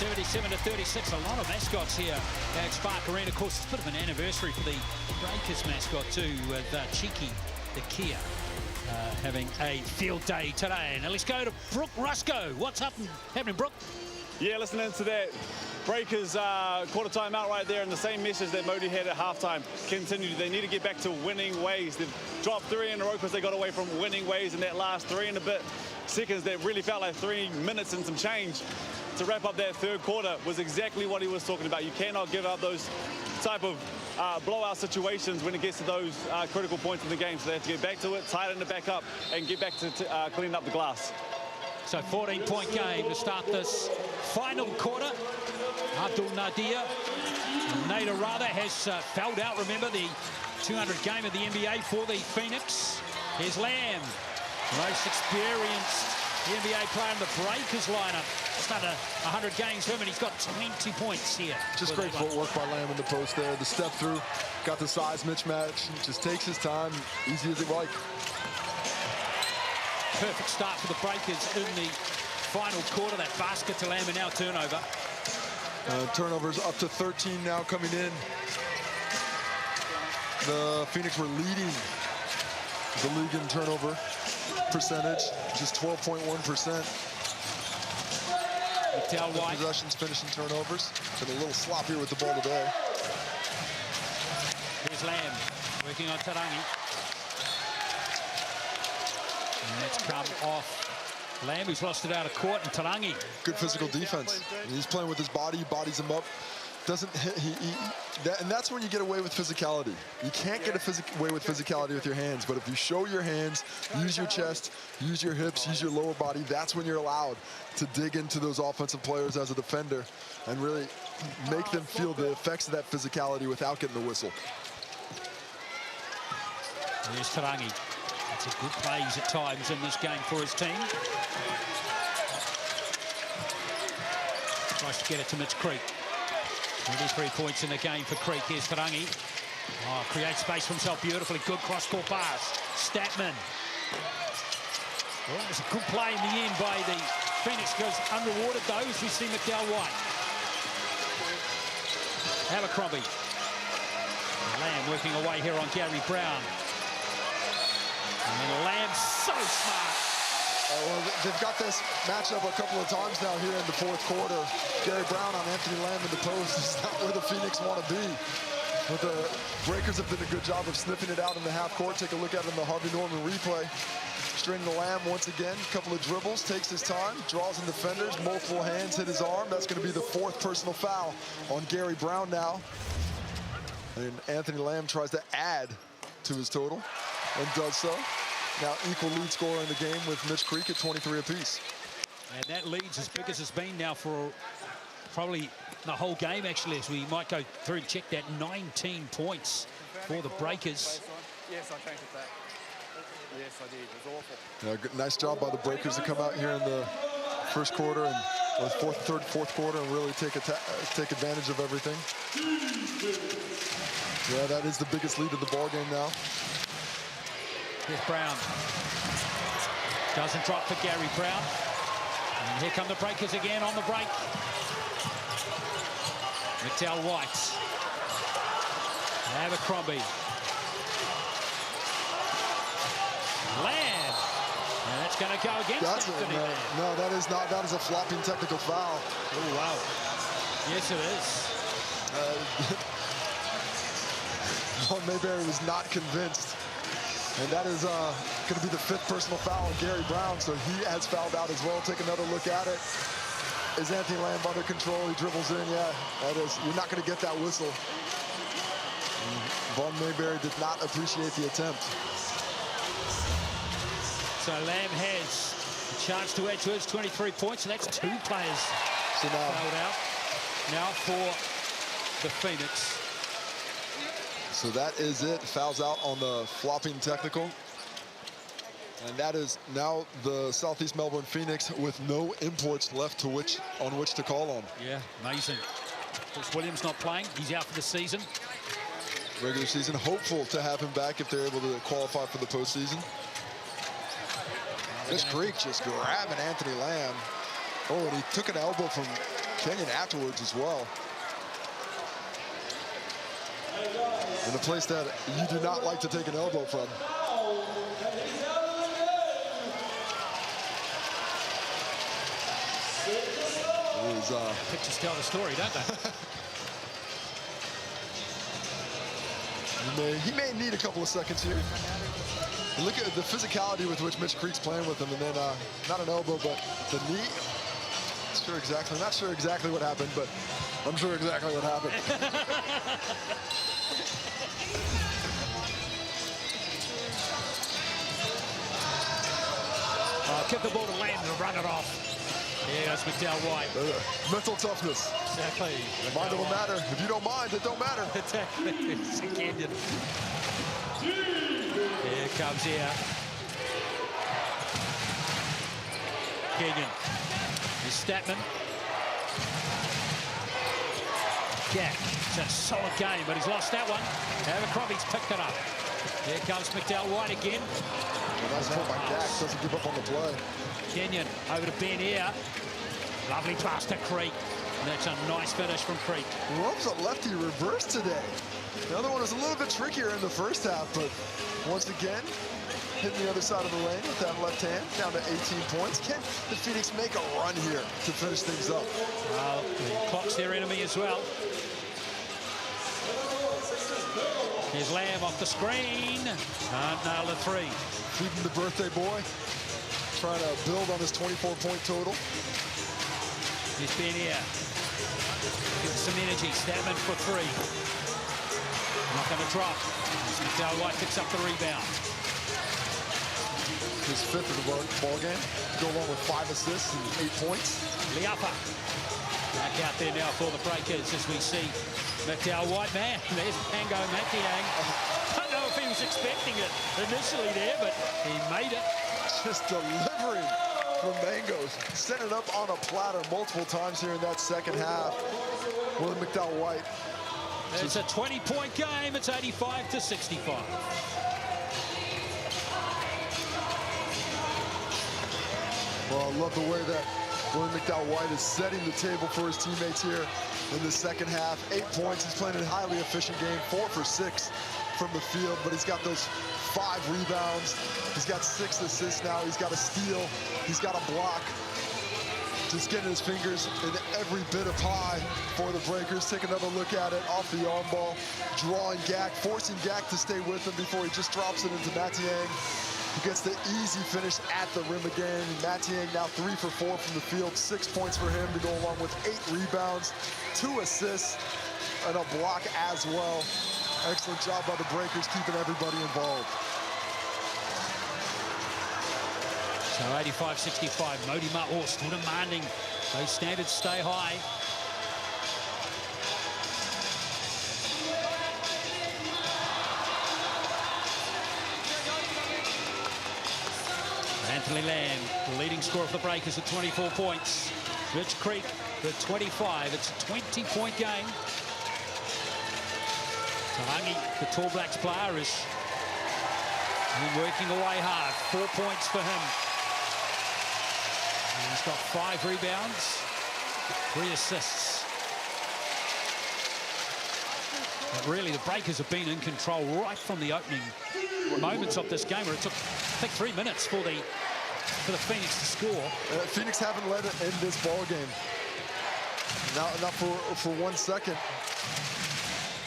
77-36, a lot of mascots here at Spark Arena. Of course, it's a bit of an anniversary for the Breakers mascot too, with Cheeky, the Kia, having a field day today. Now let's go to Brooke Rusko. What's happening, Brooke? Yeah, listening to that Breakers caught a timeout right there, and the same message that Modi had at halftime continued. They need to get back to winning ways. They've dropped 3 in a row because they got away from winning ways in that last 3 and a bit seconds. That really felt like 3 minutes and some change to wrap up that third quarter was exactly what he was talking about. You cannot give up those type of blowout situations when it gets to those critical points in the game. So they have to get back to it, tighten it back up, and get back to cleaning up the glass. So 14-point game to start this final quarter. Abdul Nadir, Nader rather, has fouled out. Remember, the 200 game of the NBA for the Phoenix. Here's Lamb, most experienced NBA player in the Breakers lineup. Just under 100 games for him, and he's got 20 points here. Just great footwork by Lamb in the post there. The step through, got the size mismatch. Just takes his time, easy as he like. Perfect start for the Breakers in the final quarter. That basket to Lamb, and now turnover. Turnovers up to 13 now coming in. The Phoenix were leading the league in turnover percentage, just 12.1%. White. Possessions finishing turnovers. Been a little sloppier with the ball today. Here's Lamb working on Tarangi. And that's come off Lamb, who's lost it out of court, and Tarangi. Good physical defense. He's playing with his body, bodies him up. Doesn't hit, and that's when you get away with physicality. You can't get away with physicality with your hands, but if you show your hands, use your chest, use your hips, use your lower body, that's when you're allowed to dig into those offensive players as a defender and really make them feel the effects of that physicality without getting the whistle. Here's Tarangi. That's a good plays at times in this game for his team. Tries to get it to Mitch Creek. 23 points in the game for Creek. Here's Tarangi. Oh, creates space for himself beautifully. Good cross-court pass. Statman. Well, it was a good play in the end by the Phoenix. Goes unrewarded, though, as we see McDowell White. Abercrombie. Lamb working away here on Gary Brown. And Lamb so smart. Well, they've got this matchup a couple of times now here in the fourth quarter. Gary Brown on Anthony Lamb in the post is not where the Phoenix want to be. But the Breakers have done a good job of sniffing it out in the half court. Take a look at it in the Harvey Norman replay. Straight into Lamb once again. A couple of dribbles, takes his time, draws in defenders, multiple hands, hit his arm. That's going to be the 4th personal foul on Gary Brown now. And Anthony Lamb tries to add to his total and does so. Now equal lead scorer in the game with Mitch Creek at 23 apiece. And that lead's as big as it's been now for probably the whole game, actually, as we might go through and check that. 19 points for the Breakers. Yes, I changed it back. Yes, I did. It was awful. Yeah, nice job by the Breakers to come out here in the first quarter and fourth quarter and really take advantage of everything. Yeah, that is the biggest lead of the ball game now. Here's Brown. Doesn't drop for Gary Brown. And here come the Breakers again on the break. McDowell White. Abercrombie. Lamb. And that's going to go against Anthony Lamb. No, that is not. That is a flopping technical foul. Oh, wow. Yes, it is. Vaughn Mayberry was not convinced. And that is going to be the 5th personal foul on Gary Brown, so he has fouled out as well. Take another look at it. Is Anthony Lamb under control? He dribbles in. Yeah, that is. You're not going to get that whistle. Vaughn Mayberry did not appreciate the attempt. So Lamb has a chance to add to his 23 points, and that's 2 players fouled out now for the Phoenix. So that is it. Fouls out on the flopping technical. And that is now the Southeast Melbourne Phoenix with no imports left on which to call on. Yeah, amazing. Of course, Williams not playing. He's out for the season. Regular season. Hopeful to have him back if they're able to qualify for the postseason. This Creek just grabbing Anthony Lamb. Oh, and he took an elbow from Kenyon afterwards as well. In a place that you do not like to take an elbow from. is... Pictures tell the story, don't they? He may need a couple of seconds here. Look at the physicality with which Mitch Creek's playing with him, and then not an elbow, but the knee. Not sure exactly what happened, but I'm sure exactly what happened. Give the ball to Lamb and run it off. Yeah, that's McDowell White. Mental toughness. Exactly. Mind don't matter. If you don't mind, it don't matter. Exactly. It's a Kenyon. Here comes here. Kenyon. Here's Statman. Jack. It's a solid game, but he's lost that one. Abercrombie's picked it up. Here comes McDowell White again. Nice pull by Jack. Doesn't give up on the play. Kenyon over to Ben here. Lovely pass to Creek. And that's a nice finish from Creek. Loves a lefty reverse today. The other one was a little bit trickier in the first half, but once again, hitting the other side of the lane with that left hand, down to 18 points. Can the Phoenix make a run here to finish things up? Well, the clock's their enemy as well. Here's Lamb off the screen. Can't nail the three. Feeding the birthday boy. Trying to build on his 24-point total. Here's Ben here. Give some energy. Statman for three. Not going to drop. McDowell White picks up the rebound. His fifth of the ball game. Go along with 5 assists and 8 points. Liapa. Back out there now for the Breakers as we see McDowell White. Man, there's Pango Matiang. I don't know if he was expecting it initially there, but he made it. Just delivering from Mangos. Set it up on a platter multiple times here in that second half. William McDowell White. It's a 20-point game. It's 85-65. Well, I love the way that William McDowell White is setting the table for his teammates here in the second half. 8 points. He's playing a highly efficient game. 4 for 6 from the field, but he's got those 5 rebounds. He's got 6 assists now. He's got a steal. He's got a block. Just getting his fingers in every bit of pie for the Breakers. Take another look at it off the arm ball. Drawing Gak, forcing Gak to stay with him before he just drops it into Matiang. He gets the easy finish at the rim again. Matiang now 3 for 4 from the field. 6 points for him to go along with 8 rebounds, 2 assists, and a block as well. Excellent job by the Breakers keeping everybody involved. So 85-65, Modi Ma'o still demanding those standards stay high. Anthony Lamb, the leading scorer of the Breakers at 24 points. Rich Creek at 25. It's a 20-point game. Tarangi, the Tall Blacks player, is working away hard. 4 points for him. And he's got 5 rebounds, 3 assists. But really, the Breakers have been in control right from the opening moments of this game, where it took, I think, 3 minutes for the Phoenix to score. Phoenix haven't led it in this ball game. Not for 1 second.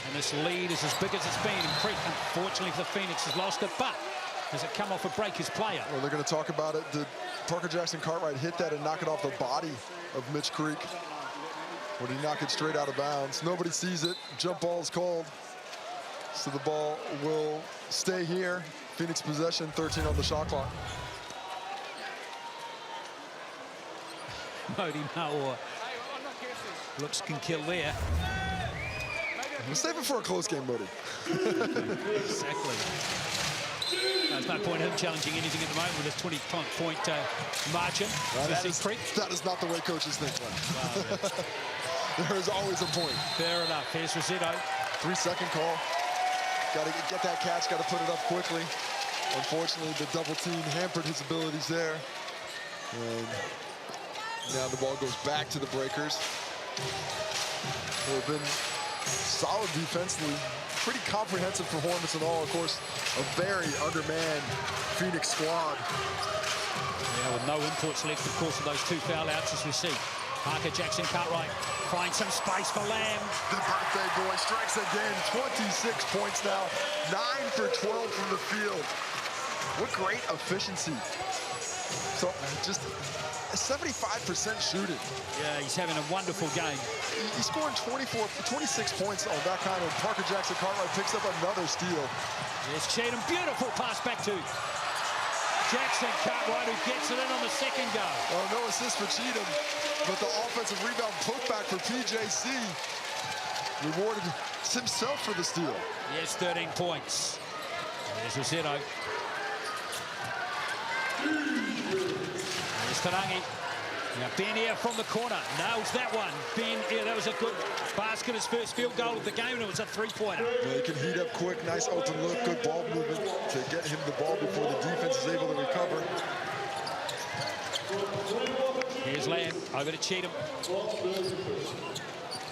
And this lead is as big as it's been. And Creek, unfortunately for the Phoenix, has lost it. But does it come off a Breakers player? Well, they're going to talk about it. Did Parker Jackson Cartwright hit that and knock it off the body of Mitch Creek? Or did he knock it straight out of bounds? Nobody sees it. Jump ball is called. So the ball will stay here. Phoenix possession, 13 on the shot clock. Modi Ma'o looks can kill there. We'll save it for a close game, Modi. Exactly. There's no point in him challenging anything at the moment with his 20-point margin. That is not the way coaches think. Wow, there is always a point. Fair enough. Here's Rosetto. 3-second call. Got to get that catch, got to put it up quickly. Unfortunately, the double team hampered his abilities there. And now the ball goes back to the Breakers. They've been solid defensively. Pretty comprehensive performance in all. Of course, a very undermanned Phoenix squad. Yeah, with no imports left, of course, of those 2 foul outs, as we see. Parker Jackson Cartwright finds some space for Lamb. The birthday boy strikes again. 26 points now. 9 for 12 from the field. What great efficiency. So just 75% shooting. Yeah, he's having a wonderful game. He's scoring 26 points on that kind of. Parker Jackson Cartwright picks up another steal. There's Cheatham, beautiful pass back to Jackson Cartwright, who gets it in on the second go. Oh, no assist for Cheatham, but the offensive rebound putback for PJC rewarded himself for the steal. Yes, 13 points. There's Rossetto. There's Tarangi. Now Ben here from the corner, nails that one. Ben here, that was a good basket, his first field goal of the game, and it was a three-pointer. Yeah, he can heat up quick, nice open look, good ball movement to get him the ball before the defense is able to recover. Here's Lamb, over to Cheatham.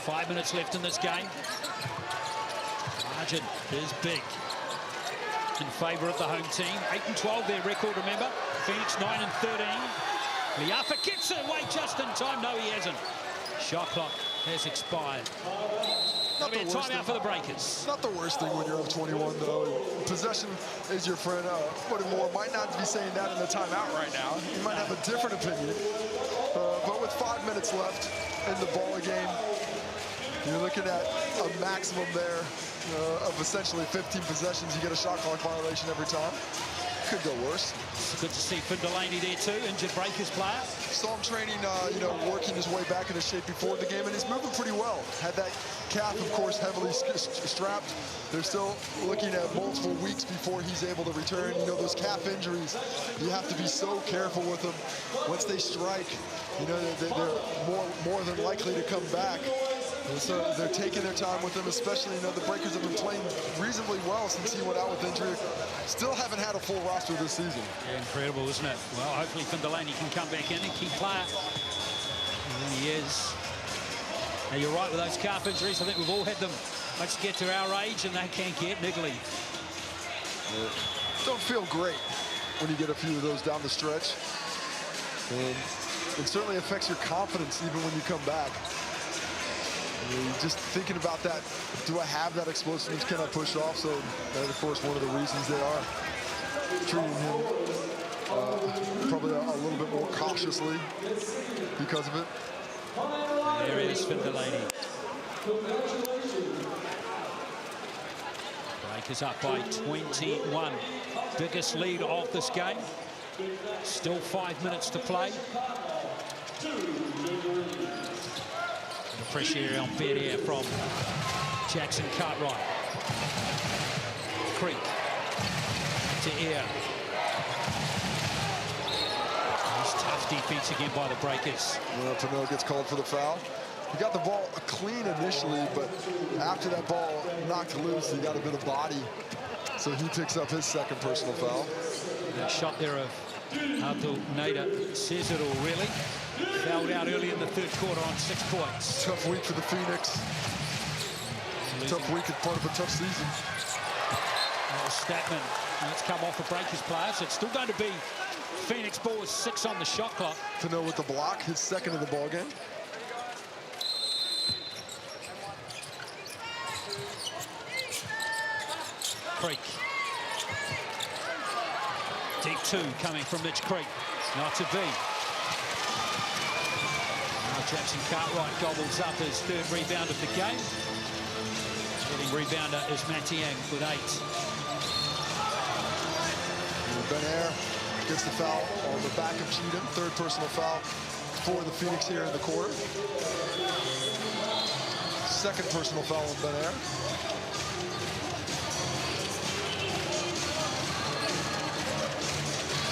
5 minutes left in this game. Margin is big in favour of the home team. 8-12 their record, remember. Phoenix 9-13. Liafa gets it away just in time. No, he hasn't. Shot clock has expired. Not be a timeout for the Breakers. Not the worst thing when you're up 21, though. Possession is your friend. Buddy Moore might not be saying that in the timeout right now. He might have a different opinion. But with 5 minutes left in the ball game, you're looking at a maximum there of essentially 15 possessions. You get a shot clock violation every time. Could go worse. It's good to see Finn Delaney there too, injured Breakers player. Saw him training, working his way back into shape before the game, and he's moving pretty well. Had that calf, of course, heavily strapped. They're still looking at multiple weeks before he's able to return. You know, those calf injuries, you have to be so careful with them. Once they strike, they're more than likely to come back. And so they're taking their time with him, especially, the Breakers have been playing reasonably well since he went out with injury. Still haven't had a full roster this season. Yeah, incredible, isn't it? Well, hopefully Finn Delaney can come back in and keep player. And he is. Now, you're right with those calf injuries. I think we've all had them once you get to our age, and they can get niggly. Don't feel great when you get a few of those down the stretch. And it certainly affects your confidence even when you come back. Just thinking about that, do I have that explosiveness? Can I push off? So that, of course, one of the reasons they are treating him probably a little bit more cautiously because of it. There is Finn Delaney. Breakers up by 21. Biggest lead of this game. Still 5 minutes to play. The pressure area on Bernier from Jackson Cartwright. Creek to Air. Nice tough defense again by the Breakers. Pernell gets called for the foul. He got the ball clean initially, but after that ball knocked loose, he got a bit of body. So he picks up his second personal foul. That shot there of Abdul Nader says it all, really. Fouled out early in the third quarter on 6 points. Tough week for the Phoenix. Tough week as part of a tough season. Statman, let's come off a Breakers player, so it's still going to be Phoenix ball with 6 on the shot clock. Pernell with the block, his second of the ball game. Creek. Deep 2 coming from Mitch Creek. Not to be. Now Jackson Cartwright gobbles up his third rebound of the game. Leading rebounder is Matiang with 8. Benair gets the foul on the back of Cheatham. Third personal foul for the Phoenix here in the quarter. Second personal foul on Benair.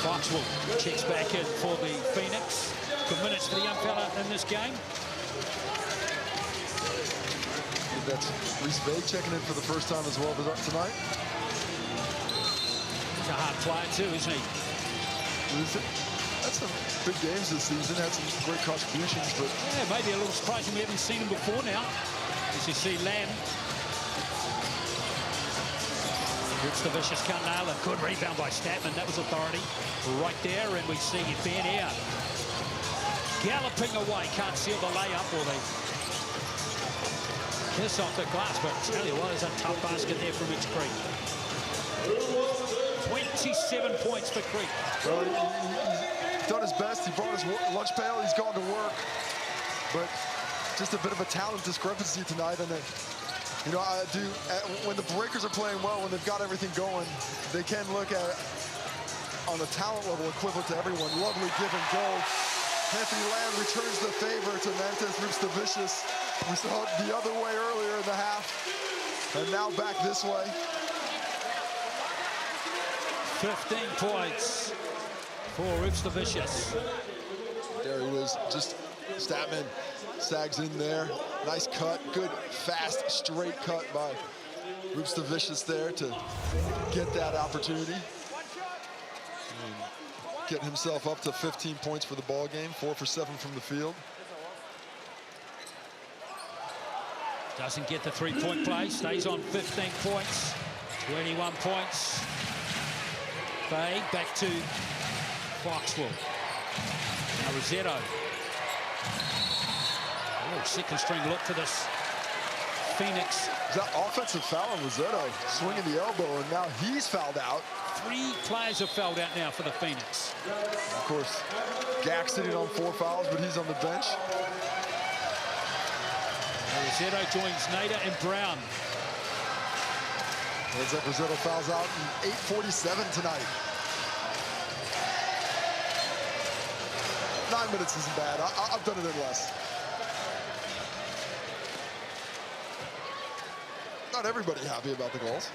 Foxwell checks back in for the Phoenix. Good minutes for the young fella in this game. That's Reese Bay checking in for the first time as well tonight. He's a hard player too, isn't he? Had some big games this season, had some great contributions, but... Yeah, maybe a little surprising we haven't seen him before now. As you see Lamb. It's the vicious cut nail. A good rebound by Statman. That was authority right there. And we see Ben here. galloping away. Can't seal the layup, or they kiss off the glass. But I tell you what, it's a tough basket there from Mitch Creek. 27 points for Creek. Well, he's done his best. He brought his lunch pail. He's gone to work. But just a bit of a talent discrepancy tonight. And you know, when the Breakers are playing well, when they've got everything going, they can look at on a talent level equivalent to everyone. Lovely give and go. Anthony Lamb returns the favor to Mantas Rupstavicius. We saw it the other way earlier in the half. And now back this way. 15 points for Rupstavicius. There he is, just Statman sags in there. Nice cut, good, fast, straight cut by Rupstavicius there to get that opportunity. And get himself up to 15 points for the ball game, 4 for 7 from the field. Doesn't get the three-point play, stays on 15 points, 21 points. Bay back to Foxwell. Now Rossetto. Oh, second string look for this Phoenix. That offensive foul on Rossetto, swinging the elbow, and now he's fouled out. 3 players have fouled out now for the Phoenix. Of course, Gak sitting on 4 fouls, but he's on the bench. Rossetto joins Nader and Brown. Looks like Rossetto fouls out in 8:47 tonight. 9 minutes isn't bad. I've done it in less. Not everybody happy about the goals.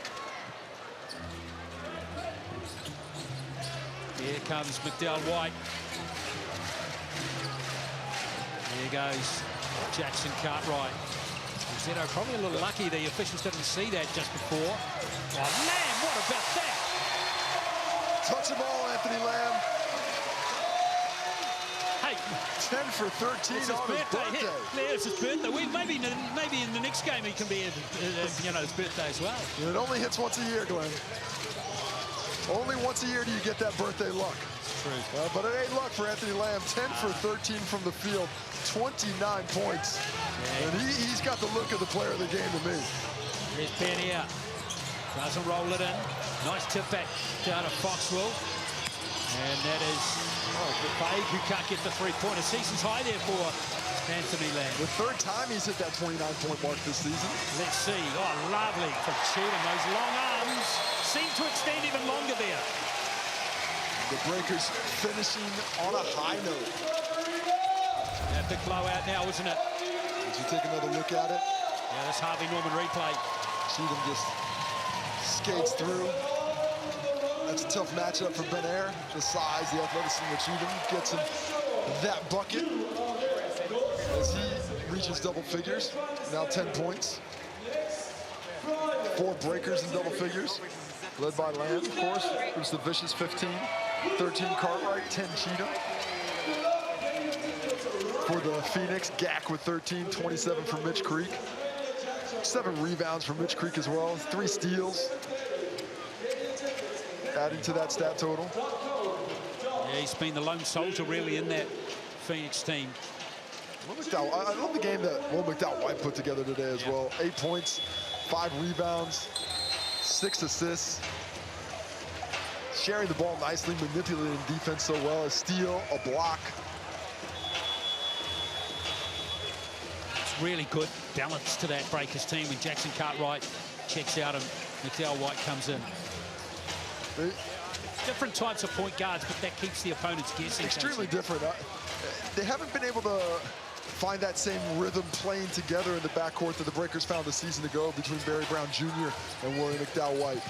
Here comes McDowell White. Here goes Jackson Cartwright. Rossetto probably a little lucky the officials didn't see that just before. Oh, Lamb, what about that? Touch them all, Anthony Lamb. Hey, 10 for 13 on his birthday. Yeah, it's his birthday. Maybe in the next game he can be, you know, his birthday as well. It only hits once a year, Glenn. Only once a year do you get that birthday luck. True. But it ain't luck for Anthony Lamb. 10 for 13 from the field, 29 points. Yeah. And he's got the look of the player of the game to me. Here's Bernier. Doesn't roll it in. Nice tip back down to Foxwell. And that is Babe, who can't get the three-pointer. Season's high there for Anthony Lamb. The third time he's hit that 29-point mark this season. Let's see. Oh, lovely from Cheatham. Those long arms seem to extend even longer there. The Breakers finishing on a high note. Yeah, big blowout now, isn't it? Did you take another look at it? Yeah, this Harvey Norman replay. Cheatham just skates through. That's a tough matchup for Ben Air. The size, the athleticism of Cheatham gets him that bucket as he reaches double figures. Now 10 points. 4 Breakers in double figures, led by Lamb, of course. Who's the vicious 15, 13 Cartwright, 10 Cheatham. For the Phoenix, Gak with 13, 27 for Mitch Creek. 7 rebounds for Mitch Creek as well, 3 steals. Adding to that stat total. Yeah, he's been the lone soldier really in that Phoenix team. I love the game that Will McDowell White put together today as well. 8 points, 5 rebounds, 6 assists. Sharing the ball nicely, manipulating defense so well. A steal, a block. It's really good balance to that Breakers team when Jackson Cartwright checks out and McDowell White comes in. Different types of point guards, but that keeps the opponents guessing. Extremely different. They haven't been able to find that same rhythm playing together in the backcourt that the Breakers found a season ago between Barry Brown Jr. and William McDowell White.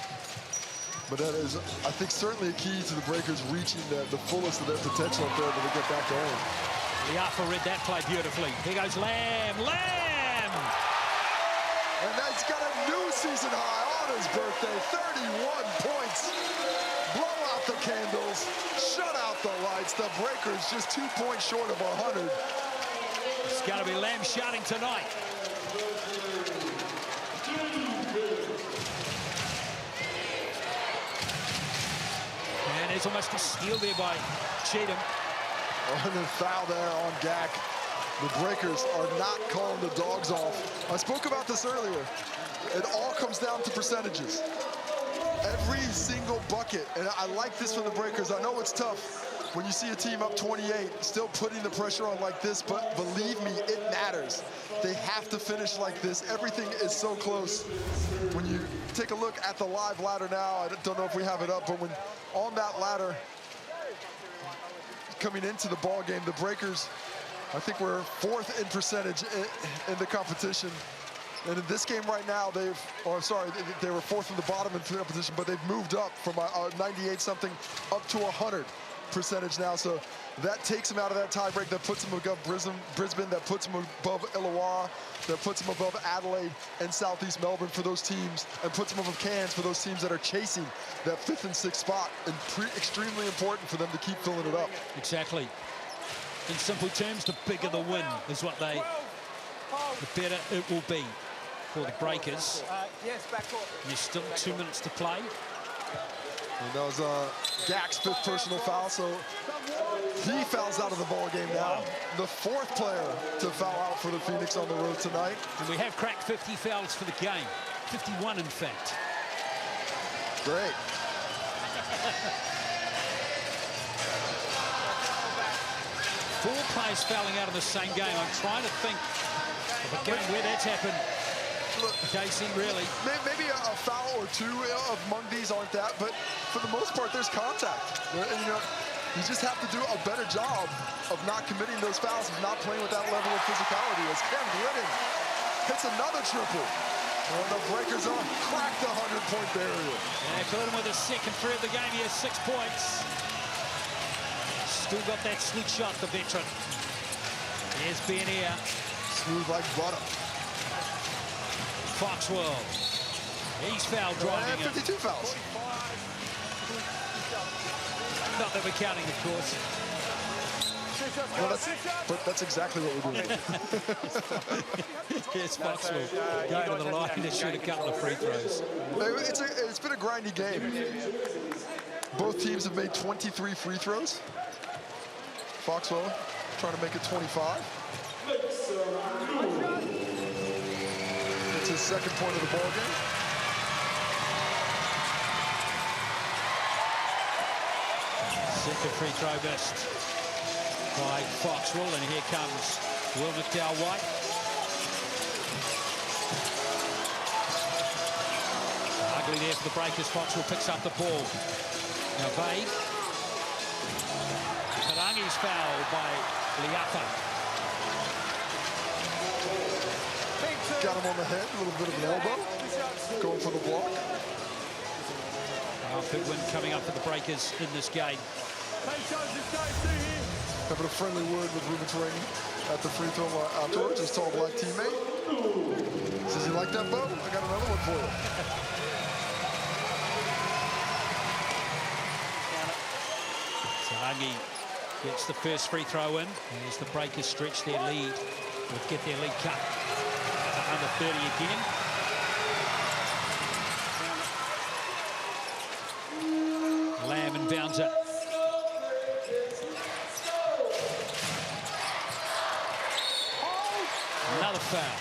But that is, I think, certainly a key to the Breakers reaching the fullest of their potential up there when they get back going. Liafa read that play beautifully. Here goes Lamb. Lamb! And that's got a new season high on his birthday. 31 points. Blow out the candles. Shut out the lights. The Breakers just 2 points short of 100. It's got to be Lamb shouting tonight. And there's almost a steal there by Cheatham. Oh, and then foul there on Gak. The Breakers are not calling the dogs off. I spoke about this earlier. It all comes down to percentages. Every single bucket, and I like this from the Breakers. I know it's tough when you see a team up 28, still putting the pressure on like this, but believe me, it matters. They have to finish like this. Everything is so close. When you take a look at the live ladder now, I don't know if we have it up, but when on that ladder, coming into the ball game, the Breakers, I think we're 4th in percentage in the competition. And in this game right now, they were 4th from the bottom in field position, but they've moved up from 98-something up to 100 percentage now. So that takes them out of that tiebreak. That puts them above Brisbane, that puts them above Illawarra, that puts them above Adelaide and Southeast Melbourne for those teams, and puts them above Cairns for those teams that are chasing that 5th and 6th spot. And extremely important for them to keep filling it up. Exactly. In simple terms, the bigger the win is what the better it will be for the Breakers. There's still 2 minutes to play. And that was Gak's 5th personal foul, so he fouls out of the ball game now. The 4th player to foul out for the Phoenix on the road tonight. And we have cracked 50 fouls for the game. 51, in fact. Great. Four players fouling out of the same game. I'm trying to think of a game where that's happened. Casey, really. Maybe a foul or two among these aren't that, but for the most part, there's contact. And, you know, you just have to do a better job of not committing those fouls, of not playing with that level of physicality. As Cam Glidden hits another triple. And the Breakers on crack the 100-point barrier. Yeah, Glidden with his 2nd free of the game. He has 6 points. Still got that slick shot, the veteran. Here's Beanier. Smooth like butter. Foxwell. He's foul driving him. 52 fouls. Not that we're counting, of course. Well, that's exactly what we're doing. Yes, Foxwell going to the line to shoot a couple of free throws. It's been a grindy game. Both teams have made 23 free throws. Foxwell trying to make it 25. It's his 2nd point of the ball game. Second free throw missed by Foxwell, and here comes Will McDowell-White. Ugly there for the Breakers. Foxwell picks up the ball. Now Bay. Karangi's fouled by Liapa. Got him on the head, a little bit of an elbow. Going for the block. Big win coming up for the Breakers in this game. Having a friendly word with Ruben Turangi at the free throw afterwards, his tall black teammate. Says, you like that, Bo? I got another one for you. Tarangi gets the first free throw in as the Breakers stretch their lead. Would get their lead cut to under 30 again. Lamb inbounds it. Another foul.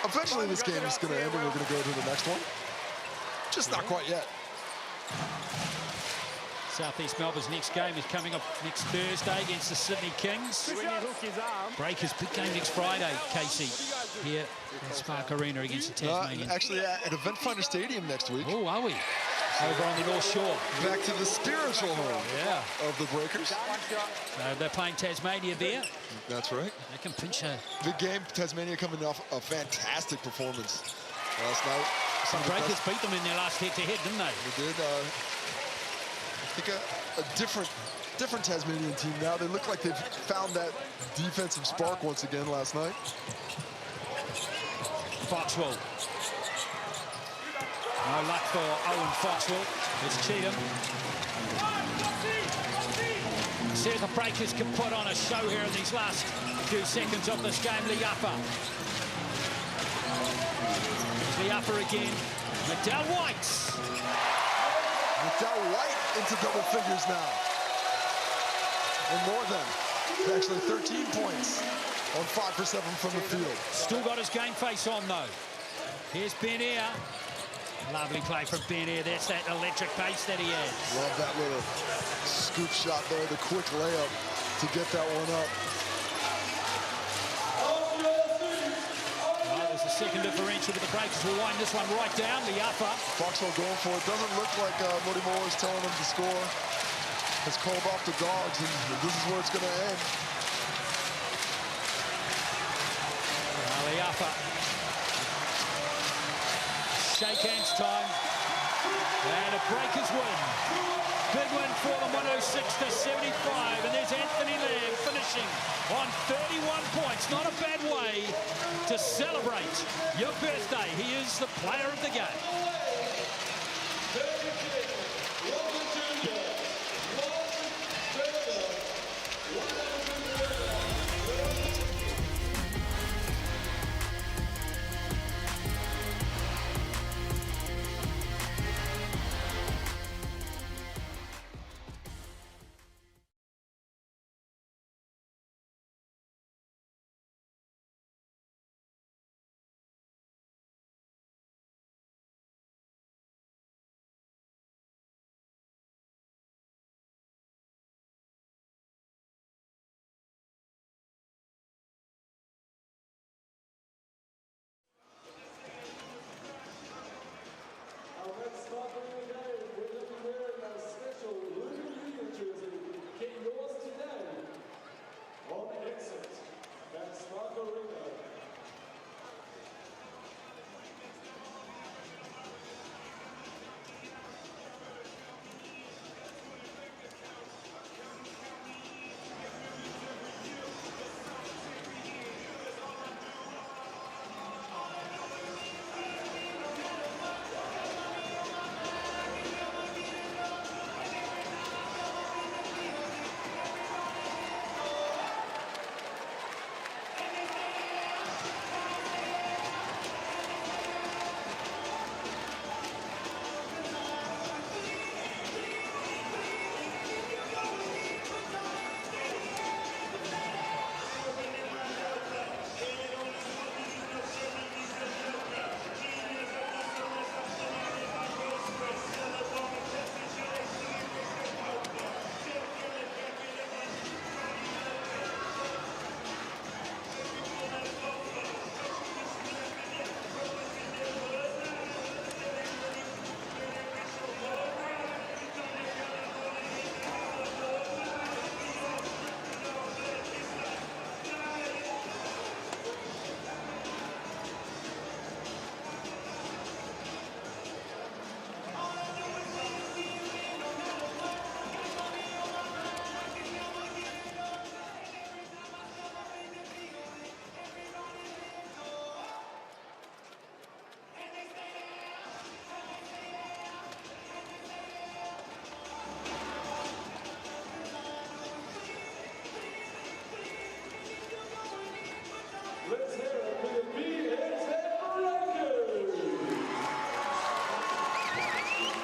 Eventually this game is going to end and we're going to go to the next one. Just not quite yet. Southeast Melbourne's next game is coming up next Thursday against the Sydney Kings. Breakers big game next Friday, Casey, here at Spark Arena against the Tasmanian. Actually, at Event Finder Stadium next week. Oh, are we? Over on the North Shore. Back to the spiritual home of the Breakers. So they're playing Tasmania there. That's right. They can pinch a big game. Tasmania coming off a fantastic performance last night. Some Breakers beat them in their last head-to-head, didn't they? They did. I think a different Tasmanian team now. They look like they've found that defensive spark once again last night. Foxwell. No luck for Owen Foxwell. It's Cheatham. See if the Breakers can put on a show here in these last few seconds of this game. Liapa. Liapa again. McDowell-White. McDowell-White into double figures now. and more than. Actually 13 points on 5 for 7 from the field. Still got his game face on, though. Here's Ben Air. Lovely play from Ben Air. That's that electric pace that he has. Love that little scoop shot there, the quick layup to get that one up. Well, there's a second differential, but the Breakers will wind this one right down. The upper. Foxwell going for it. Doesn't look like Moody Moore is telling him to score. Has called off the Dogs, and this is where it's going to end. Well, the upper. Shake hands time. And a Breakers win. Big win for them, 106-75. And there's Anthony Lamb finishing on 31 points. Not a bad way to celebrate your birthday. He is the player of the game.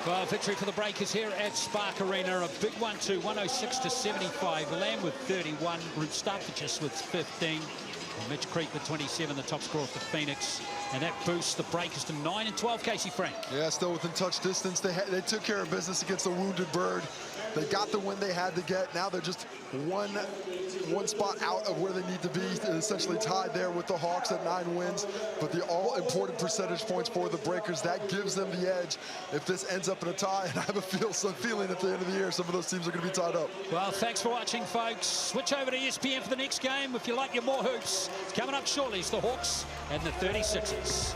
Well, victory for the Breakers here at Spark Arena. A big one too, 106-75. Lamb with 31, Group Starfitchus with 15. And Mitch Creek with 27, the top scorer for Phoenix. And that boosts the Breakers to 9-12, Casey Frank. Yeah, still within touch distance. They took care of business against the wounded bird. They got the win they had to get. Now they're just one spot out of where they need to be, essentially tied there with the Hawks at 9 wins. But the all-important percentage points for the Breakers, that gives them the edge if this ends up in a tie. And I have a feeling at the end of the year some of those teams are going to be tied up. Well, thanks for watching, folks. Switch over to ESPN for the next game. If you like your more hoops, it's coming up shortly. It's the Hawks and the 36ers.